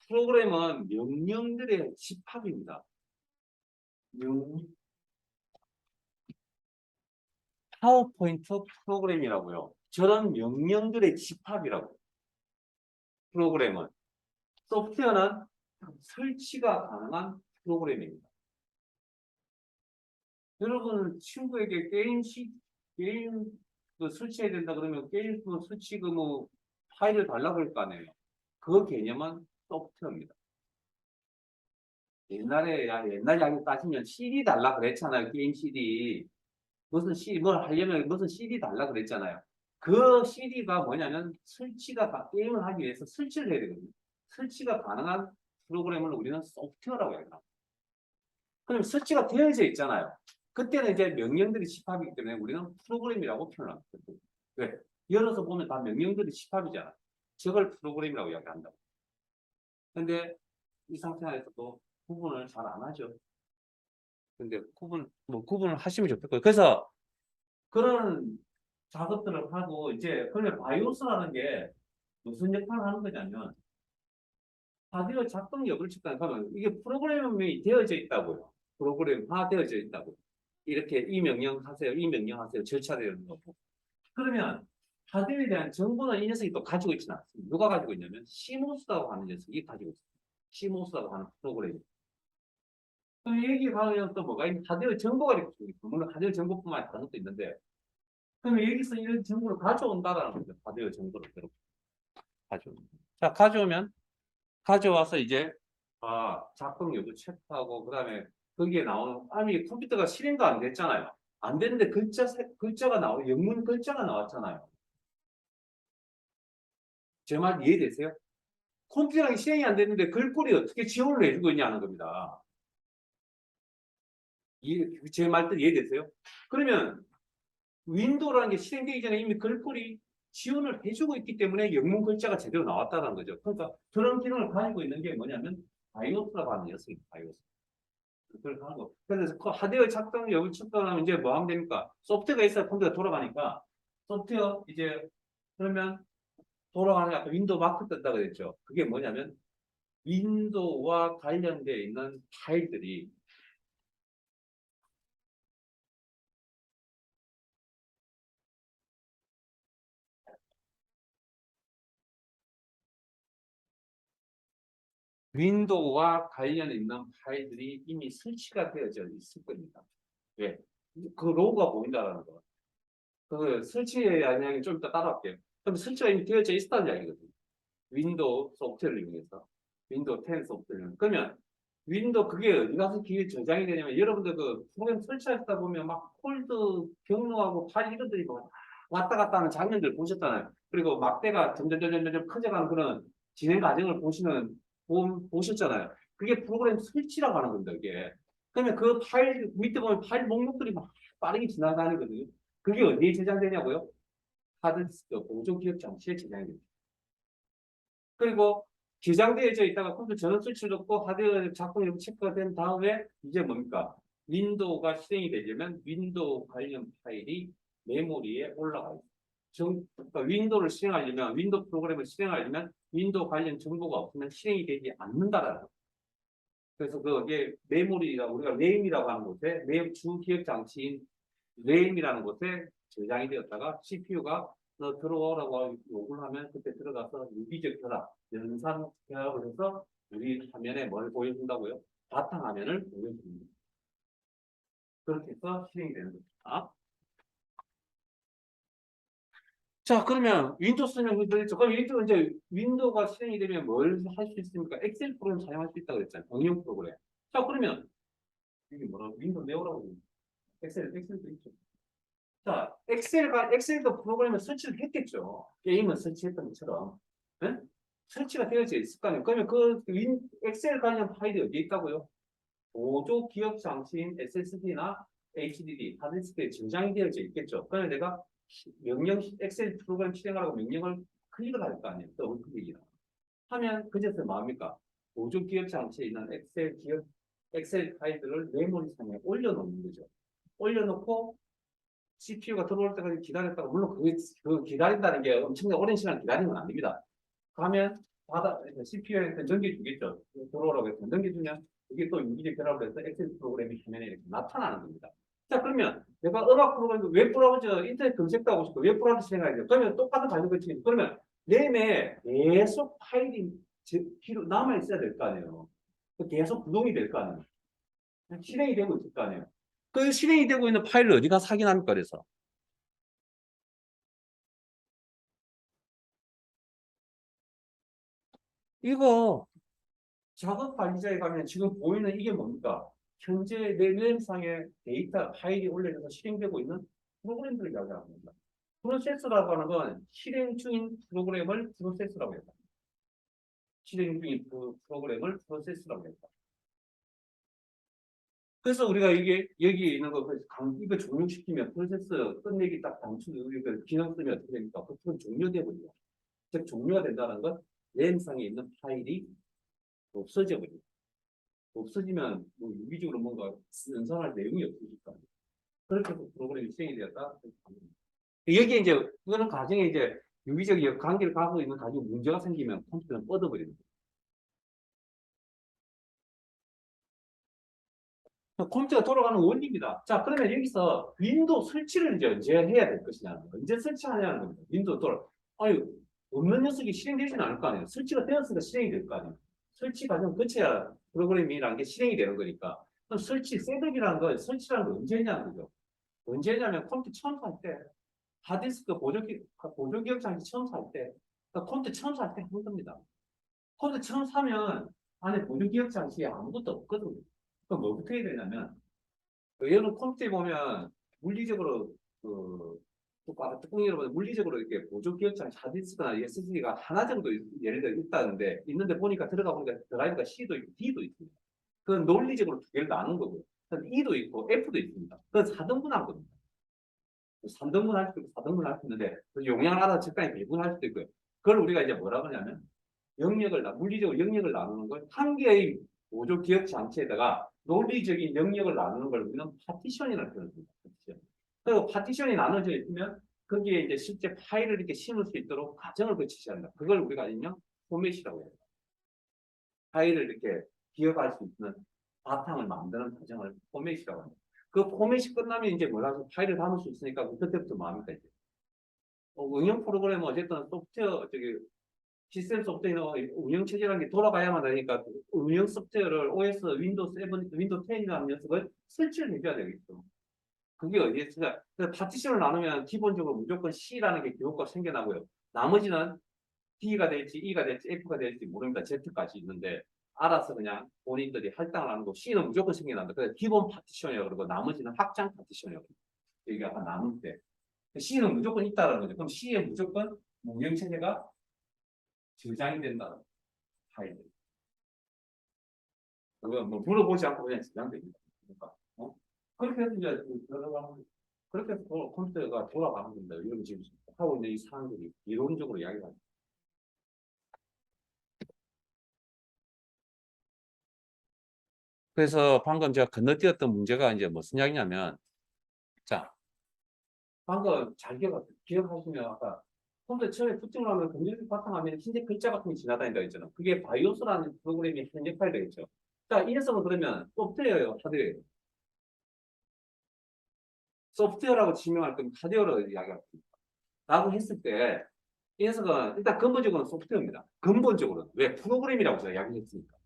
프로그램은 명령들의 집합입니다. 파워포인트 프로그램이라고요. 저런 명령들의 집합이라고. 프로그램은. 소프트웨어는 설치가 가능한 프로그램입니다. 여러분 친구에게 게임 설치해야 된다 그러면 게임 설치 뭐 파일을 달라고 할 거 아니에요. 그 개념은 소프트웨어입니다. 옛날 이야기 따지면 CD 달라 그랬잖아요. 게임 CD. 무슨 CD, 뭘 하려면 무슨 CD 달라 그랬잖아요. 그 CD가 뭐냐면 게임을 하기 위해서 설치를 해야 되거든요. 설치가 가능한 프로그램을 우리는 소프트웨어라고 해요. 그럼 설치가 되어져 있잖아요. 그때는 이제 명령들이 집합이기 때문에 우리는 프로그램이라고 표현합니다. 왜? 열어서 보면 다 명령들이 집합이잖아. 저걸 프로그램이라고 이야기한다고. 근데 이 상태에서도 구분을 잘 안 하죠. 근데 구분을 하시면 좋겠고요. 그래서 그런 작업들을 하고 이제 그러면 바이오스라는 게 무슨 역할을 하는 거냐면 하드웨어 작동 여부를 측정하면 이게 프로그램이 되어져 있다고요. 프로그램화 되어져 있다고. 이렇게 이 명령 하세요. 이 명령 하세요. 절차되는 거고. 그러면 하드웨어에 대한 정보는 이 녀석이 또 가지고 있지는 않습니다. 누가 가지고 있냐면 시모스라고 하는 녀석이 가지고 있습니다. 시모스라고 하는 프로그램이. 그럼 얘기하면 또 뭐가 있는 하드웨어 정보가 이렇게 있습니다. 물론 하드웨어 정보뿐만 아니라 다른 것도 있는데 그럼 여기서 이런 정보를 가져온다라는 거죠. 하드웨어 정보를 이렇게 가져오면. 자, 가져와서 이제 작동 여부 체크하고 그다음에 거기에 나오는 아니 컴퓨터가 실행도 안 됐잖아요. 안 되는데 글자가 영문 글자가 나왔잖아요. 제 말 이해되세요? 컴퓨터랑 실행이 안 되는데 글꼴이 어떻게 지원을 해주고 있냐는 겁니다. 제 말뜻 이해되세요? 그러면 윈도우라는 게 실행되기 전에 이미 글꼴이 지원을 해주고 있기 때문에 영문 글자가 제대로 나왔다는 거죠. 그러니까 그런 기능을 가지고 있는 게 뭐냐면 바이오스라고 하는 녀석입니다. 바이오스. 그걸 하는 거. 그래서 그 하드웨어 작동, 여부 측정하면 이제 뭐 하면 됩니까? 소프트웨어가 있어야 컴퓨터가 돌아가니까 소프트웨어 이제 그러면 돌아가는 아까 윈도우 마크 뜬다고 그랬죠. 그게 뭐냐면 윈도우와 관련되어 있는 파일들이 윈도우와 관련 있는 파일들이 이미 설치가 되어져 있을 겁니다. 왜? 그 로고가 보인다는 거. 그 설치의 양이 좀 이따 따라할게요. 그럼 설치가 이미 되어져 있었다는 이야기거든요. 윈도우 소프트웨어를 이용해서. 윈도우 10 소프트웨어를. 그러면 윈도우 그게 어디 가서 기계 저장이 되냐면 여러분들 그 프로그램 설치하다 보면 막 폴드 경로하고 파일 이런 들이 막 왔다 갔다 하는 장면들 보셨잖아요. 그리고 막대가 점점 커져가는 그런 진행 과정을 보셨잖아요. 그게 프로그램 설치라고 하는 겁니다, 이게. 그러면 그 파일, 밑에 보면 파일 목록들이 막 빠르게 지나가거든요. 그게 어디에 저장되냐고요? 하드디스크 보조 기억 장치에 저장이 됩니다. 그리고 저장되어져 있다가 컴퓨터 전원 스위치를 넣고 하드웨어 작동이 체크가 된 다음에 이제 뭡니까? 윈도우가 실행이 되려면 윈도우 관련 파일이 메모리에 올라가 있어요. 그러니까 윈도우를 실행하려면 윈도우 프로그램을 실행하려면 윈도우 관련 정보가 없으면 실행이 되지 않는다라는 거예요. 그래서 그게 메모리라고 우리가 램이라고 하는 곳에 주 기억 장치인 램이라는 곳에 저장이 되었다가 CPU가 너 들어오라고 요구를 하면 그때 들어가서 유기적 결합, 연산 결합을 해서 우리 화면에 뭘 보여준다고요? 바탕화면을 보여줍니다. 그렇게 해서 실행이 되는 겁니다. 자, 그러면 윈도우 설명 드렸죠. 그럼 이제 윈도우가 실행이 되면 뭘 할 수 있습니까? 엑셀 프로그램 사용할 수 있다고 그랬잖아요. 응용 프로그램. 자, 그러면 이게 뭐라고? 윈도우 내오라고. 엑셀도 있죠. 자, 엑셀도 프로그램을 설치를 했겠죠. 게임을 설치했던 것처럼. 네? 설치가 되어져 있을 거 아니에요. 그러면 엑셀 관련 파일이 어디에 있다고요? 보조 기억 장치인 SSD나 HDD, 하드디스크에 저장이 되어져 있겠죠. 그러면 내가 엑셀 프로그램 실행하라고 명령을 클릭을 할 거 아니에요. 더블 클릭이나. 하면 그제서 뭐합니까? 보조 기억 장치에 있는 엑셀 파일들을 메모리상에 올려놓는 거죠. 올려놓고 CPU가 들어올 때까지 기다렸다가, 물론 그 기다린다는 게 엄청나게 오랜 시간 기다리는 건 아닙니다. 가면 CPU한테 넘겨주겠죠. 들어오라고 해서 넘겨주면 이게 또 유기적 결합을 해서 엑셀 프로그램이 화면에 이렇게 나타나는 겁니다. 자, 그러면 내가 음악 프로그램, 웹브라우저, 인터넷 검색도 하고 싶고, 웹브라우저 실행하야죠. 그러면 똑같은 가정 거치 그러면 램에 계속 파일이 남아 있어야 될 거 아니에요. 계속 구동이 될 거 아니에요. 실행이 되고 있을 거 아니에요. 그 실행이 되고 있는 파일을 어디 가서 확인합니까? 그래서. 이거 작업 관리자에 가면 지금 보이는 이게 뭡니까? 현재 내 램상에 데이터 파일이 올려져서 실행되고 있는 프로그램들을 이야기하는 겁니다. 프로세스라고 하는 건 실행 중인 프로그램을 프로세스라고 했다. 실행 중인 프로그램을 프로세스라고 했다. 그래서 우리가 이게 여기 있는 거 이거 종료시키면 프로세스 끝내기 딱 단축 기능 쓰면 어떻게 됩니까? 그 프로그램 종료돼 버려요. 즉 종료가 된다는 건 램상에 있는 파일이 없어져 버려요. 없어지면 뭐 유기적으로 뭔가 연산할 내용이 없으니까 그렇게 해서 프로그램이 실행이 되었다. 여기에 이제 그런 과정에 이제 유기적 관계를 갖고 있는 가지고 문제가 생기면 컴퓨터는 뻗어버리는 거예요. 컴퓨터가 돌아가는 원리입니다. 자, 그러면 여기서 윈도우 설치를 이제 언제 해야 될 것이냐, 언제 설치하냐는 겁니다. 윈도우 아니, 없는 녀석이 실행되지는 않을 거 아니에요. 설치가 되었으니까 실행이 될 거 아니에요. 설치 과정 거쳐야 프로그램이라는 게 실행이 되는 거니까. 그럼 셋업이라는 거, 설치라는 거 언제 했냐는 거죠. 언제 했냐면 컴퓨터 처음 살 때, 하드디스크 보조기억 장치 처음 살 때, 그러니까 컴퓨터 처음 살 때 한 겁니다. 컴퓨터 처음 사면 안에 보조기억 장치에 아무것도 없거든요. 그럼 뭐부터 해야 되냐면, 여러분 컴퓨터에 보면 물리적으로 뚜껑 열어보면 물리적으로 이렇게 보조 기억장 하드디스크나 SSD가 하나 정도 예를 들어 있다는데 있는데 보니까 들어가 보니까 드라이브가 C도 있고 D도 있습니다. 그건 논리적으로 두 개를 나눈 거고요. E도 있고 F도 있습니다. 그건 4등분한 겁니다. 3등분 할 수도 있고 4등분 할 수 있는데 그 용량을 알아서 적당히 배분할 수도 있고요. 그걸 우리가 이제 뭐라고 하냐면 물리적으로 영역을 나누는 걸 한 개의 보조 기억 장치에다가 논리적인 영역을 나누는 걸 우리는 파티션이라고 표현합니다. 파티션. 그리고 파티션이 나눠져 있으면 거기에 이제 실제 파일을 이렇게 심을 수 있도록 과정을 거치셔야 한다. 그걸 우리가 아니면 포맷이라고 해요. 파일을 이렇게 기억할 수 있는 바탕을 만드는 과정을 포맷이라고 합니다. 그 포맷이 끝나면 이제 뭐라고 파일을 담을 수 있으니까 그때부터 마음이 가죠. 응용 프로그램은 어쨌든 소프트웨어, 시스템 소프트웨어 운영 체제라는 게 돌아가야만 하니까 운영 소프트웨어를 OS 윈도우 7, 윈도우 10이라는 녀석을 설치를 해줘야 되겠죠. 그게 어디에 있어요? 파티션을 나누면 기본적으로 무조건 C라는 게 기호가 생겨나고요. 나머지는 D가 될지 E가 될지 F가 될지 모릅니다. Z까지 있는데 알아서 그냥 본인들이 할당을 하는 거. C는 무조건 생겨난다. 그래서 기본 파티션이라고 그러고 나머지는 확장 파티션이라고 그러고. 이게 아까 나눌 때 C는 무조건 있다는 거죠. 그럼 C에 무조건 운영 체제가 저장이 된다는 파일. 그거 뭐 물어보지 않고 그냥 저장됩니다. 그러니까 그렇게 해서 이제 들어가는 그렇게 해서 컴퓨터가 돌아가는 겁니다. 이런 지금 하고 있는 이 사람들이 이론적으로 이야기가 합니다. 그래서 방금 제가 건너뛰었던 문제가 이제 무슨 이야기냐면, 자, 방금 잘 기억하시면 아까 컴퓨터 처음에 부팅을 하면 검정색 바탕화면에 흰색 글자 같은 게 지나다닌다고 했잖아. 그게 바이오스라는 프로그램이 현재 파일 되겠죠. 자, 이 녀석은 그러면 소프트웨어예요, 하드웨어예요? 소프트웨어라고 지명할 거면 하드웨어라고 이야기할 겁니다. 라고 했을 때, 이 녀석은 일단 근본적으로는 소프트웨어입니다. 근본적으로는. 왜? 프로그램이라고 제가 이야기했으니까.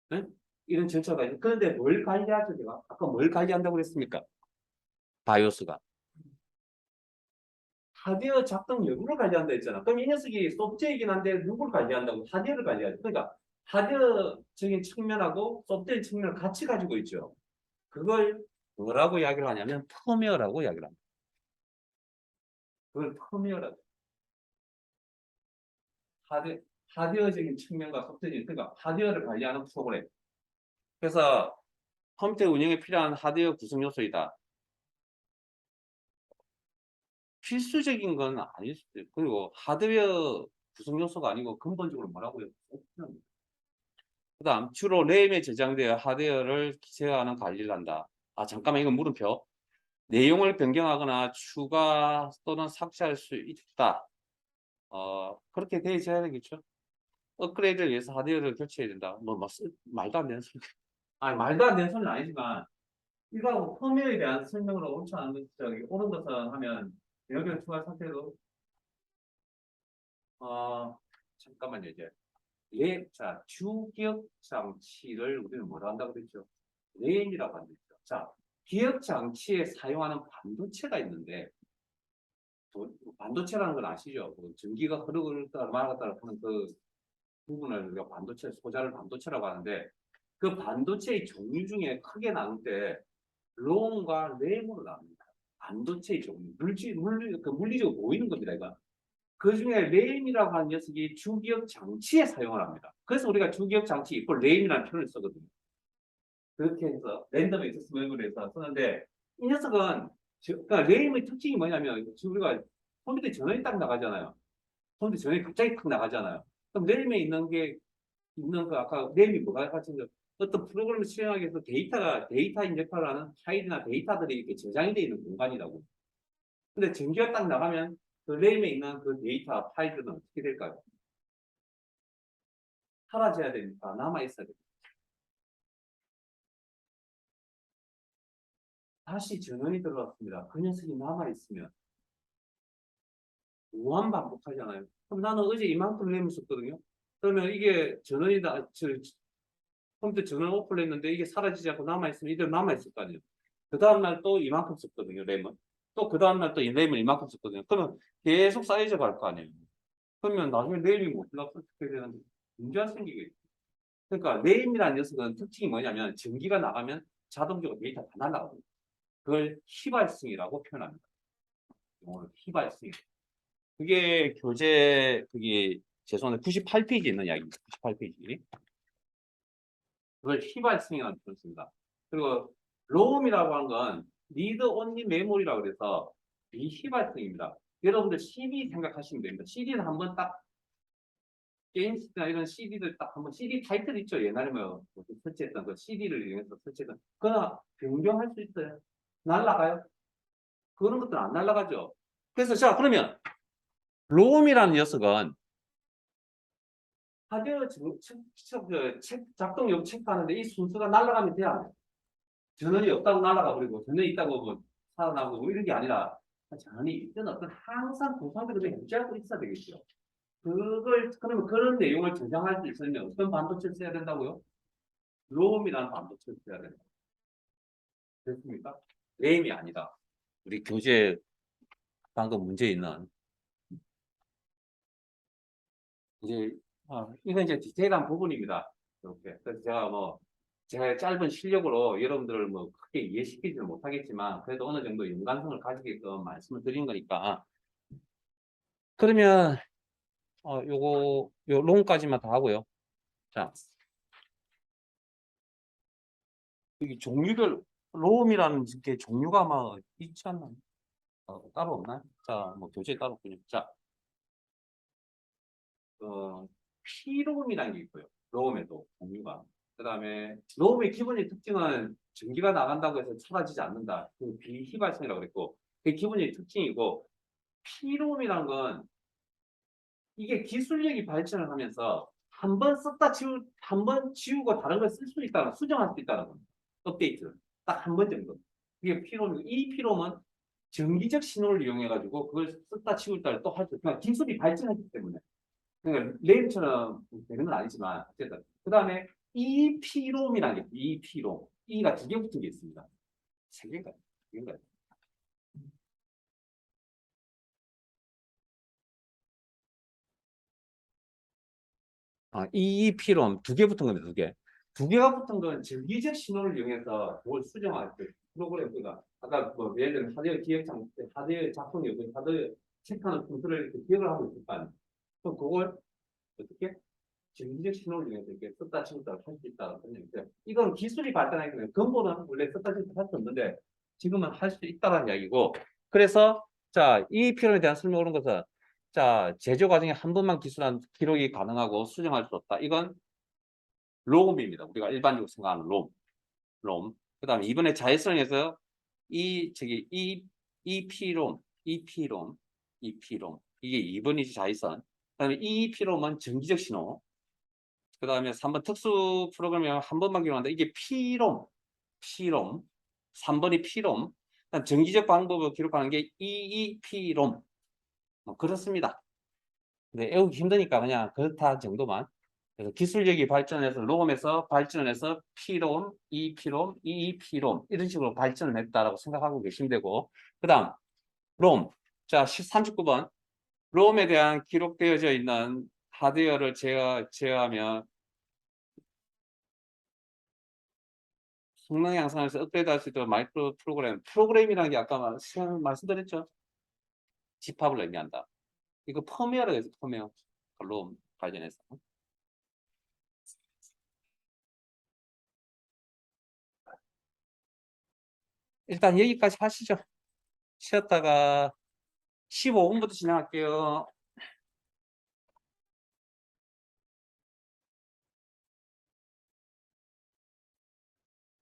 네? 이런 절차가 있는데, 그런데 뭘 관리하죠, 제가? 아까 뭘 관리한다고 그랬습니까? 바이오스가. 하드웨어 작동 여부를 관리한다 했잖아. 그럼 이 녀석이 소프트웨어이긴 한데 누구를 관리한다고? 하드웨어를 관리하죠. 그러니까 하드웨어적인 측면하고 소프트웨어 측면을 같이 가지고 있죠. 그걸 뭐라고 이야기를 하냐면 펌웨어라고 이야기를 합니다. 그걸 펌웨어라고. 하드웨어적인 측면과 소프트웨어, 그러니까 하드웨어를 관리하는 프로그램. 그래서 컴퓨터 운영에 필요한 하드웨어 구성 요소이다. 필수적인 건 아닐 수도 있고, 그리고 하드웨어 구성 요소가 아니고 근본적으로 뭐라고요? 소프트웨어입니다. 그 다음, 주로 램에 저장되어 하드웨어를 제어하는 관리를 한다. 아, 잠깐만, 이건 물음표. 내용을 변경하거나 추가 또는 삭제할 수 있다. 그렇게 되어 있어야 되겠죠. 업그레이드를 위해서 하드웨어를 교체해야 된다. 말도 안 되는 소리. 아니, 말도 안 되는 소리는 아니지만, 이거하고 펌웨어에 대한 설명으로 옳지 않은 것, 옳은 것은 하면, 여기를 추가 삭제도, 잠깐만요, 이제. 자, 주기억 장치를 우리는 뭐라 한다고 그랬죠? 램이라고 한다. 자, 기억 장치에 사용하는 반도체가 있는데, 반도체라는 건 아시죠? 전기가 흐르고 말았다 하는 그 부분을 우리가 반도체, 소자를 반도체라고 하는데, 그 반도체의 종류 중에 크게 나눌 때, 롬과 램으로 나눕니다. 반도체의 종류. 물리적으로 보이는 겁니다, 이거. 그 중에 램이라고 하는 녀석이 주기억 장치에 사용을 합니다. 그래서 우리가 주기억 장치 이꼴 램이라는 표현을 쓰거든요. 그렇게 해서 랜덤 액세스 메모리에서 쓰는데 이 녀석은 그러니까 램의 특징이 뭐냐면 우리가 컴퓨터 전원이 딱 나가잖아요. 컴퓨터 전원이 갑자기 탁 나가잖아요. 그럼 램에 있는 게 있는 거 아까 램이 뭐가 같은 거 어떤 프로그램을 실행하기 위해서 데이터 인젝터를 하는 파일이나 데이터들이 이렇게 저장이 되어 있는 공간이라고. 근데 전기가 딱 나가면 그 램에 있는 그 데이터 파일들은 어떻게 될까요? 사라져야 되니까 남아있어야 됩니다. 다시 전원이 들어왔습니다. 그 녀석이 남아있으면 무한 반복하잖아요. 그럼 나는 어제 이만큼 램을 썼거든요. 그러면 이게 컴퓨터 전원 오픈을 했는데 이게 사라지지 않고 남아있으면 이대로 남아있을 거 아니에요. 그 다음날 또 이만큼 썼거든요, 램은. 또 그 다음날 또 이 램을 이만큼 썼거든요. 그러면 계속 쌓여져 갈 거 아니에요. 그러면 나중에 램이 못 들어가서 어떻게 되는데 문제가 생기겠죠. 그러니까 램이라는 녀석은 특징이 뭐냐면 전기가 나가면 자동적으로 데이터 다 날아가거든요. 그걸 휘발성이라고 표현합니다. 오늘 휘발성. 그게 교재 그게 제 손에 98페이지에 있는 이야기입니다. 98페이지. 그걸 휘발성이라고 표현습니다. 그리고 롬이라고 하는 건 리드 온리 메모리라고 그래서 비휘발성입니다. 여러분들 CD 생각하시면 됩니다. CD는 한번 딱 게임스나 이런 CD들 딱 한번 CD 타이틀 있죠. 옛날에 뭐 설치했던 그 CD를 이용해서 설치했던 그거나 변경할 수 있어요. 날라가요? 그런 것들은 안 날라가죠. 그래서 자 그러면 롬이라는 녀석은 하드웨어 작동 여부 체크하는데 이 순서가 날라가면 돼야 돼요. 전원이 없다고 날라가 버리고 전원이 있다고 뭐 살아나고 뭐 이런 게 아니라 전원이 있든 어떤 항상 그 상태를 유지하고 있어야 되겠죠. 그러면 그런 내용을 저장할 수 있으면 어떤 반도체를 써야 된다고요? 롬이라는 반도체를 써야 된다. 됐습니까? 램이 아니다. 우리 교재 방금 문제 있는 이제 이건 이제 디테일한 부분입니다. 이렇게. 그래서 제가 짧은 실력으로 여러분들을 뭐 크게 이해시키지는 못하겠지만 그래도 어느 정도 연관성을 가지게끔 말씀을 드린 거니까. 그러면 요 롬까지만 다 하고요. 자, 여기 종류별 롬이라는 게 종류가 아마 있지 않나? 따로 없나? 자, 뭐 교재에 따로 없군요. 자, P롬이라는 게 있고요. 롬에도 종류가. 그 다음에 롬의 기본적인 특징은 전기가 나간다고 해서 사라지지 않는다. 그 비휘발성이라고 그랬고 그게 기본적인 특징이고 P롬이란 건 이게 기술력이 발전을 하면서 한 번 지우고 다른 걸 쓸 수 있다는 수정할 수 있다는 겁니다. 업데이트 딱 한 번 정도. 이게 P롬이고 이 P롬은 전기적 신호를 이용해 가지고 그걸 썼다 치울 때를 또 할 수 있다. 기술이 발전했기 때문에. 그러니까 레일처럼 되는 건 아니지만 어쨌든 그 다음에 EP롬이라는 게 있어요. EP롬. E가 두 개 붙은 게 있습니다. 세 개인가? 두 개인가? EEP롬 두 개 붙은 겁니다. 두 개. 두 개가 붙은 건 전기적 신호를 이용해서 그걸 수정할 때 프로그램 그가 아까 뭐 예를 들면 하드웨어 기획장 하드웨어 작동 여부 하드웨어 체크하는 순서를 이렇게 기억을 하고 있을 거 아니에요. 그럼 그걸 어떻게 전기적 신호를 이용해서 이렇게 썼다 치웠다 할 수 있다는 거죠. 이건 기술이 발전하기 때문에 근본은 원래 썼다 치웠다 할 수 없는데 지금은 할 수 있다는 이야기고. 그래서 자, 이 필요에 대한 설명을 하는 것은 자, 제조 과정에 한 번만 기술한 기록이 가능하고 수정할 수 없다. 이건 롬입니다. 우리가 일반적으로 생각하는 롬. 롬. 그다음에 이번에 자율성에서 EP롬, EP롬 이게 2번이지 자율성. 그다음에 EP롬은 정기적 신호. 그 다음에 3번 특수 프로그램을 한 번만 기록한다. 이게 P롬. 3번이 P롬. 정기적 방법을 기록하는 게 EEP롬. 뭐 그렇습니다. 근데 외우기 힘드니까 그냥 그렇다 정도만. 그래서 기술력이 발전해서 롬에서 발전해서 P롬, EP롬, EEP롬 이런 식으로 발전을 했다라고 생각하고 계시면 되고. 그 다음 롬. 자, 39번. 롬에 대한 기록되어져 있는 하드웨어를 제어하면 성능 향상에서 업그레이드할 수 있도록 마이크로 프로그램이라는 게 아까 말씀드렸죠. 집합을 의미한다. 이거 펌웨어라고 해서 펌웨어. 롬 관련해서. 일단 여기까지 하시죠. 쉬었다가 15분부터 진행할게요.